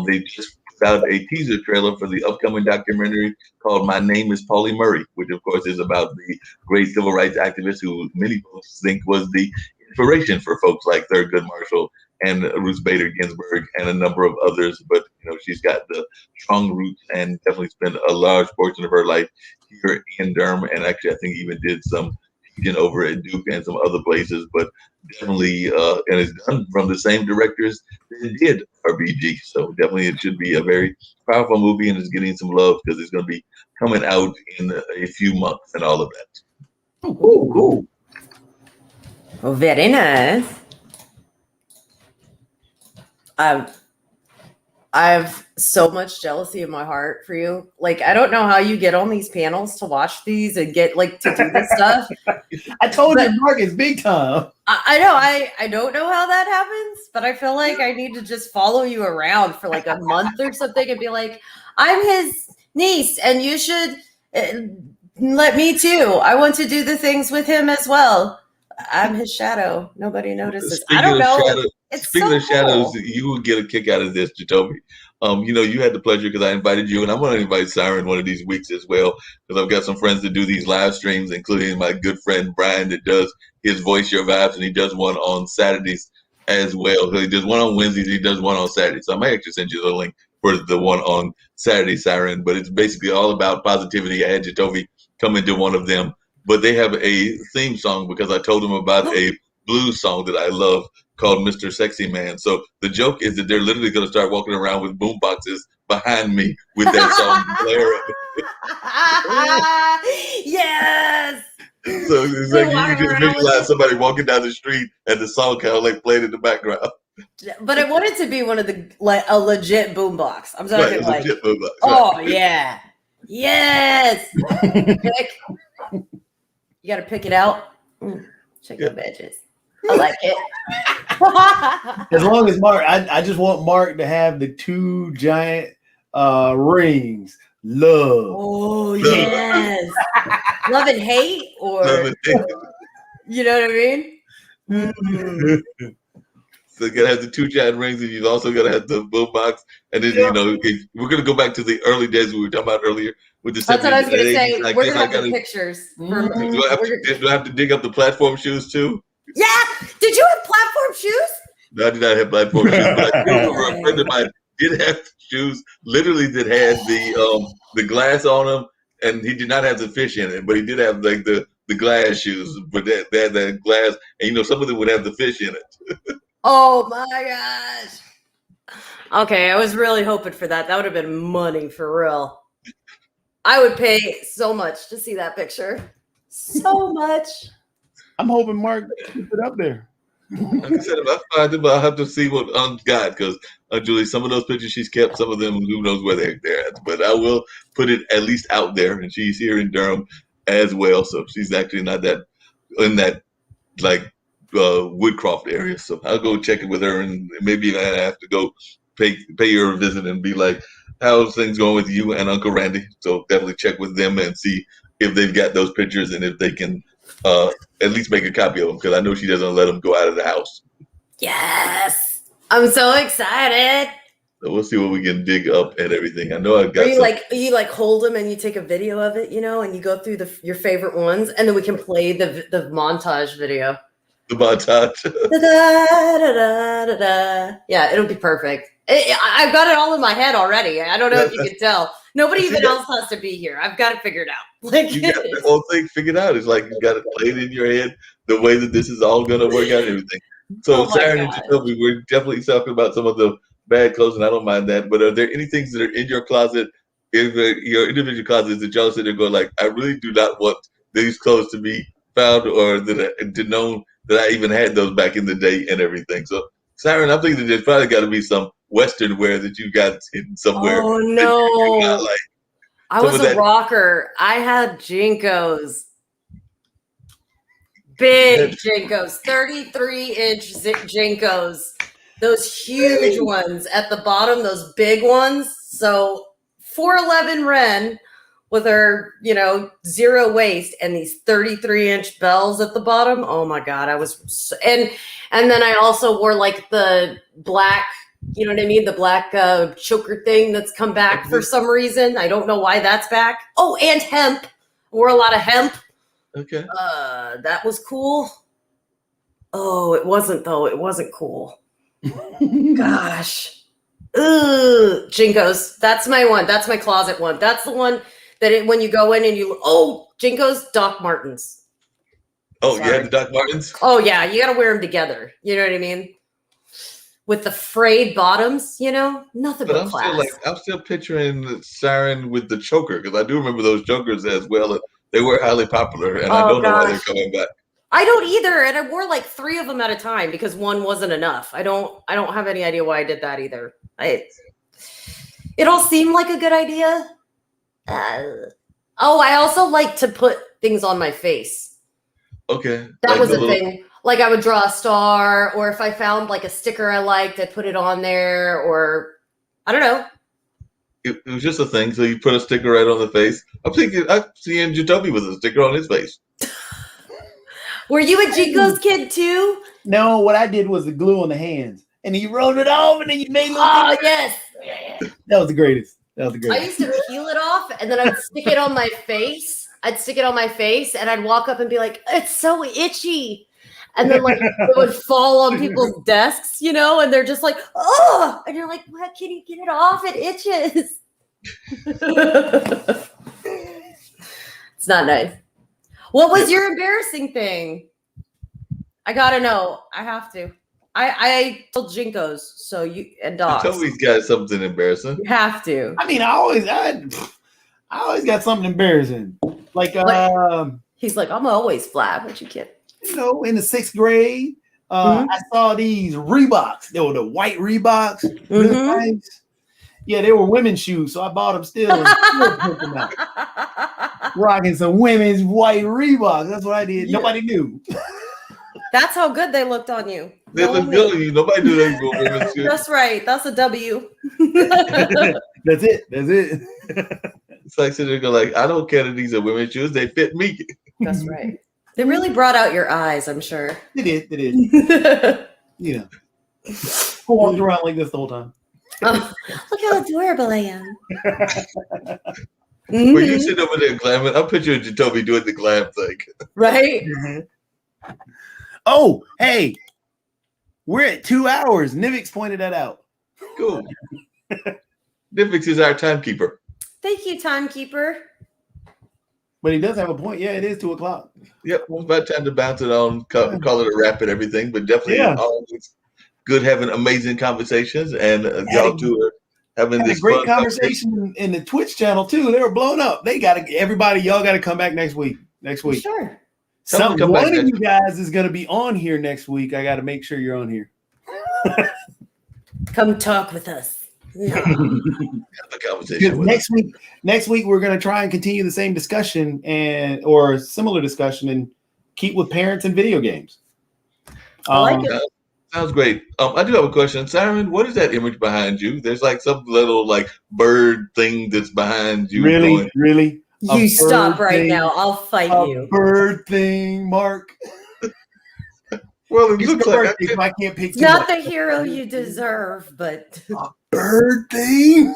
they just put out a teaser trailer for the upcoming documentary called My Name is Paulie Murray, which of course is about the great civil rights activist who many folks think was the inspiration for folks like Thurgood Marshall and Ruth Bader Ginsburg and a number of others. But she's got the strong roots and definitely spent a large portion of her life here in Durham, and actually I think even did some teaching over at Duke and some other places. But definitely, and it's done from the same directors that did RBG. So definitely, it should be a very powerful movie, and it's getting some love because it's going to be coming out in a few months and all of that. Ooh, cool. Oh, very nice. I have so much jealousy in my heart for you. Like, I don't know how you get on these panels to watch these and get to do this stuff. I told you, Mark is big time. I know. I don't know how that happens, but I feel like I need to just follow you around for like a month or something and be like, I'm his niece and you should let me too. I want to do the things with him as well. I'm his shadow. Nobody notices. I don't know. Speaking of shadows, you will get a kick out of this, Jacoby. You had the pleasure because I invited you, and I'm going to invite Siren one of these weeks as well because I've got some friends that do these live streams, including my good friend Brian that does his Voice Your Vibes, and he does one on Saturdays as well. So he does one on Wednesdays, he does one on Saturdays. So I might actually send you the link for the one on Saturday, Siren, but it's basically all about positivity. I had Jacoby come into one of them, but they have a theme song because I told them about a blues song that I love called Mr. Sexy Man. So the joke is that they're literally going to start walking around with boom boxes behind me with that song blaring. Yes. So it's like you can just visualize somebody walking down the street and the song kind of like playing in the background. But I want it to be one of the a legit boombox. I'm talking right, legit boombox. Oh right. yeah, yes. You got to pick it out. Check the badges. I like it. As long as Mark, I just want Mark to have the two giant rings. Love. Oh yes. Love and hate, or Love and hate. You know what I mean? Mm-hmm. So you gotta have the two giant rings, and you also gotta have the boom box. And then we're gonna go back to the early days we were talking about earlier with the. That's what I was gonna say. We're gonna have the pictures. Do I have to dig up the platform shoes too? Yeah. Did you have platform shoes? No, I did not have platform shoes, but I do remember a friend of mine did have shoes, literally that had the glass on them, and he did not have the fish in it, but he did have like the glass shoes, but they had that glass, and some of them would have the fish in it. Oh my gosh. Okay, I was really hoping for that. That would have been money for real. I would pay so much to see that picture. So much. I'm hoping Mark keeps it up there. Like I said, if I find them, I'll have to see what got, because Julie, some of those pictures she's kept, some of them, who knows where they're at. But I will put it at least out there, and she's here in Durham as well, so she's actually not that in that like Woodcroft area. So I'll go check it with her, and maybe I have to go pay her a visit and be like, how's things going with you and Uncle Randy? So definitely check with them and see if they've got those pictures and if they can at least make a copy of them, because I know she doesn't let them go out of the house. Yes, I'm so excited. So we'll see what we can dig up and everything. I know I've got. You hold them and you take a video of it, and you go through your favorite ones, and then we can play the montage video. The montage. Yeah, it'll be perfect. I've got it all in my head already. I don't know if you can tell. Nobody even else has to be here. I've got it figured out. You got the whole thing figured out. It's like you got it played in your head the way that this is all going to work out and everything. So Oh my Siren and God. Jacoby, we're definitely talking about some of the bad clothes, and I don't mind that. But are there any things that are in your closet, your individual closets, that y'all sit there go like, I really do not want these clothes to be found, or to know that I even had those back in the day and everything. So Siren, I'm thinking that there's probably got to be some Western wear that you got hidden somewhere. Oh That you do not no. like. I Some was of a that. rocker. I had Jinkos. Big Jinkos. 33-inch Jinkos. Those huge ones at the bottom, those big ones. So 4'11" Ren with her, 0 waist and these 33-inch bells at the bottom. Oh my God. I was and then I also wore like the black, you know what I mean? The black choker thing that's come back for some reason. I don't know why that's back. Oh, and hemp. Wore a lot of hemp. Okay. That was cool. Oh, it wasn't though. It wasn't cool. Gosh. Ugh. Jinkos. That's my one. That's my closet one. That's the one that when you go in and Jinkos, Doc Martens. Oh, Sorry. you had the Doc Martens? Oh yeah, you got to wear them together. You know what I mean? With the frayed bottoms, nothing but class. I'm still picturing Siren with the choker, because I do remember those chokers as well. They were highly popular, and I don't know why they're coming back. I don't either, and I wore like 3 of them at a time because one wasn't enough. I don't have any idea why I did that either. It all seemed like a good idea. I also like to put things on my face. Okay. That was a thing. Like I would draw a star, or if I found like a sticker I liked, I'd put it on there, or I don't know. It was just a thing, so you put a sticker right on the face. I'm seeing Jacoby with a sticker on his face. Were you a Jinkos kid too? No, what I did was the glue on the hands, and you rolled it off, and then you made. Oh yes, that was the greatest. I used to peel it off, and then I'd stick it on my face. And I'd walk up and be like, "It's so itchy," and then like it would fall on people's desks, and they're just like, "Oh," and you're like, "What? Can you get it off? It itches." It's not nice. What was your embarrassing thing? I gotta know. I have to. I told Jinkos, so you and dogs. Jacoby's got something embarrassing. You have to. I mean, I always got something embarrassing. Like he's like, I'm always flat, but you can't. In the 6th grade, I saw these Reeboks. They were the white Reeboks. Really nice. Yeah, they were women's shoes, so I bought them still. And still put them out. Rocking some women's white Reeboks. That's what I did. Yeah. Nobody knew. That's how good they looked on you. They looked good on you. Nobody knew they were women's shoes. That's right. That's a W. That's it. It's like sitting there going like, I don't care that these are women's shoes. They fit me. That's right. They really brought out your eyes, I'm sure. They did. Yeah. Who walked around like this the whole time? Oh, look how adorable I am. When you sit over there glamming, I'm picturing Jacoby doing the glam thing. Right? Oh, hey. We're at 2 hours. Nivix pointed that out. Cool. Nivix is our timekeeper. Thank you, timekeeper. But he does have a point. Yeah, it is 2 o'clock. Yep, it's about time to bounce it on, call it a wrap and everything. But definitely always good having amazing conversations, and y'all two are having this great conversation in the Twitch channel too. They were blown up. Y'all got to come back next week. Sure. One of you guys is going to be on here next week. I got to make sure you're on here. Come talk with us. No. Have a conversation with next week we're going to try and continue the same discussion or similar discussion and keep with parents and video games. I like it. Sounds great. I do have a question. Siren, what is that image behind you? There's like some little like bird thing that's behind you. Really? You stop right now. I'll fight you. Bird thing, Mark. Well, it looks like I can't pick not the hero you deserve, but a bird thing.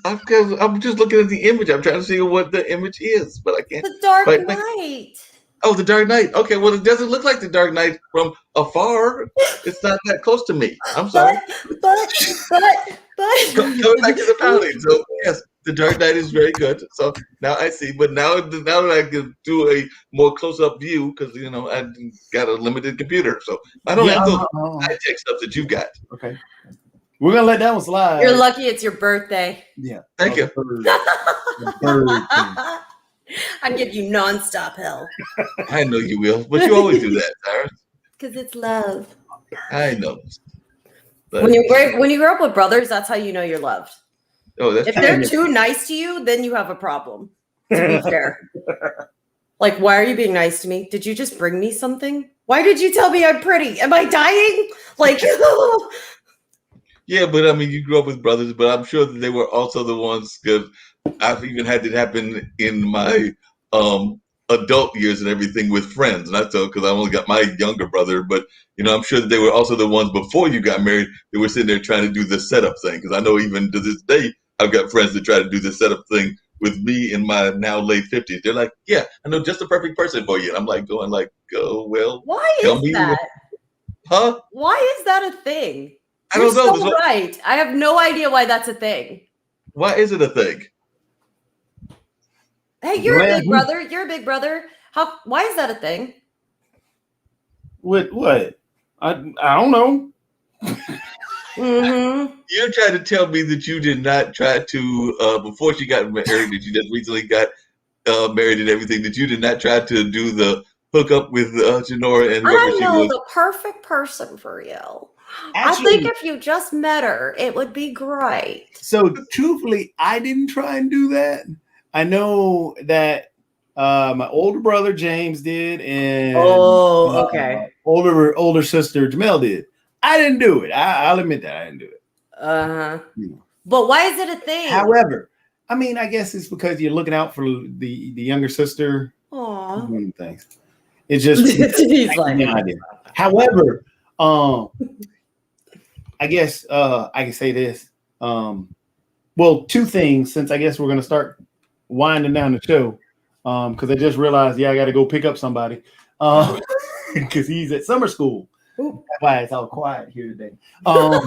I'm just looking at the image. I'm trying to see what the image is, but I can't. The Dark Knight. Oh, the Dark Knight. Okay, well, it doesn't look like the Dark Knight from afar. It's not that close to me. I'm sorry. But. Coming back to the pounding. So yes, The Dark Knight is very good. So now I see. But now that I can do a more close up view, because I got a limited computer, so I don't have those high tech stuff that you got. Okay, we're gonna let that one slide. You're lucky it's your birthday. Yeah, Thank you. The bird thing. I'd give you nonstop hell. I know you will, but you always do that, Sarah. Because it's love. I know. But, When you grow up with brothers, that's how you know you're loved. oh, that's If true. they're too nice to you, then you have a problem. To be fair. Like, why are you being nice to me? Did you just bring me something? Why did you tell me I'm pretty? Am I dying? Like, Yeah, but I mean, you grew up with brothers, but I'm sure that they were also the ones, because I've even had it happen in my adult years and everything with friends. Not so, because I only got my younger brother, but I'm sure that they were also the ones before you got married that were sitting there trying to do the setup thing. Because I know even to this day, I've got friends that try to do the setup thing with me in my now late 50s. They're like, "Yeah, I know just the perfect person for you." And I'm like, "Oh, well, why tell is me, that? huh?" Why is that a thing? I don't know. So right. I have no idea why that's a thing. Why is it a thing? Hey, you're a big brother. You're a big brother. Why is that a thing? With what? I don't know. Mm-hmm. You're trying to tell me that you did not try to, before she got married, that you just recently got married and everything, that you did not try to do the hookup with Janora and whoever I she know was. the perfect person for you. Actually, I think if you just met her, it would be great. So truthfully, I didn't try and do that. I know that my older brother James did, and older sister Jamel did. I didn't do it. I'll admit that I didn't do it. Uh-huh. But why is it a thing? However, I mean, I guess it's because you're looking out for the younger sister. Aww. Things. It's just he's like, however, I guess I can say this. Well, two things, since I guess we're gonna start winding down the show. Because I just realized, I got to go pick up somebody. Because he's at summer school. Ooh. That's why it's all quiet here today. I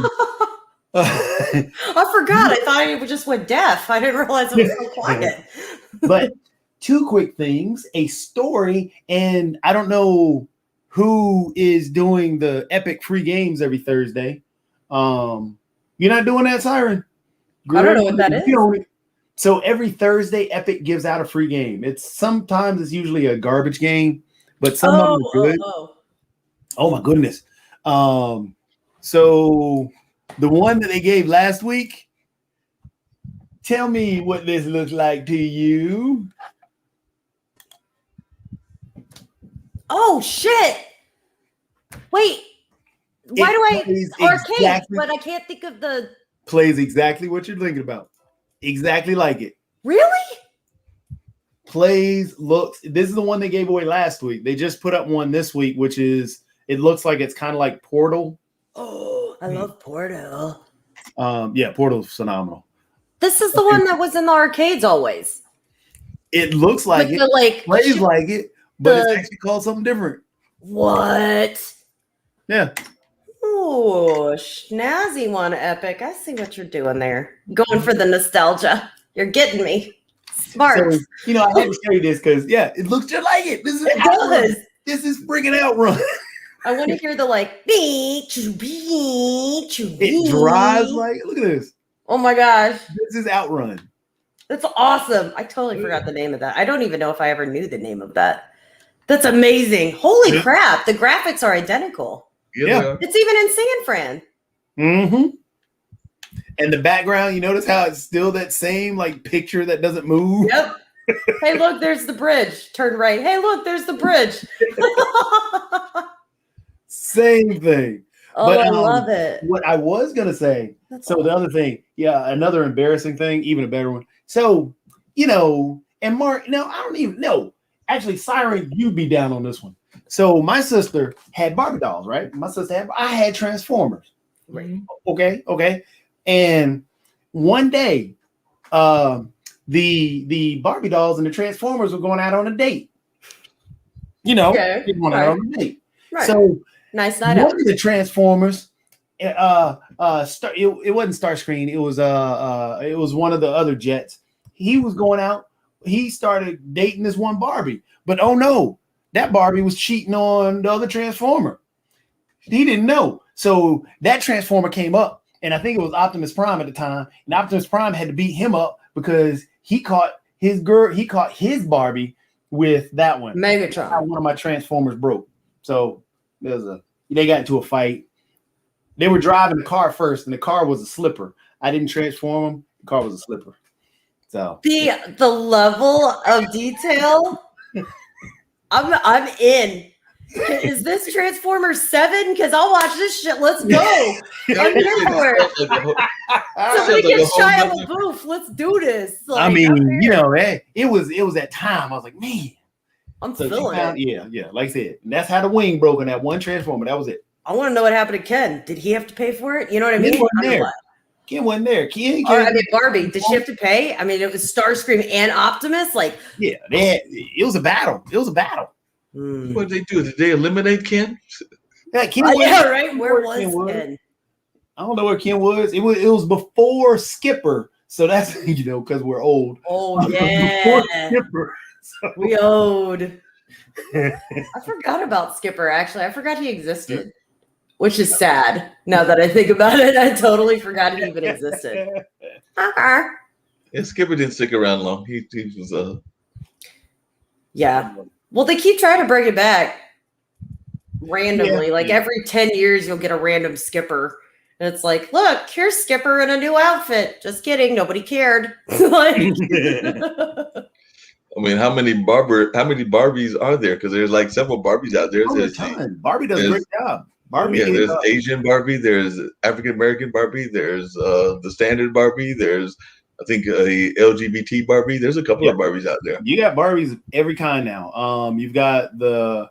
forgot. I thought it just went deaf. I didn't realize it was so quiet. But two quick things: a story, and I don't know who is doing the epic free games every Thursday. You're not doing that, Siren? I don't know what that is. So every Thursday, Epic gives out a free game. Sometimes it's usually a garbage game, but some of them are good. Oh my goodness! So the one that they gave last week. Tell me what this looks like to you. Oh shit! Wait, why do I arcade? But I can't think of the. Plays exactly what you're thinking about. Exactly like it. Really? Plays, looks. This is the one they gave away last week. They just put up one this week, which is, it looks like it's kind of like Portal. Oh, I love Portal. Yeah, Portal's phenomenal. This is the one that was in the arcades always. It looks like it. Plays like it, but it's actually called something different. What? Yeah. Oh, snazzy one, Epic. I see what you're doing there. Going for the nostalgia. You're getting me. Smart. So, I had to show you this because, it looks just like it. This is freaking Outrun. I want to hear the it drives like, look at this. Oh my gosh. This is Outrun. That's awesome. I totally forgot the name of that. I don't even know if I ever knew the name of that. That's amazing. Holy crap. The graphics are identical. Yeah. It's even in San Fran. Mm-hmm. And the background, you notice how it's still that same picture that doesn't move? Yep. Hey, look, there's the bridge. Turn right. Hey, look, there's the bridge. Same thing. Oh, but, I love it. What I was going to say, the other thing, another embarrassing thing, even a better one. So, and Mark, I don't even know. Actually, Siren, you'd be down on this one. So my sister had Barbie dolls, right? I had Transformers. Right. Okay. And one day, the Barbie dolls and the Transformers were going out on a date. Going out on a date. Right. So nice night out. One of the Transformers, it wasn't Starscream. It was one of the other jets. he was going out. He started dating this one Barbie, but oh no, that Barbie was cheating on the other Transformer. He didn't know. So that Transformer came up, and I think it was Optimus Prime at the time, and Optimus Prime had to beat him up because he caught his Barbie with that one. Megatron. One of my Transformers broke. So they got into a fight. They were driving the car first, and the car was a slipper. I didn't transform them. The car was a slipper. So the level of detail, I'm in. Is this Transformers 7? Because I'll watch this shit. Let's go. I'm here for it. Somebody get Shia LaBeouf. Let's do this. Like, I mean, you know, it was that time. I was like, man, I'm feeling it. Yeah. Like I said, and that's how the wing broke on that one Transformer. That was it. I want to know what happened to Ken. Did he have to pay for it? You know what I mean? Ken wasn't there. Ken I mean, Barbie, did she have to pay? I mean, it was Starscream and Optimus. Like, yeah, it was a battle. It was a battle. What did they do? Did they eliminate Ken? Yeah, Ken. Right. Where was Ken? I don't know where Ken was. It was before Skipper. So that's because we're old. Oh yeah. Before Skipper. So. We owed. I forgot about Skipper. Actually, I forgot he existed. Which is sad. Now that I think about it, I totally forgot he even existed. Yeah, Skipper didn't stick around long. He was Yeah. Well, they keep trying to bring it back randomly. Yeah. Like every 10 years, you'll get a random Skipper. And it's like, look, here's Skipper in a new outfit. Just kidding. Nobody cared. Like, I mean, how many Barbies are there? Because there's like several Barbies out there. There's a ton. Barbie does a great job. Barbie, there's Asian Barbie, there's African American Barbie, there's the standard Barbie, there's I think a LGBT Barbie. There's a couple of Barbies out there. You got Barbies of every kind now. You've got the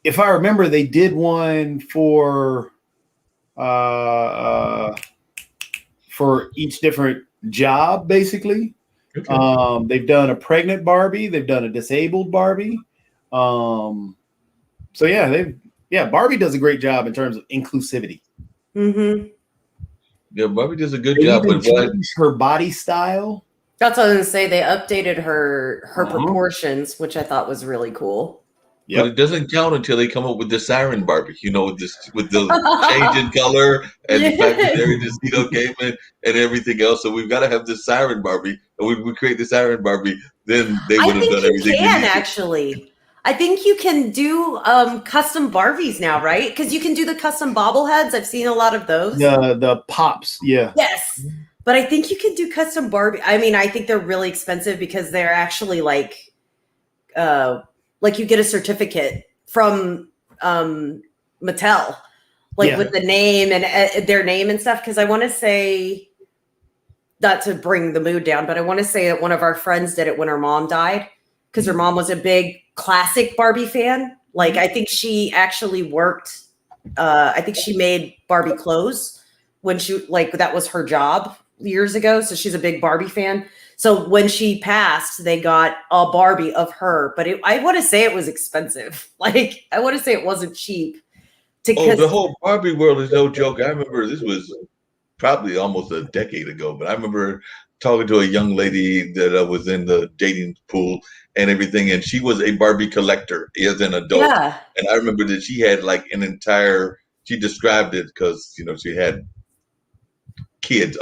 if I remember, they did one for each different job, basically. Okay. They've done a pregnant Barbie, they've done a disabled Barbie. So Barbie does a great job in terms of inclusivity. Mm-hmm. Yeah, Barbie does a good job with her body style. That's what I was gonna say. They updated her proportions, which I thought was really cool. Yeah, but it doesn't count until they come up with the siren Barbie. With the change in color and the fact that they're in this game and everything else. So we've got to have this siren Barbie, and we create the siren Barbie. Then they would have done everything. Actually. I think you can do custom Barbies now, right? Because you can do the custom bobbleheads. I've seen a lot of those. The pops, yeah. Yes, but I think you can do custom Barbie. I mean, I think they're really expensive because they're actually like you get a certificate from Mattel, with the name and their name and stuff. Because I want to say, not to bring the mood down, but I want to say that one of our friends did it when her mom died. Because her mom was a big classic Barbie fan. Like, I think she actually worked. I think she made Barbie clothes when that was her job years ago. So she's a big Barbie fan. So when she passed, they got a Barbie of her. But I want to say it was expensive. Like, I want to say it wasn't cheap. The whole Barbie world is no joke. I remember this was probably almost a decade ago, but I remember talking to a young lady that was in the dating pool and everything, and she was a Barbie collector as an adult. Yeah. And I remember that she had like she described it because, she had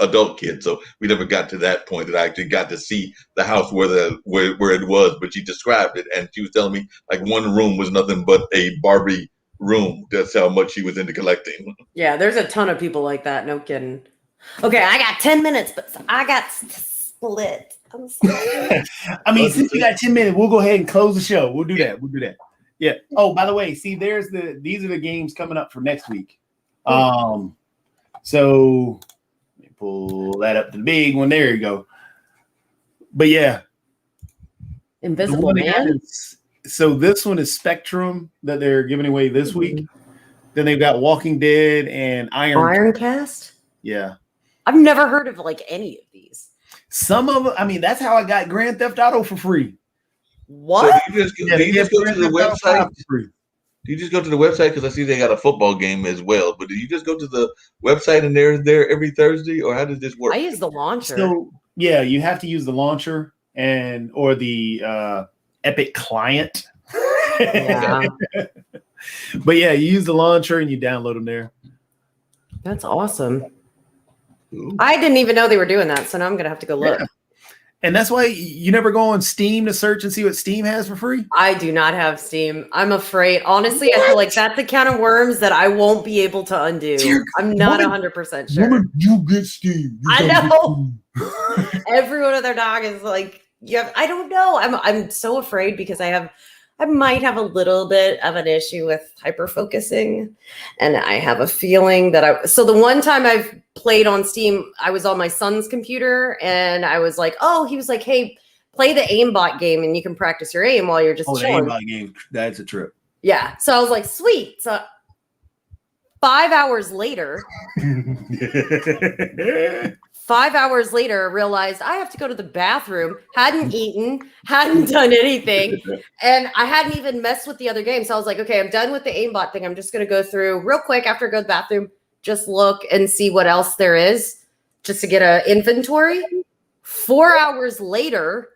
adult kids. So we never got to that point that I actually got to see the house where it was, but she described it. And she was telling me like one room was nothing but a Barbie room. That's how much she was into collecting. Yeah, there's a ton of people like that. No kidding. Okay, I got 10 minutes, but I got split. I'm sorry. I mean, since we got 10 minutes, we'll go ahead and close the show. We'll do that. Yeah. Oh, by the way, see, these are the games coming up for next week. So let me pull that up to the big one. There you go. But yeah. Invisible Man. So this one is Spectrum that they're giving away this week. Then they've got Walking Dead and Ironcast. Yeah. I've never heard of any of these. Some of them, I mean, that's how I got Grand Theft Auto for free. What? So you just go to the website. Do you just go to the website? Because I see they got a football game as well. But do you just go to the website and they're there every Thursday, or how does this work? I use the launcher. So yeah, you have to use the launcher or the Epic client. Yeah. But yeah, you use the launcher and you download them there. That's awesome. Ooh. I didn't even know they were doing that, so now I'm gonna have to go look. Yeah. And that's why you never go on Steam to search and see what Steam has for free. I do not have Steam. I'm afraid. Honestly, I feel like that's the can of worms that I won't be able to undo. I'm not 100% sure. Woman, you get Steam. I know. Everyone with their dog is like, yeah. I don't know. I'm so afraid because I might have a little bit of an issue with hyper focusing, and I have a feeling that so the one time I've played on Steam, I was on my son's computer, and I was like, he was like, hey, play the aimbot game, and you can practice your aim while you're just chilling. The aimbot game, that's a trip. Yeah. So I was like, sweet. So 5 hours later, 5 hours later, realized I have to go to the bathroom, hadn't eaten, hadn't done anything, and I hadn't even messed with the other game. So I was like, okay, I'm done with the aimbot thing. I'm just going to go through real quick after I go to the bathroom, just look and see what else there is, just to get an inventory. 4 hours later.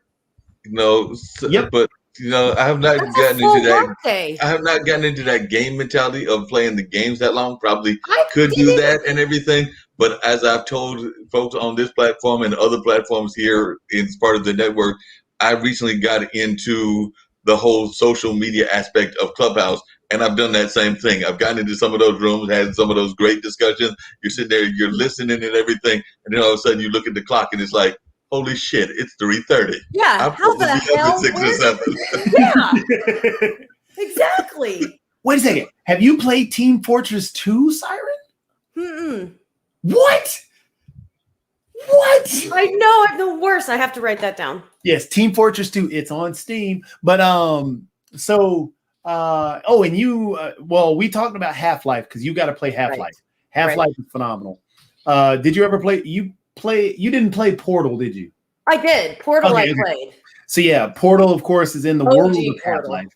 But I have not gotten into that. Workday. I have not gotten into that game mentality of playing the games that long. Probably I could do didn't. that and everything. But as I've told folks on this platform and other platforms here as part of the network, I recently got into the whole social media aspect of Clubhouse, and I've done that same thing. I've gotten into some of those rooms, had some of those great discussions. You're sitting there, you're listening and everything, and then all of a sudden you look at the clock and it's like, holy shit, it's 3:30. Yeah, I'm how supposed to the be up hell? at 6 or 7. Yeah, exactly. Wait a second. Have you played Team Fortress 2, Siren? Mm-mm. What? I know, I'm the worst. I have to write that down. Yes, Team Fortress 2. It's on Steam. But and you we talked about Half-Life because you got to play Half-Life. Right. Half-Life is phenomenal. Did you ever play? You didn't play Portal, did you? I did. Portal Okay. I played. So yeah, Portal, of course, is in the OG world of Portal. Half-Life.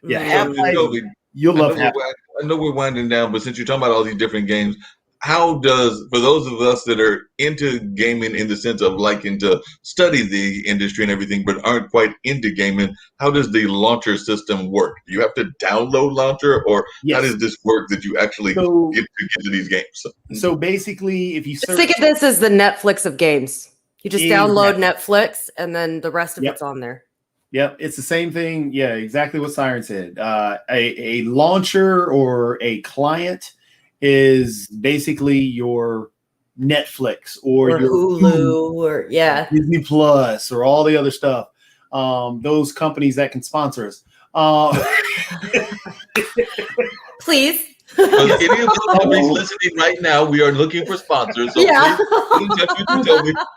Yeah, Mhm. Half-Life. Joey, You'll I love know, Half-Life. I know we're winding down, but since you're talking about all these different games, how does, for those of us that are into gaming in the sense of liking to study the industry and everything, but aren't quite into gaming, how does the launcher system work? Do you have to download launcher, or how does this work that you actually get to these games? So basically, if you Just think of this as the Netflix of games. You just download Netflix, and then the rest of it's on there. Yep, it's the same thing. Yeah, exactly what Siren said. A launcher or a client is basically your Netflix or your Hulu or Disney Plus or all the other stuff. Those companies that can sponsor us. Please. Any of the companies listening right now, we are looking for sponsors. So please get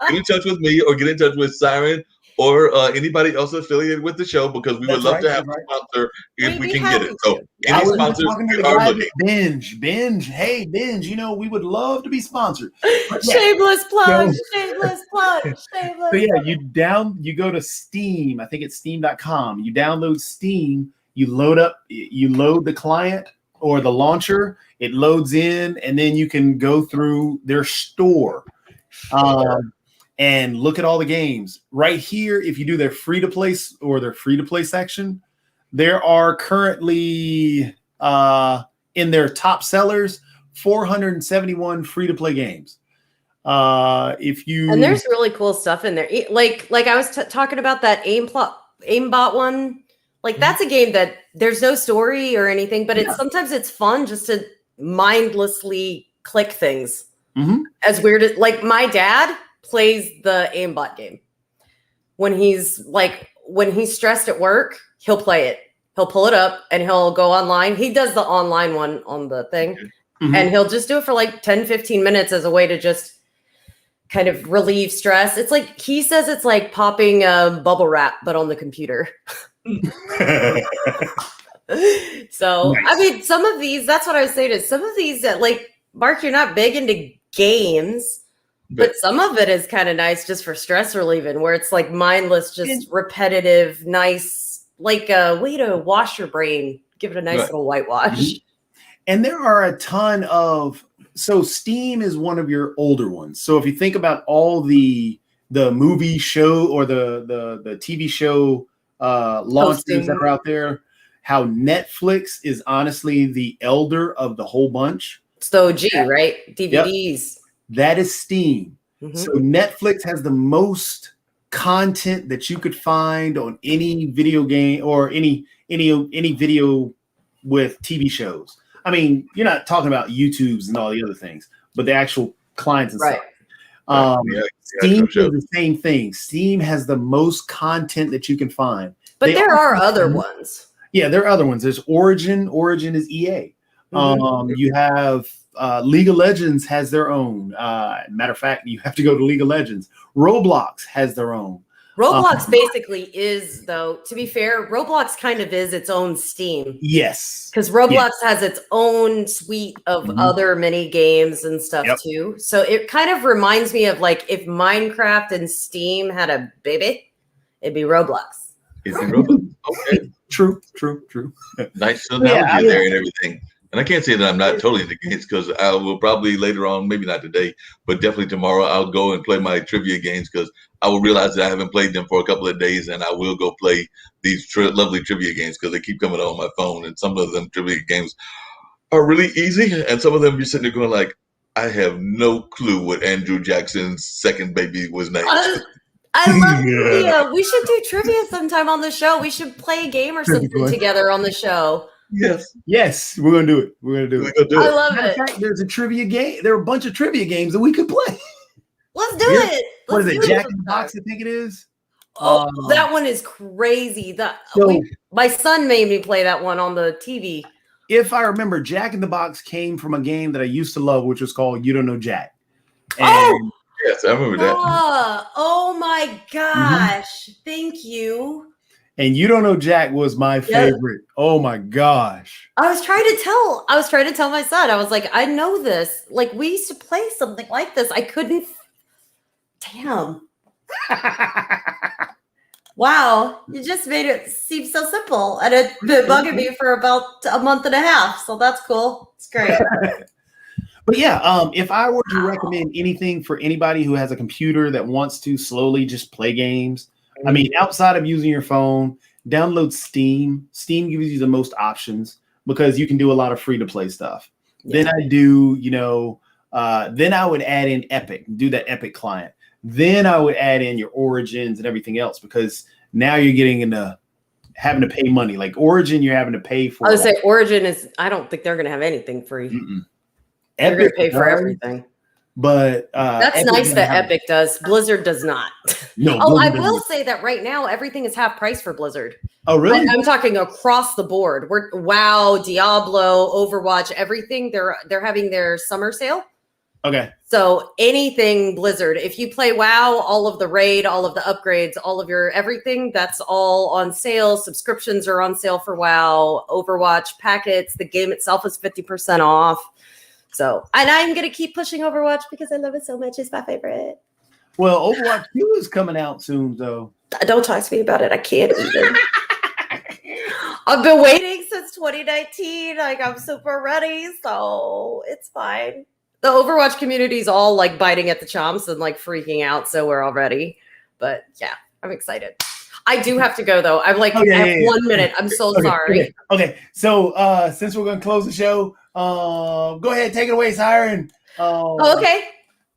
in touch with me, or get in touch with Siren or anybody else affiliated with the show, because we would love to have a sponsor if we can get it. So any sponsors, we are looking. Binge. Hey, Binge, we would love to be sponsored. Shameless plug. Shameless plug. Shameless. So yeah, you go to Steam. I think it's steam.com. You download Steam, you load the client or the launcher, it loads in, and then you can go through their store and look at all the games. Right here, if you do their free-to-play section, there are currently in their top sellers 471 free-to-play games. And there's really cool stuff in there. Like I was talking about that aimbot one. Like that's a game that there's no story or anything, but sometimes it's fun just to mindlessly click things. Mm-hmm. As weird as, like, my dad plays the aimbot game. When he's stressed at work, he'll play it. He'll pull it up and he'll go online. He does the online one on the thing. Mm-hmm. And he'll just do it for like 10, 15 minutes as a way to just kind of relieve stress. It's like, he says it's like popping a bubble wrap, but on the computer. So, nice. I mean, some of these, that's what I was saying, is some of these that, like, Mark, you're not big into games, but some of it is kind of nice just for stress relieving, where it's like mindless, just repetitive, nice, like a way to wash your brain give it a nice Right. little whitewash. Mhm. And there are a ton of, so Steam is one of your older ones. So if you think about all the movie show or the TV show launches Hosting. that are out there, how Netflix is honestly the elder of the whole bunch. It's the OG, right? DVDs. That is Steam. Mhm. So Netflix has the most content that you could find on any video game or any video with TV shows. I mean, you're not talking about YouTubes and all the other things, but the actual clients and Right. stuff. Yeah, Steam actual is the same thing. Steam has the most content that you can find. But They there also- are other ones. Yeah, there are other ones. There's Origin. Origin is EA. Mhm. You have League of Legends has their own. Matter of fact, you have to go to League of Legends. Roblox has their own. Roblox basically is, though, to be fair, Roblox kind of is its own Steam. Yes. Because Roblox has its own suite of Mhm. other mini games and stuff Yep. too. So it kind of reminds me of like if Minecraft and Steam had a baby, it'd be Roblox. Is it Roblox? Okay. True. Nice Yeah, analogy there and everything. And I can't say that I'm not totally against because I will probably later on, maybe not today, but definitely tomorrow, I'll go and play my trivia games because I will realize that I haven't played them for a couple of days, and I will go play these lovely trivia games because they keep coming on my phone, and some of them trivia games are really easy, and some of them you're sitting there going like, I have no clue what Andrew Jackson's second baby was named. I love Yeah. trivia. We should do trivia sometime on the show. We should play a game or That'd be something fun. together on the show. Yes, we're gonna do it. We're gonna do We're it. gonna do I it. love Matter of it. fact, there's a trivia game. There are a bunch of trivia games that we could play. Let's do Yeah. it. What is Let's it? do Jack in the sometime. Box, I think it is. Oh, that one is crazy. So My son made me play that one on the TV. if I remember, Jack in the Box came from a game that I used to love, which was called You Don't Know Jack. Oh! And Yes, I remember that. Oh my gosh. Thank you. and You Don't Know Jack was my favorite. Oh my gosh. I was trying to tell my son. I was like, I know this. Like we used to play something like this. I couldn't. Damn. Wow. You just made it seem so simple. And it's been bugging me for about a month and a half. So that's cool. It's great. But yeah, if I were to recommend anything for anybody who has a computer that wants to slowly just play games, I mean, outside of using your phone, download Steam. Steam gives you the most options because you can do a lot of free to play stuff. Yeah. Then I do, then I would add in Epic, do that Epic client. Then I would add in your Origins and everything else because now you're getting into having to pay money. Like Origin, you're having to pay for. I would say Origin is, I don't think they're going to have anything free. Mm-mm. They're going to pay Epic for does, everything. But That's Epic nice doesn't that have- Epic does. Blizzard does not. No. Oh, I Blizzard will doesn't. say that right now, everything is half price for Blizzard. Oh, really? I'm talking across the board. WoW, Diablo, Overwatch, everything. They're having their summer sale. Okay. So anything Blizzard, if you play WoW, all of the raid, all of the upgrades, all of your everything, that's all on sale. Subscriptions are on sale for WoW, Overwatch packets. The game itself is 50% off. So, and I'm going to keep pushing Overwatch because I love it so much. It's my favorite. Well, Overwatch 2 is coming out soon, though. Don't talk to me about it. I can't even. I've been waiting since 2019. Like, I'm super ready. So it's fine. The Overwatch community is all like biting at the chomps and like freaking out. So we're all ready. But yeah, I'm excited. I do have to go though. I'm like, Okay, I have yeah. 1 minute. I'm so Okay, sorry. Okay. So since we're gonna close the show, go ahead, take it away, Siren. Oh, okay.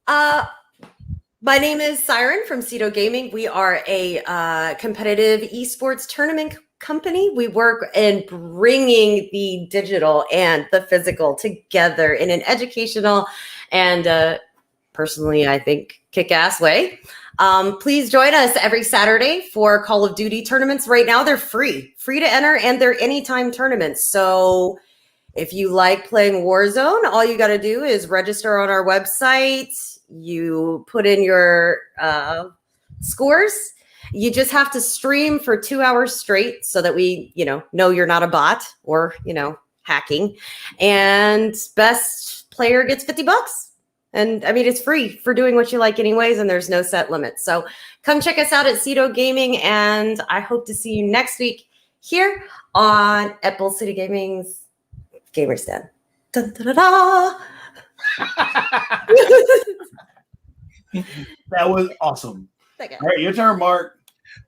My name is Siren from Cedo Gaming. We are a competitive esports tournament company. We work in bringing the digital and the physical together in an educational and personally, I think, kick-ass way. Please join us every Saturday for Call of Duty tournaments. Right now, they're free to enter, and they're anytime tournaments. So if you like playing Warzone, all you got to do is register on our website. You put in your scores. You just have to stream for 2 hours straight so that we, know you're not a bot or, hacking. And best player gets $50. And I mean, it's free for doing what you like anyways, and there's no set limit. So come check us out at Cedo Gaming, and I hope to see you next week here on Apple City Gaming's Gamers Den. Dun, da, da, da. That was awesome. Okay. All right, your turn, Mark.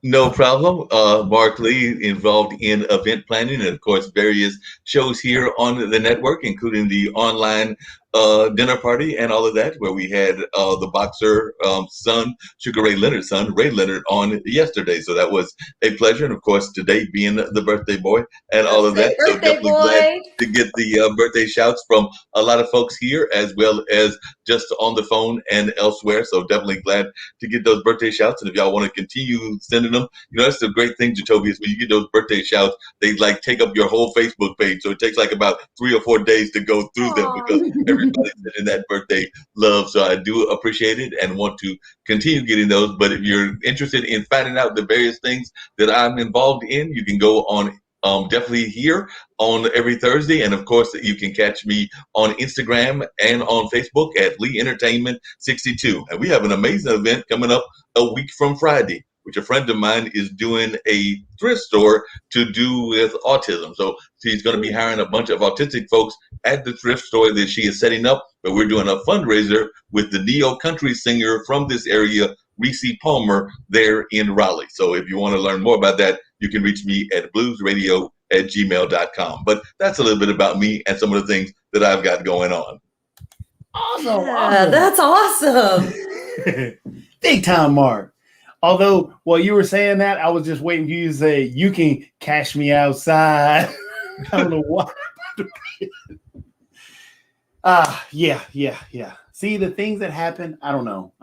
No problem. Mark Lee, involved in event planning and, of course, various shows here on the network, including the online dinner party and all of that, where we had the boxer son, Sugar Ray Leonard's son, Ray Leonard, on yesterday. So that was a pleasure. And, of course, today being the birthday boy and all of that. So Birthday definitely boy. glad to get the birthday shouts from a lot of folks here, as well as just on the phone and elsewhere. So definitely glad to get those birthday shouts. And if y'all want to continue sending them, that's the great thing, Jacoby, is when you get those birthday shouts, they like take up your whole Facebook page. So it takes like about 3 or 4 days to go through them because everybody's sending that birthday love. So I do appreciate it and want to continue getting those. But if you're interested in finding out the various things that I'm involved in, you can go on definitely here on every Thursday. And of course, you can catch me on Instagram and on Facebook at Lee Entertainment 62. And we have an amazing event coming up a week from Friday, which a friend of mine is doing a thrift store to do with autism. So she's going to be hiring a bunch of autistic folks at the thrift store that she is setting up. But we're doing a fundraiser with the neo country singer from this area, Reese Palmer, there in Raleigh. So if you want to learn more about that, you can reach me at bluesradio@gmail.com. But that's a little bit about me and some of the things that I've got going on. Awesome. That's awesome. Big time, Mark. Although, while you were saying that, I was just waiting for you to say, you can cash me outside. I don't know why. Yeah. See, the things that happen, I don't know.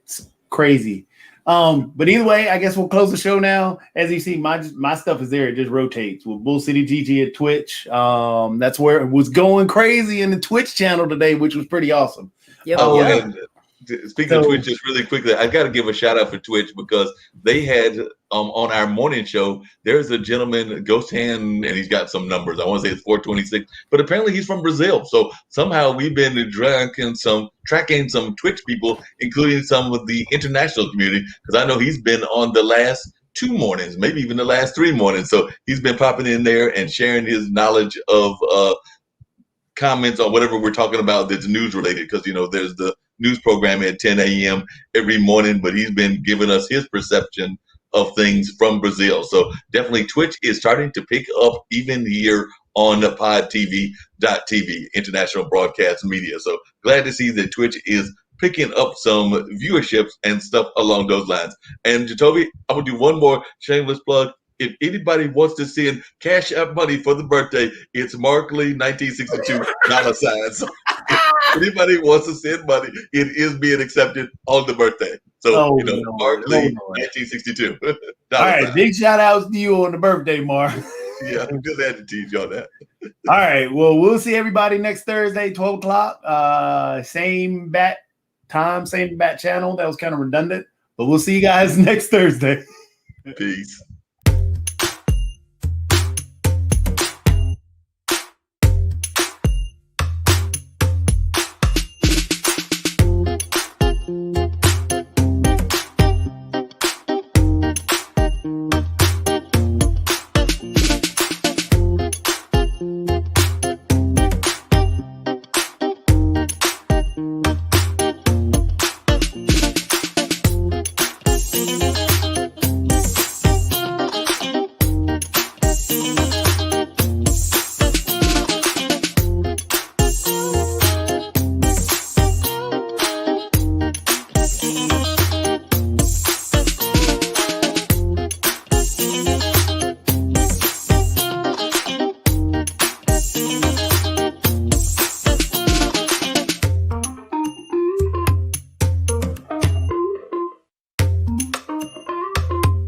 It's crazy. But either way, I guess we'll close the show now. As you see, my stuff is there. It just rotates with Bull City GG at Twitch. That's where it was going crazy in the Twitch channel today, which was pretty awesome. Yep. And speaking of Twitch, just really quickly, I got to give a shout out for Twitch because they had on our morning show, there's a gentleman, Ghost Hand, and he's got some numbers. I want to say it's 426, but apparently he's from Brazil. So somehow we've been tracking some Twitch people, including some of the international community, because I know he's been on the last 2 mornings, maybe even the last 3 mornings. So he's been popping in there and sharing his knowledge of comments on whatever we're talking about that's news related, because there's the news program at 10 a.m. every morning, but he's been giving us his perception of things from Brazil. So definitely Twitch is starting to pick up even here on the podtv.tv, international broadcast media. So glad to see that Twitch is picking up some viewerships and stuff along those lines. And Jacoby, I'm gonna do one more shameless plug. If anybody wants to send Cash App money for the birthday, it's Mark Lee 1962 $ So if anybody wants to send money, it is being accepted on the birthday. So Mark Lee 1962 $. All right, big shout outs to you on the birthday, Mark. Yeah, I'm good at to teach y'all that. All right, well, we'll see everybody next Thursday, 12 o'clock. Same bat time, same bat channel. That was kind of redundant, but we'll see you guys next Thursday. Peace.